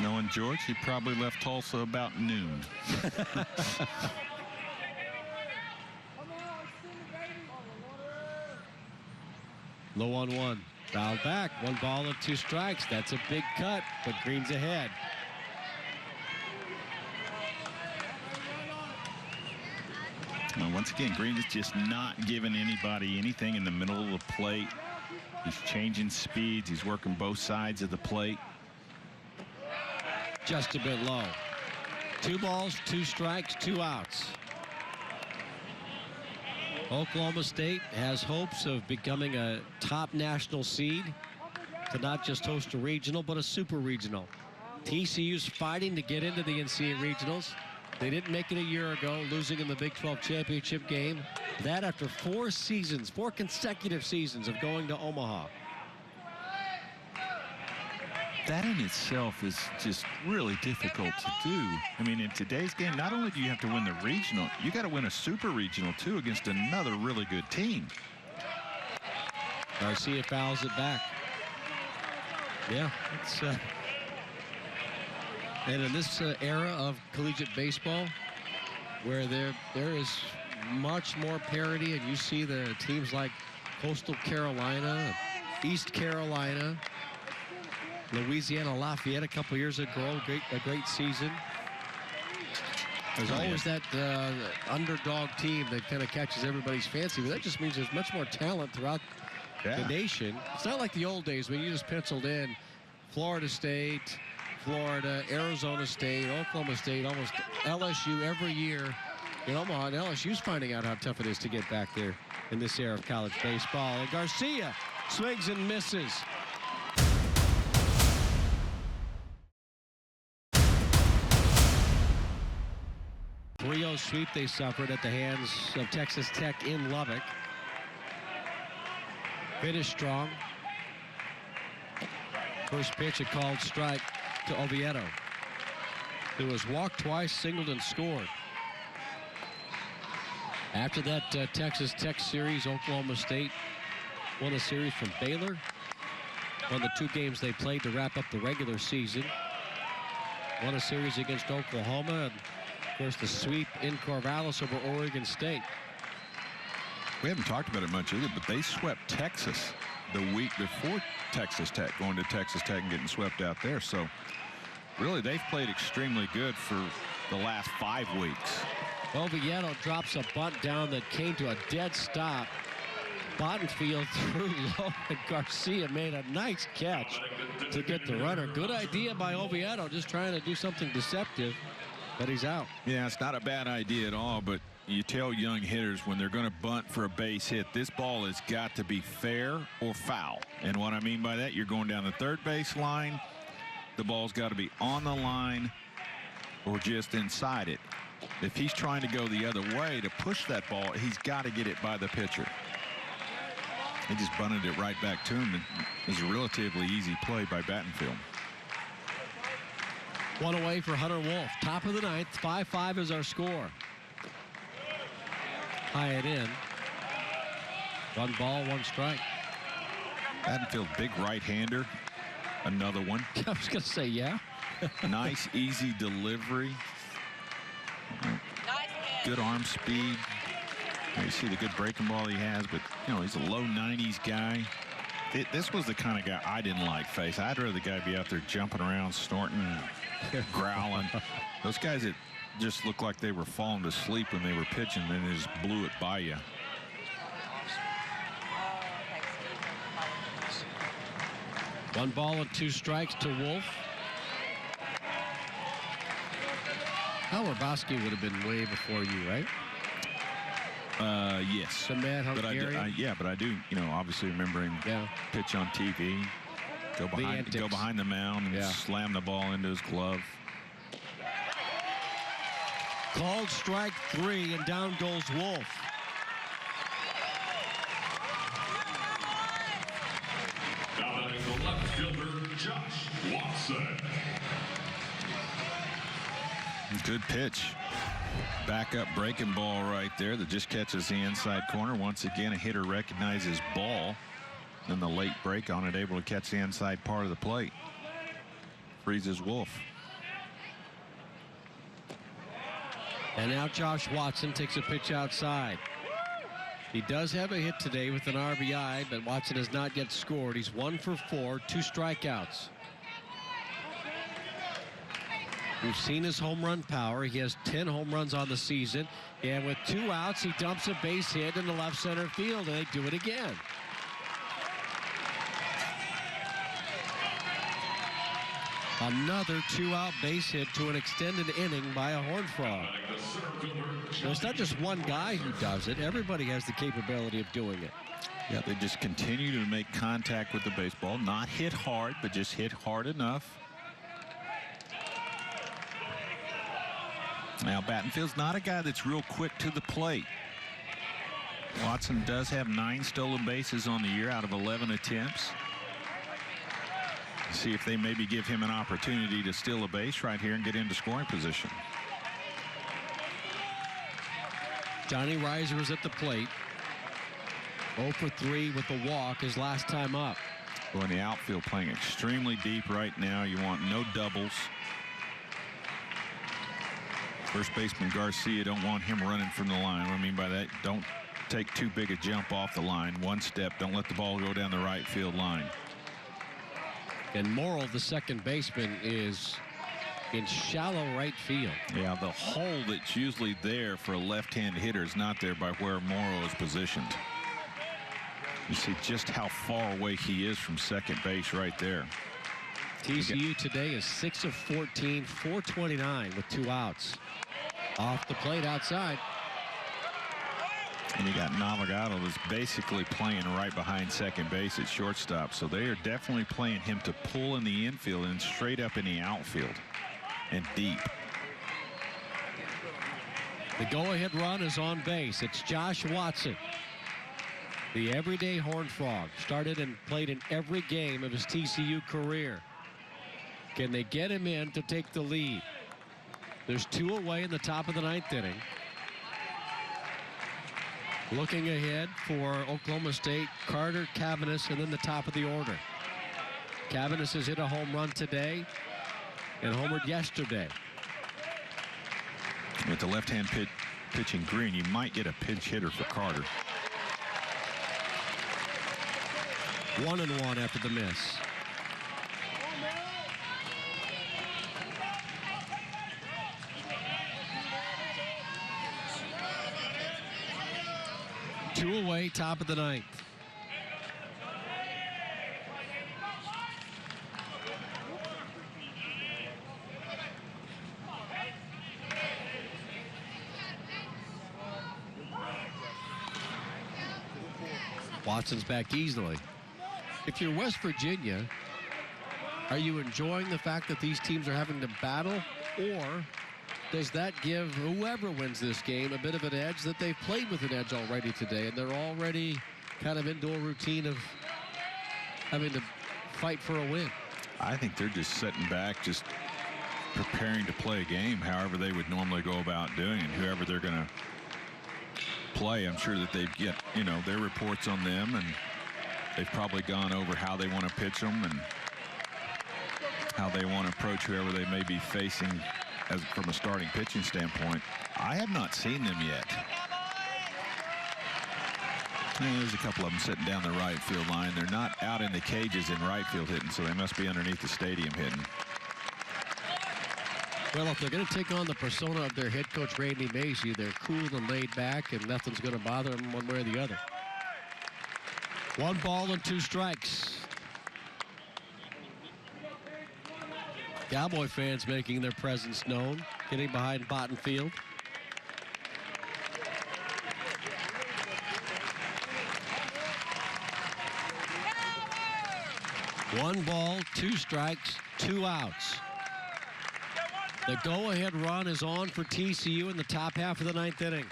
Knowing George, he probably left Tulsa about noon. Low 1-1. Fouled back. 1 ball and 2 strikes. That's a big cut, but Green's ahead. Now, once again, Green is just not giving anybody anything in the middle of the plate. He's changing speeds. He's working both sides of the plate. Just a bit low. 2 balls, 2 strikes, 2 outs. Oklahoma State has hopes of becoming a top national seed, to not just host a regional, but a super regional. TCU's fighting to get into the NCAA regionals. They didn't make it a year ago, losing in the Big 12 championship game. That after 4 seasons, 4 consecutive seasons of going to Omaha. That in itself is just really difficult to do. I mean, in today's game, not only do you have to win the regional, you got to win a super regional too against another really good team. Garcia fouls it back. Yeah, it's and in this era of collegiate baseball, where there is much more parity, and you see the teams like Coastal Carolina, East Carolina, Louisiana Lafayette a couple years ago, a great season. There's always that underdog team that kind of catches everybody's fancy, but that just means there's much more talent throughout the nation. It's not like the old days when you just penciled in Florida State, Florida, Arizona State, Oklahoma State, almost LSU every year in Omaha. And LSU's finding out how tough it is to get back there in this era of college baseball. And Garcia swings and misses. 3-0 sweep they suffered at the hands of Texas Tech in Lubbock. Finished strong. First pitch, a called strike to Oviedo, who was walked twice, singled, and scored. After that Texas Tech series, Oklahoma State won a series from Baylor. Won the 2 games they played to wrap up the regular season. Won a series against Oklahoma, and of course the sweep in Corvallis over Oregon State. We haven't talked about it much either, but they swept Texas the week before Texas Tech, going to Texas Tech and getting swept out there. So really, they've played extremely good for the last 5 weeks. Oviedo drops a bunt down that came to a dead stop. Bottenfield threw low, and Garcia made a nice catch to get the runner. Good idea by Oviedo, just trying to do something deceptive, but he's out. Yeah, it's not a bad idea at all, but you tell young hitters when they're going to bunt for a base hit, this ball has got to be fair or foul. And what I mean by that, you're going down the third base line, the ball's got to be on the line or just inside it. If he's trying to go the other way to push that ball, he's got to get it by the pitcher. He just bunted it right back to him. It was a relatively easy play by Battenfield. One away for Hunter Wolf. Top of the ninth. 5-5 is our score. High and in. 1 ball, 1 strike. Battenfield, big right-hander. Another one. I was going to say, yeah. Nice, easy delivery. Good arm speed. You see the good breaking ball he has, but, you know, he's a low 90s guy. This was the kind of guy I didn't like face. I'd rather the guy be out there jumping around, snorting, growling. Those guys that just looked like they were falling to sleep when they were pitching, and they just blew it by you. One ball and 2 strikes to Wolf. Hal Rabowski would have been way before you, right? Yes. The mad Hungarian? But I do, you know, obviously remembering pitch on TV, go behind the mound and slam the ball into his glove. Called strike 3, and down goes Wolf. Dominating the left fielder, Josh Watson. Good pitch. Back up breaking ball right there that just catches the inside corner. Once again, a hitter recognizes ball. Then the late break on it, able to catch the inside part of the plate. Freezes Wolf. And now Josh Watson takes a pitch outside. He does have a hit today with an RBI, but Watson has not yet scored. He's 1 for 4, 2 strikeouts. We've seen his home run power. He has 10 home runs on the season. And with 2 outs, he dumps a base hit in the left center field, and they do it again. Another 2-out base hit to an extended inning by a Horned Frog. So it's not just one guy who does it. Everybody has the capability of doing it. Yeah, they just continue to make contact with the baseball. Not hit hard, but just hit hard enough. Now, Battenfield's not a guy that's real quick to the plate. Watson does have 9 stolen bases on the year out of 11 attempts. See if they maybe give him an opportunity to steal a base right here and get into scoring position. Johnny Reiser is at the plate. 0 for 3 with a walk his last time up. Well, in the outfield playing extremely deep right now. You want no doubles. First baseman Garcia, don't want him running from the line. What I mean by that, don't take too big a jump off the line. 1 step, don't let the ball go down the right field line. And Morrill, the second baseman, is in shallow right field. Yeah, the hole that's usually there for a left-hand hitter is not there by where Morrill is positioned. You see just how far away he is from second base right there. TCU today is 6 of 14, 429 with 2 outs. Off the plate outside. And you got Navigado that's basically playing right behind second base at shortstop. So they are definitely playing him to pull in the infield and straight up in the outfield and deep. The go-ahead run is on base. It's Josh Watson, the everyday Horned Frog. Started and played in every game of his TCU career. Can they get him in to take the lead? There's 2 away in the top of the 9th inning. Looking ahead for Oklahoma State, Carter, Cavanis, and then the top of the order. Cavanis has hit a home run today and homered yesterday. With the left-hand pitching green, you might get a pinch hitter for Carter. 1-1 after the miss. Two away, top of the 9th. Watson's back easily. If you're West Virginia, are you enjoying the fact that these teams are having to battle, or does that give whoever wins this game a bit of an edge that they've played with an edge already today, and they're already kind of into a routine of having to fight for a win? I think they're just sitting back, just preparing to play a game however they would normally go about doing it. Whoever they're going to play, I'm sure that they get, you know, their reports on them, and they've probably gone over how they want to pitch them and how they want to approach whoever they may be facing as from a starting pitching standpoint. I have not seen them yet. There's a couple of them sitting down the right field line. They're not out in the cages in right field hitting, so they must be underneath the stadium hitting. Well, if they're going to take on the persona of their head coach, Randy Macy, they're cool and laid back, and nothing's going to bother them one way or the other. 1 ball and 2 strikes. Cowboy fans making their presence known, getting behind Botton Field. One ball, 2 strikes, 2 outs. The go-ahead run is on for TCU in the top half of the 9th inning.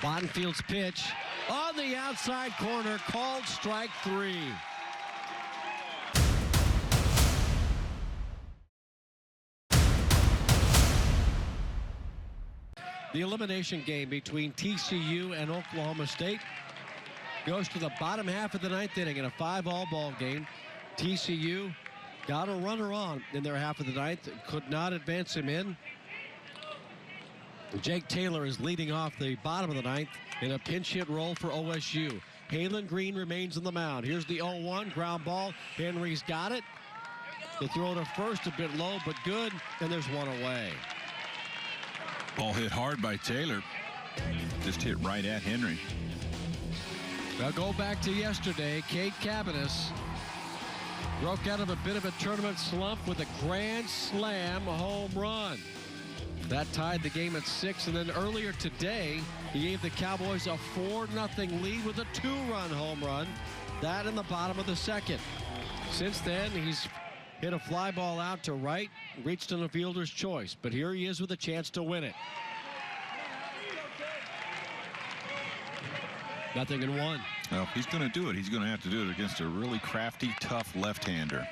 Bottenfield's pitch on the outside corner, called strike 3. The elimination game between TCU and Oklahoma State goes to the bottom half of the 9th inning in a 5-all ball game. TCU got a runner on in their half of the 9th, could not advance him in. Jake Taylor is leading off the bottom of the 9th in a pinch hit roll for OSU. Halen Green remains on the mound. Here's the 0-1 ground ball. Henry's got it. The throw to first a bit low, but good, and there's one away. Ball hit hard by Taylor. Just hit right at Henry. Now go back to yesterday. Cade Cabanis broke out of a bit of a tournament slump with a grand slam home run. That tied the game at 6, and then earlier today, he gave the Cowboys a 4-0 lead with a 2-run home run. That in the bottom of the 2nd. Since then, he's hit a fly ball out to right, reached on a fielder's choice, but here he is with a chance to win it. 0-1. Well, if he's going to do it, he's going to have to do it against a really crafty, tough left-hander.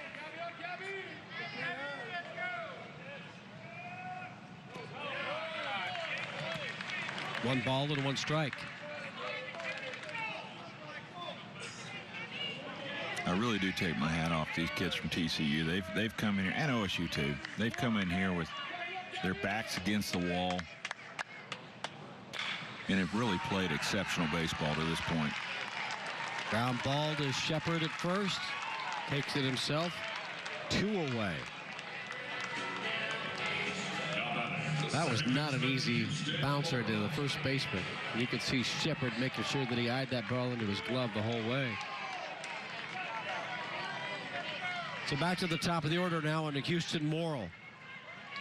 One ball and 1 strike. I really do take my hat off to these kids from TCU. They've come in here, and OSU too. They've come in here with their backs against the wall, and have really played exceptional baseball to this point. Ground ball to Shepard at first. Takes it himself. 2 away. That was not an easy bouncer to the first baseman. You could see Shepard making sure that he eyed that ball into his glove the whole way. So back to the top of the order now on Houston Morrill.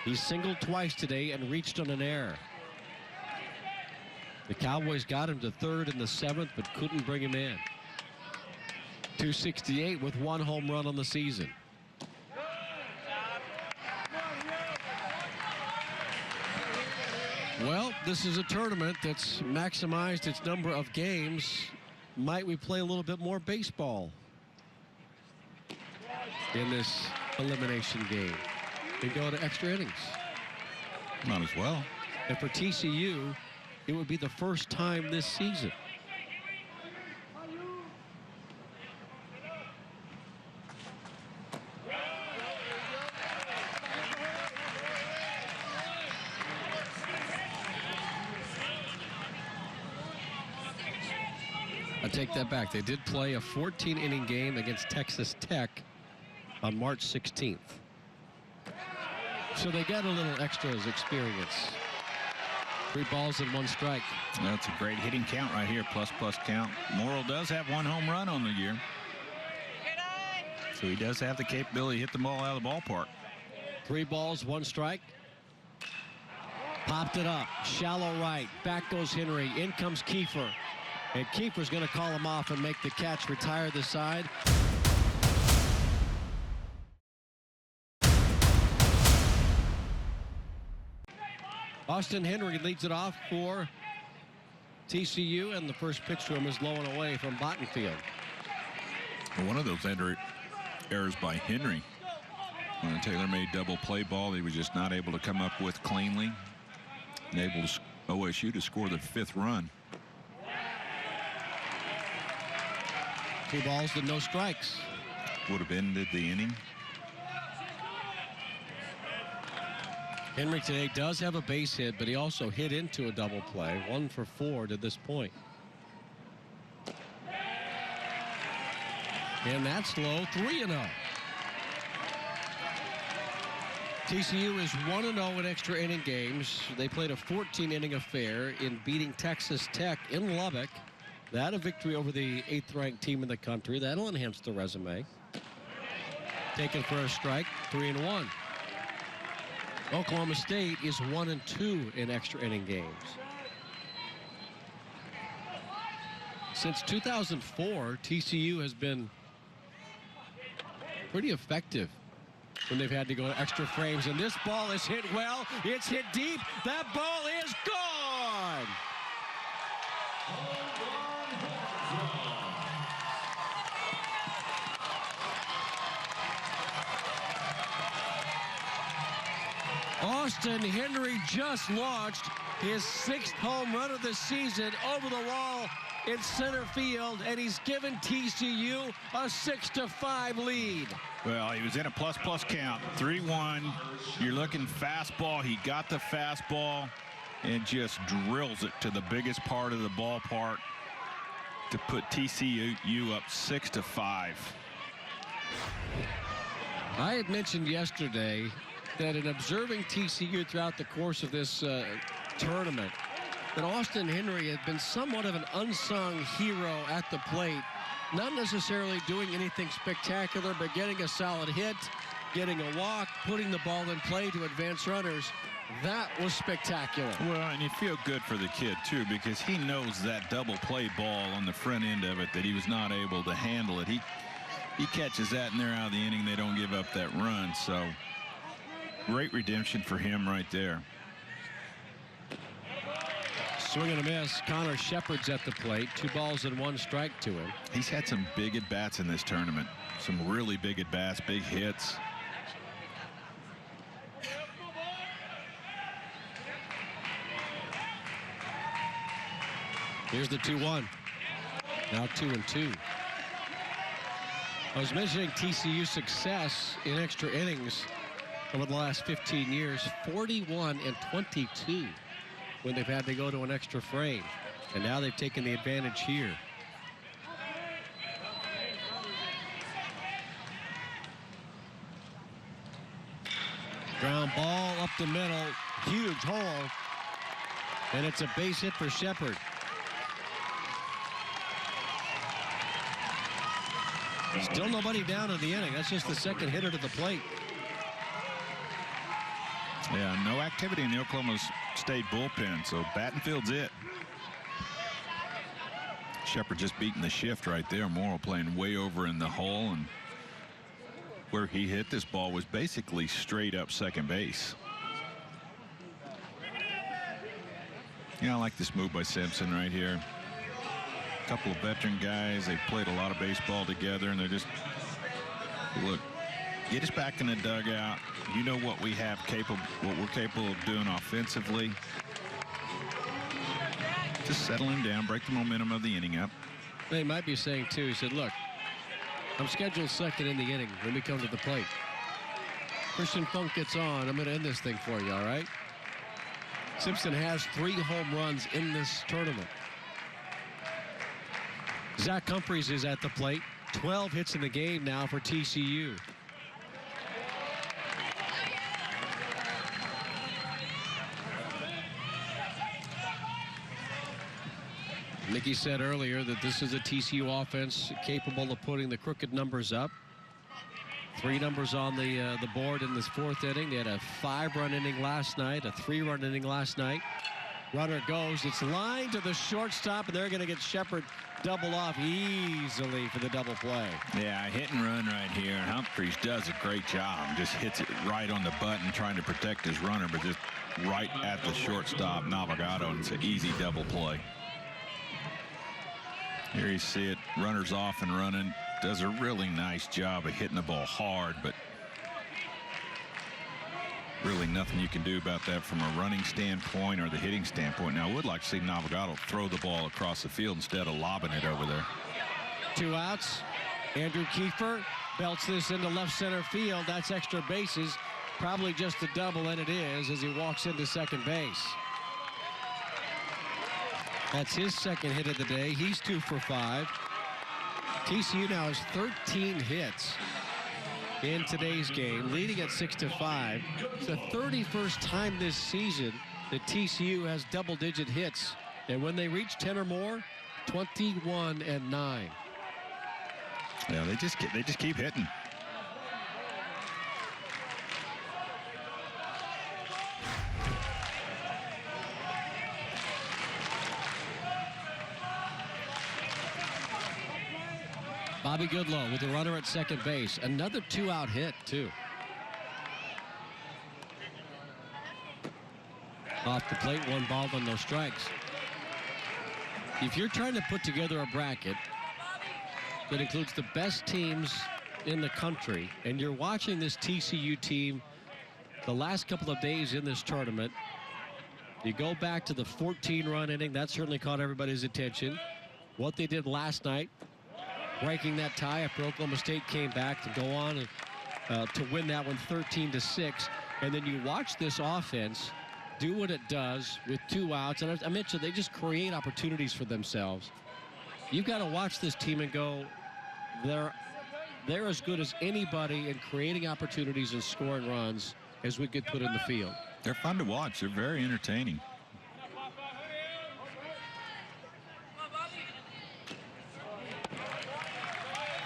He singled twice today and reached on an error. The Cowboys got him to 3rd in the 7th, but couldn't bring him in. 268 with 1 home run on the season. Well, this is a tournament that's maximized its number of games. Might we play a little bit more baseball in this elimination game and go to extra innings? Not as well. And for TCU, it would be the first time this season. I take that back. They did play a 14-inning game against Texas Tech on March 16th. So they got a little extras experience. 3 balls and 1 strike. That's a great hitting count right here, plus count. Morrill does have 1 home run on the year. So he does have the capability to hit the ball out of the ballpark. 3 balls, 1 strike. Popped it up, shallow right. Back goes Henry. In comes Kiefer. And Kiefer's going to call him off and make the catch, retire the side. Austin Henry leads it off for TCU, and the first pitch to him is low and away from Bottenfield. One of those errors by Henry When a tailor-made double play ball he was just not able to come up with cleanly. Enabled OSU to score the 5th run. 2 balls to no strikes. Would have ended the inning. Henry today does have a base hit, but he also hit into a double play. 1 for 4 to this point. And that's low. 3-0. TCU is 1-0 in extra inning games. They played a 14-inning affair in beating Texas Tech in Lubbock. That a victory over the 8th-ranked team in the country. That'll enhance the resume. Taken for a strike, 3-1. Oklahoma State is 1-2 in extra inning games. Since 2004, TCU has been pretty effective when they've had to go to extra frames. And this ball is hit well. It's hit deep. That ball is gone. Austin Henry just launched his 6th home run of the season over the wall in center field, and he's given TCU a 6-5 lead. Well, he was in a plus count. 3-1. You're looking fastball. He got the fastball and just drills it to the biggest part of the ballpark to put TCU up 6-5. I had mentioned yesterday that in observing TCU throughout the course of this tournament, that Austin Henry had been somewhat of an unsung hero at the plate. Not necessarily doing anything spectacular, but getting a solid hit, getting a walk, putting the ball in play to advance runners. That was spectacular. Well, and you feel good for the kid, too, because he knows that double play ball on the front end of it that he was not able to handle it. He catches that and they're out of the inning. They don't give up that run. So great redemption for him right there. Swing and a miss. Connor Shepard's at the plate. 2 balls and 1 strike to him. He's had some big at-bats in this tournament. Some really big at-bats, big hits. Here's the 2-1. Now 2-2. I was mentioning TCU's success in extra innings over the last 15 years. 41-22 when they've had to go to an extra frame. And now they've taken the advantage here. Ground ball up the middle. Huge hole. And it's a base hit for Shepard. Still nobody down in the inning. That's just the 2nd hitter to the plate. Yeah, no activity in the Oklahoma State bullpen, so Battenfield's it. Shepard just beating the shift right there. Morrow playing way over in the hole, and where he hit this ball was basically straight up second base. Yeah, I like this move by Simpson right here. A couple of veteran guys. They've played a lot of baseball together, and they're just, look, get us back in the dugout. You know what we have what we're capable of doing offensively. Just settle him down, break the momentum of the inning up. They might be saying too, he said, look, I'm scheduled 2nd in the inning when we come to the plate. Christian Funk gets on. I'm going to end this thing for you, all right? Simpson has 3 home runs in this tournament. Zach Humphreys is at the plate. 12 hits in the game now for TCU. Mickey said earlier that this is a TCU offense capable of putting the crooked numbers up. 3 numbers on the board in this 4th inning. They had a 5-run inning last night, a 3-run inning last night. Runner goes. It's lined to the shortstop, and they're going to get Shepard double off easily for the double play. Yeah, hit and run right here. Humphreys does a great job. Just hits it right on the button, trying to protect his runner, but just right at the shortstop, Navigado, and it's an easy double play. Here you see it, runners off and running. Does a really nice job of hitting the ball hard, but Really nothing you can do about that from a running standpoint or the hitting standpoint. Now, I would like to see Navigado throw the ball across the field instead of lobbing it over there. 2 outs. Andrew Kiefer belts this into left center field. That's extra bases. Probably just a double, and it is, as he walks into second base. That's his second hit of the day. He's 2 for 5. TCU now has 13 hits in today's game, leading at 6-5. It's the 31st time this season that TCU has double-digit hits, and when they reach 10 or more, 21-9. Yeah, they just keep hitting. Bobby Goodlow with the runner at second base. Another 2-out hit, too. Off the plate, 1 ball and no strikes. If you're trying to put together a bracket that includes the best teams in the country, and you're watching this TCU team the last couple of days in this tournament, you go back to the 14-run inning. That certainly caught everybody's attention. What they did last night, breaking that tie after Oklahoma State came back to go on to win that one 13-6. And then you watch this offense do what it does with 2 outs. And I mentioned they just create opportunities for themselves. You've got to watch this team and go, they're as good as anybody in creating opportunities and scoring runs as we could put in the field. They're fun to watch. They're very entertaining.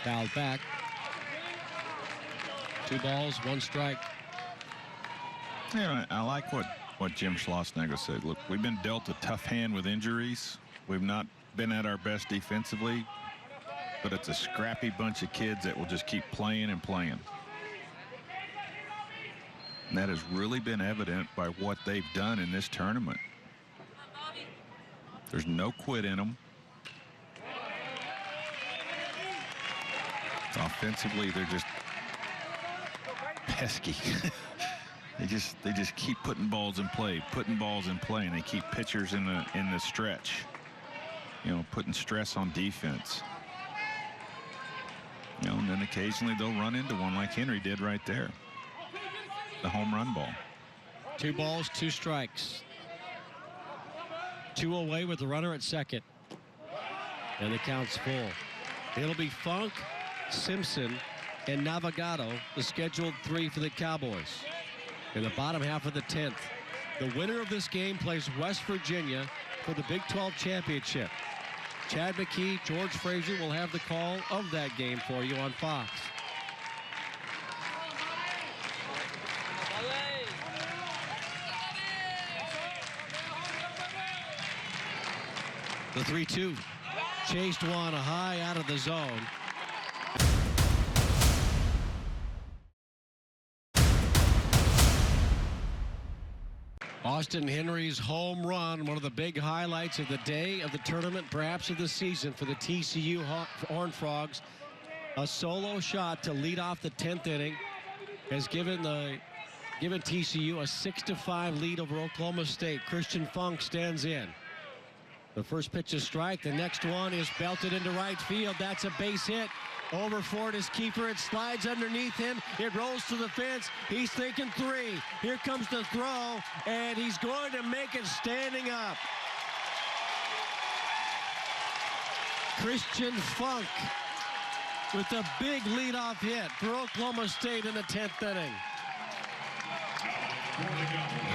Fouled back. 2 balls, 1 strike. Yeah, I like what Jim Schlossnagle said. Look, we've been dealt a tough hand with injuries. We've not been at our best defensively, but it's a scrappy bunch of kids that will just keep playing and playing. And that has really been evident by what they've done in this tournament. There's no quit in them. Offensively, they're just pesky. they just keep putting balls in play, and they keep pitchers in the stretch. You know, putting stress on defense. You know, and then occasionally they'll run into one like Henry did right there. The home run ball. 2 balls, 2 strikes. 2 away with the runner at second. And the count's full. It'll be Funk, Simpson, and Navigado, the scheduled 3 for the Cowboys. In the bottom half of the 10th, the winner of this game plays West Virginia for the Big 12 championship. Chad McKee, George Frazier will have the call of that game for you on Fox. The 3-2 chased one high out of the zone. Austin Henry's home run, one of the big highlights of the day, of the tournament, perhaps of the season for the TCU Horned Frogs. A solo shot to lead off the 10th inning has given TCU a 6-5 lead over Oklahoma State. Christian Funk stands in. The first pitch is strike. The next one is belted into right field. That's a base hit. Over for it is Kiefer. It slides underneath him. It rolls to the fence. He's thinking 3. Here comes the throw, and he's going to make it standing up. Christian Funk with a big leadoff hit for Oklahoma State in the 10th inning.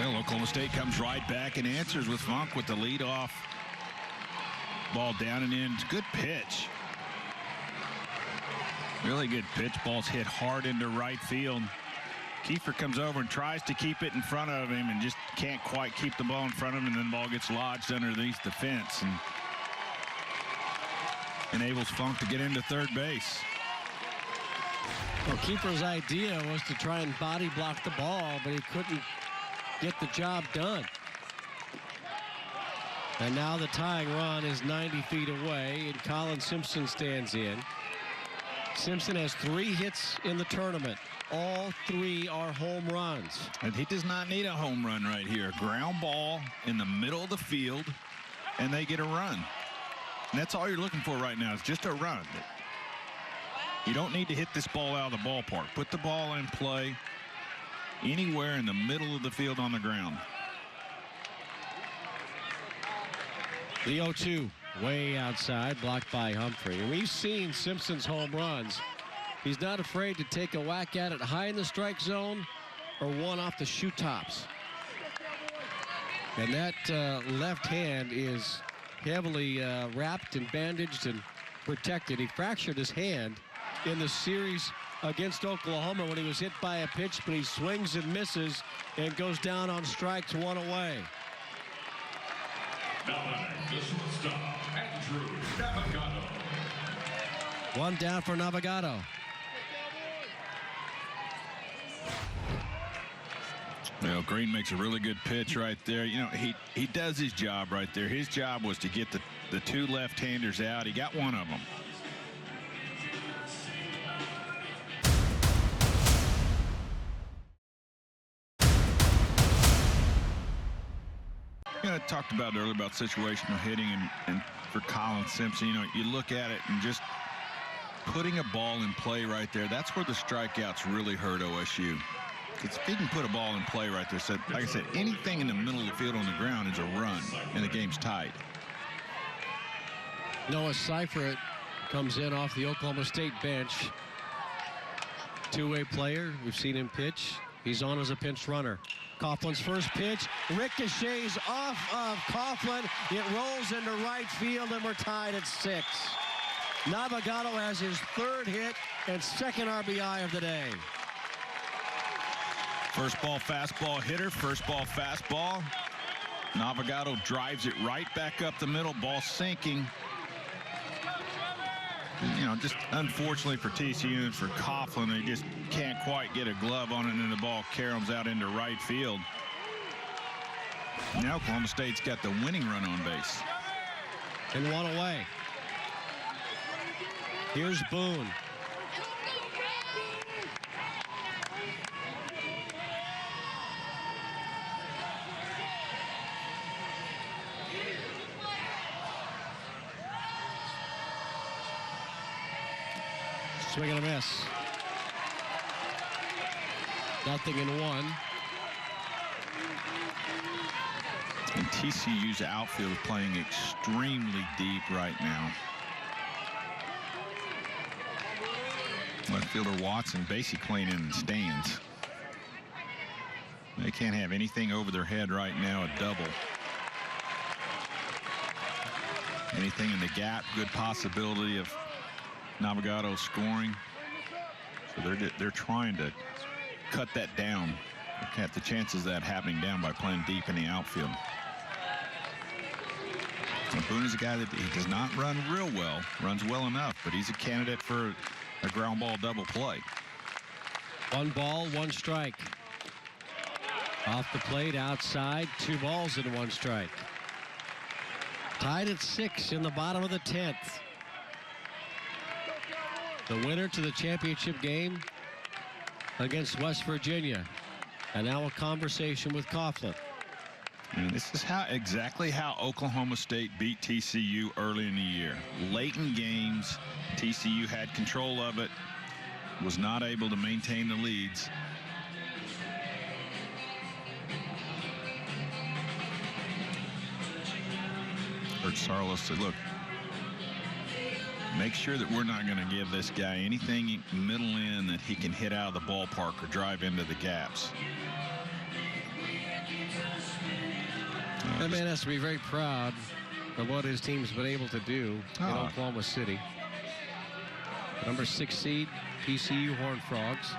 Well, Oklahoma State comes right back and answers with Funk with the leadoff. Ball down and in. It's a good pitch. Really good pitch. Ball's hit hard into right field. Kiefer comes over and tries to keep it in front of him and just can't quite keep the ball in front of him, and then the ball gets lodged underneath the fence and enables Funk to get into third base. Well, Kiefer's idea was to try and body block the ball, but he couldn't get the job done. And now the tying run is 90 feet away, and Colin Simpson stands in. Simpson has 3 hits in the tournament. All 3 are home runs. And he does not need a home run right here. Ground ball in the middle of the field, and they get a run. And that's all you're looking for right now is just a run. You don't need to hit this ball out of the ballpark. Put the ball in play anywhere in the middle of the field on the ground. The 0-2 way outside, blocked by Humphrey. And we've seen Simpson's home runs. He's not afraid to take a whack at it high in the strike zone or one off the shoe tops. And that left hand is heavily wrapped and bandaged and protected. He fractured his hand in the series against Oklahoma when he was hit by a pitch, but he swings and misses and goes down on strikes, 1 away. Now the shortstop, Andrew Navigado. 1 down for Navigado. Well, Green makes a really good pitch right there. You know, he does his job right there. His job was to get the 2 left-handers out. He got one of them. You know, I talked about earlier about situational hitting and for Colin Simpson, you know, you look at it and just putting a ball in play right there. That's where the strikeouts really hurt OSU. If he can put a ball in play right there, so like I said, anything in the middle of the field on the ground is a run, and the game's tied. Noah Seifert comes in off the Oklahoma State bench. 2-way player. We've seen him pitch. He's on as a pinch runner. Coughlin's first pitch ricochets off of Coughlin. It rolls into right field, and we're tied at 6. Navigado has his 3rd hit and 2nd RBI of the day. First ball fastball hitter, first ball fastball. Navigado drives it right back up the middle, ball sinking. You know, just unfortunately for TCU and for Coughlin, they just can't quite get a glove on it, and the ball caroms out into right field. Now Oklahoma State's got the winning run on base. And 1 away. Here's Boone. Swing and a miss. 0-1. And TCU's outfield is playing extremely deep right now. Left fielder Watson basically playing in the stands. They can't have anything over their head right now, a double. Anything in the gap, good possibility of Navigado scoring. So they're trying to cut that down. Cut the chances of that happening down by playing deep in the outfield. And Boone is a guy that he does not run real well, runs well enough, but he's a candidate for a ground ball double play. 1 ball, 1 strike. Off the plate, outside, 2 balls and 1 strike. Tied at 6 in the bottom of the 10th. The winner to the championship game against West Virginia. And now a conversation with Coughlin. And this is exactly how Oklahoma State beat TCU early in the year. Late in games, TCU had control of it, was not able to maintain the leads. Heard Sarlos said, look, make sure that we're not going to give this guy anything middle in that he can hit out of the ballpark or drive into the gaps. That man has to be very proud of what his team's been able to do in Oklahoma City. Number 6 seed, TCU Horned Frogs.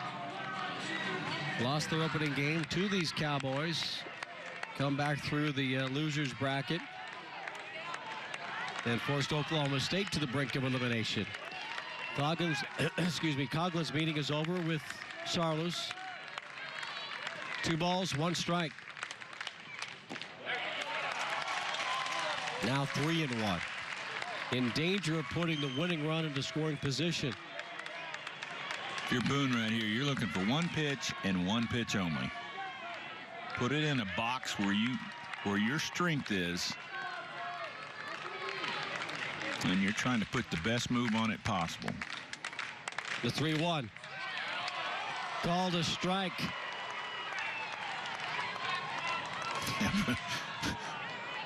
Lost their opening game to these Cowboys. Come back through the losers bracket. And forced Oklahoma State to the brink of elimination. Coughlin's meeting is over with Sarlos. 2 balls, 1 strike. Now 3-1. In danger of putting the winning run into scoring position. If you're Boone right here, you're looking for one pitch and one pitch only. Put it in a box where your strength is, and you're trying to put the best move on it possible. The 3-1. Called a strike.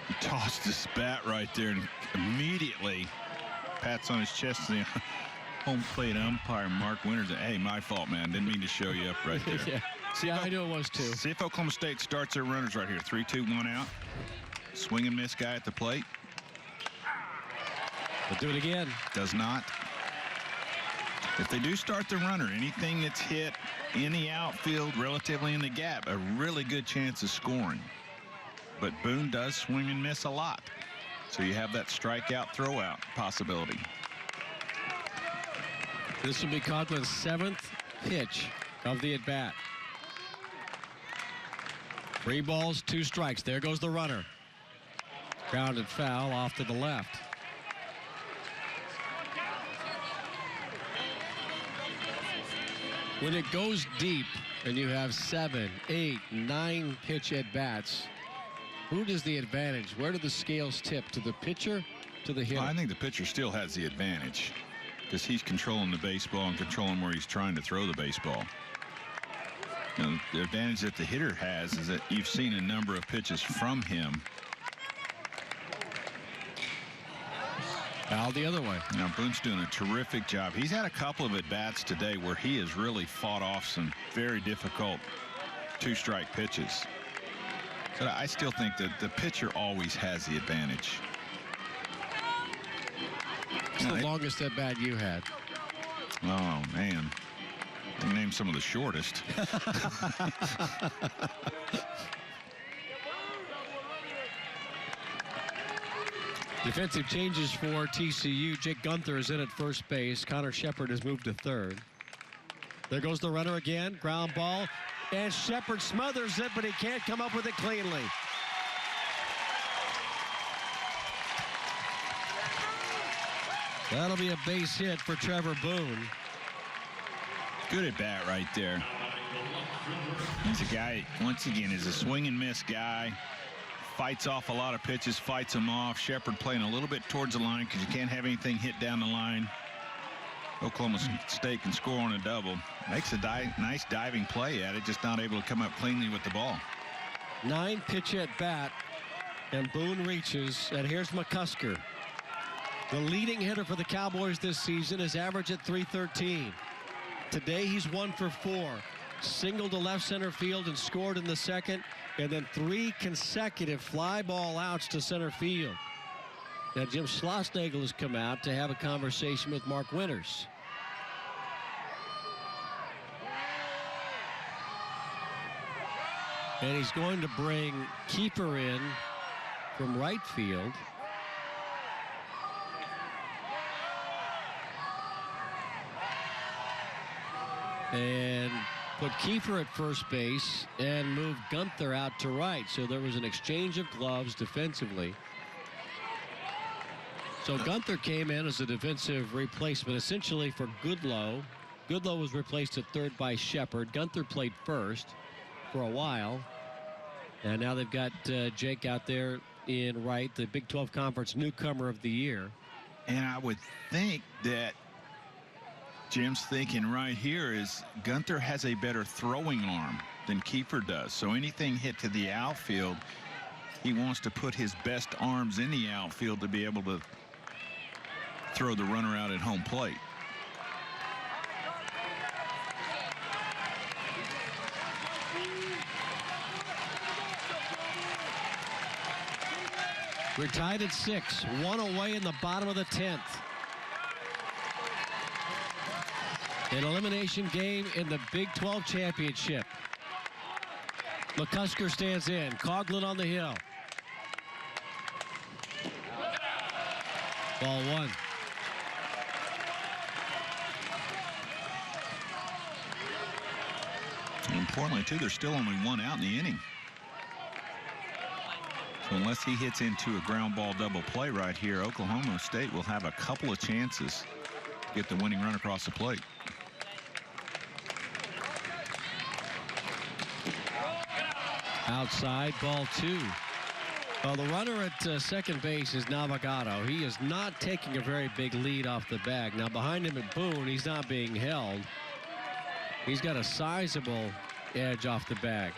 He tossed his bat right there and immediately pats on his chest. The home plate umpire Mark Winters. Hey, my fault, man. Didn't mean to show you up right there. Yeah. See, I knew it was too. See if Oklahoma State starts their runners right here. 3-2-1 out. Swing and miss guy at the plate. We'll do it again. Does not. If they do start the runner, anything that's hit in the outfield, relatively in the gap, a really good chance of scoring. But Boone does swing and miss a lot. So you have that strikeout, throwout possibility. This will be Coughlin's 7th pitch of the at-bat. 3 balls, 2 strikes. There goes the runner. Grounded foul off to the left. When it goes deep and you have 7, 8, 9 pitch at-bats, who does the advantage? Where do the scales tip? To the pitcher, to the hitter? Well, I think the pitcher still has the advantage because he's controlling the baseball and controlling where he's trying to throw the baseball. You know, the advantage that the hitter has is that you've seen a number of pitches from him. Foul the other way. Now, Boone's doing a terrific job. He's had a couple of at-bats today where he has really fought off some very difficult 2-strike pitches. So I still think that the pitcher always has the advantage. What's the longest at-bat you had? Oh, man. I can name some of the shortest. Defensive changes for TCU. Jake Gunther is in at first base. Connor Shepard has moved to third. There goes the runner again. Ground ball. And Shepard smothers it, but he can't come up with it cleanly. That'll be a base hit for Trevor Boone. Good at bat right there. He's a guy, once again, is a swing and miss guy. Fights off a lot of pitches, fights them off. Shepard playing a little bit towards the line because you can't have anything hit down the line. Oklahoma State can score on a double. Makes a nice diving play at it, just not able to come up cleanly with the ball. 9 pitch at bat, and Boone reaches, and here's McCusker. The leading hitter for the Cowboys this season is average at .313. Today he's 1 for 4. Singled to left center field and scored in the second, and then 3 consecutive fly ball outs to center field. Now Jim Schlossnagle has come out to have a conversation with Mark Winters. And he's going to bring Keeper in from right field. And put Kiefer at first base and move Gunther out to right. So there was an exchange of gloves defensively. So Gunther came in as a defensive replacement essentially for Goodlow. Goodlow was replaced at third by Shepard. Gunther played first for a while. And now they've got Jake out there in right, the Big 12 Conference newcomer of the year. And I would think that Jim's thinking right here is Gunther has a better throwing arm than Kiefer does. So anything hit to the outfield, he wants to put his best arms in the outfield to be able to throw the runner out at home plate. We're tied at 6, 1 away in the bottom of the 10th. An elimination game in the Big 12 championship. McCusker stands in. Coughlin on the hill. Ball 1. And importantly, too, there's still only 1 out in the inning. So unless he hits into a ground ball double play right here, Oklahoma State will have a couple of chances to get the winning run across the plate. Outside, ball 2. Well, the runner at second base is Navigato. He is not taking a very big lead off the bag. Now, behind him at Boone, he's not being held. He's got a sizable edge off the bag.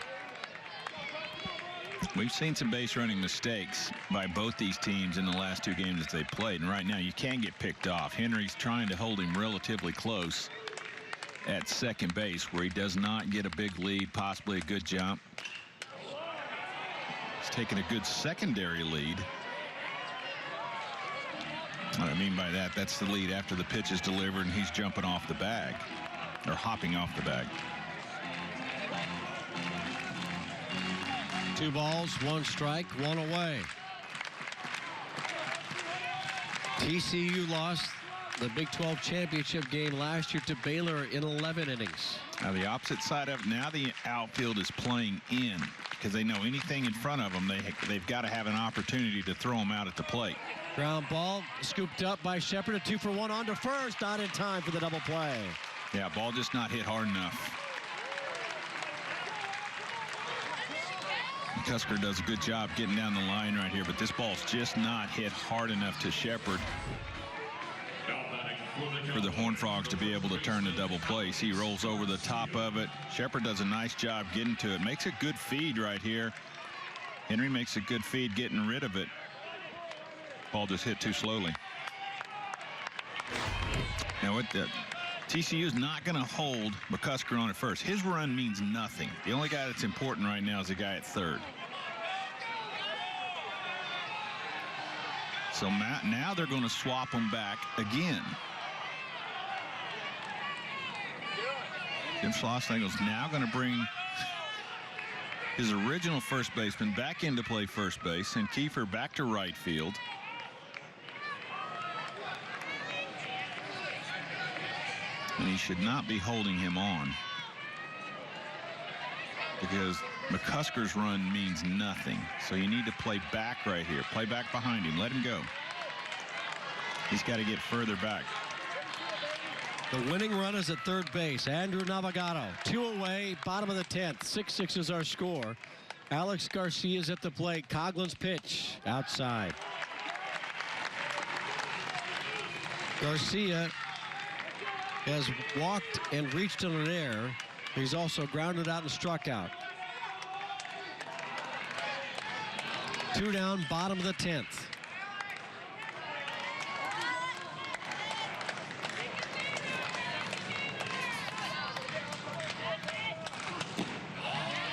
We've seen some base running mistakes by both these teams in the last 2 games that they played. And right now, you can get picked off. Henry's trying to hold him relatively close at second base, where he does not get a big lead, possibly a good jump. He's taking a good secondary lead. What I mean by that, that's the lead after the pitch is delivered and he's jumping off the bag, or hopping off the bag. 2 balls, 1 strike, 1 away. TCU lost the Big 12 championship game last year to Baylor in 11 innings. Now the opposite side of it, now the outfield is playing in, because they know anything in front of them, they've got to have an opportunity to throw them out at the plate. Ground ball scooped up by Shepard. A 2 for 1 on to first. Not in time for the double play. Yeah, ball just not hit hard enough. Cusker does a good job getting down the line right here, but this ball's just not hit hard enough to Shepard for the Horned Frogs to be able to turn the double play. He rolls over the top of it. Shepard does a nice job getting to it. Makes a good feed right here. Henry makes a good feed getting rid of it. Ball just hit too slowly. Now what the TCU's not going to hold McCusker on at first. His run means nothing. The only guy that's important right now is the guy at third. So now they're going to swap him back again. Jim Schlossingel's now going to bring his original first baseman back in to play first base, and Kiefer back to right field. And he should not be holding him on, because McCusker's run means nothing. So you need to play back right here. Play back behind him. Let him go. He's got to get further back. The winning run is at third base. Andrew Navigato. 2 away, bottom of the 10th. 6-6 is our score. Alex Garcia's at the plate. Coughlin's pitch outside. Garcia has walked and reached on an error. He's also grounded out and struck out. 2 down, bottom of the 10th.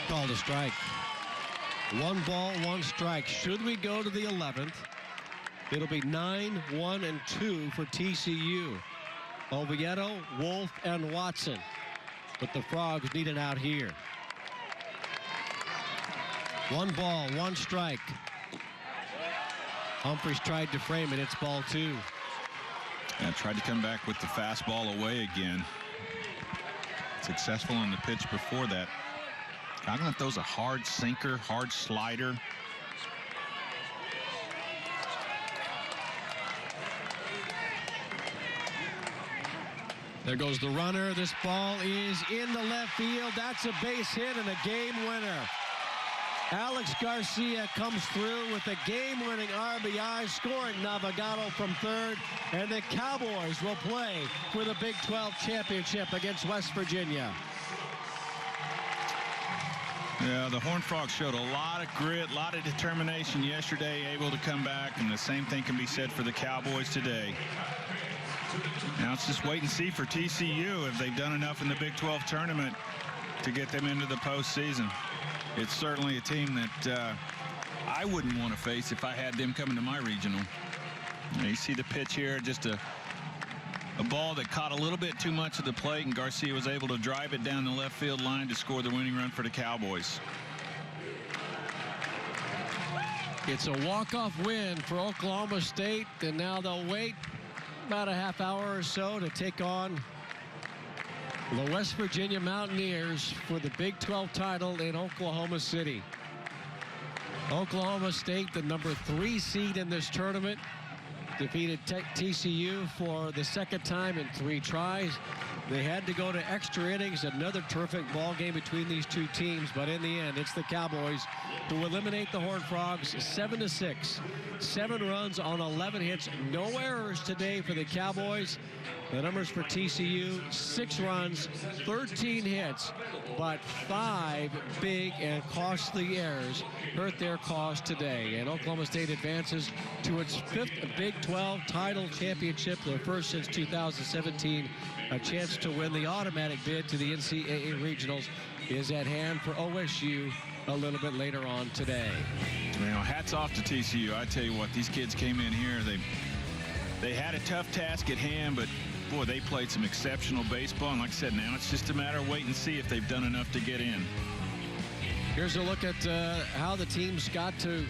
Called a strike. 1 ball, 1 strike. Should we go to the 11th, it'll be 9-1-2 for TCU. Oviedo, Wolf, and Watson. But the Frogs need it out here. 1 ball, 1 strike. Humphries tried to frame it. It's ball 2. And tried to come back with the fastball away again. Successful on the pitch before that. Coughlin throws a hard sinker, hard slider. There goes the runner. This ball is in the left field. That's a base hit and a game winner. Alex Garcia comes through with a game-winning RBI, scoring Navigato from third, and the Cowboys will play for the Big 12 championship against West Virginia. Yeah, the Horned Frogs showed a lot of grit, a lot of determination yesterday, able to come back, and the same thing can be said for the Cowboys today. Now it's just wait and see for TCU if they've done enough in the Big 12 tournament to get them into the postseason. It's certainly a team that I wouldn't want to face if I had them coming to my regional. You see the pitch here, just a ball that caught a little bit too much of the plate, and Garcia was able to drive it down the left field line to score the winning run for the Cowboys. It's a walk-off win for Oklahoma State, and now they'll wait about a half hour or so to take on the West Virginia Mountaineers for the Big 12 title in Oklahoma City. Oklahoma State, the number 3 seed in this tournament, defeated TCU for the second time in 3 tries. They had to go to extra innings. Another terrific ball game between these two teams, but in the end, it's the Cowboys who eliminate the Horned Frogs 7-6. 7 runs on 11 hits. No errors today for the Cowboys. The numbers for TCU: 6 runs, 13 hits, but 5 big and costly errors hurt their cause today. And Oklahoma State advances to its 5th Big 12 title championship, their first since 2017. A chance to win the automatic bid to the NCAA Regionals is at hand for OSU a little bit later on today. You know, hats off to TCU. I tell you what, these kids came in here. They had a tough task at hand, but boy, they played some exceptional baseball. And like I said, now it's just a matter of wait and see if they've done enough to get in. Here's a look at how the teams got to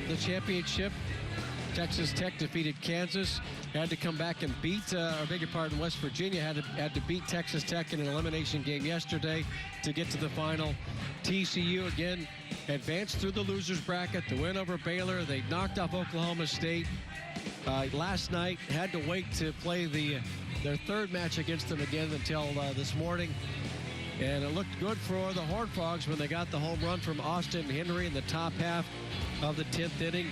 the championship. Texas Tech defeated Kansas, had to come back and beat, West Virginia had to beat Texas Tech in an elimination game yesterday to get to the final. TCU again advanced through the losers bracket, the win over Baylor. They knocked off Oklahoma State last night, had to wait to play their 3rd match against them again until this morning. And it looked good for the Horned Frogs when they got the home run from Austin Henry in the top half of the 10th inning.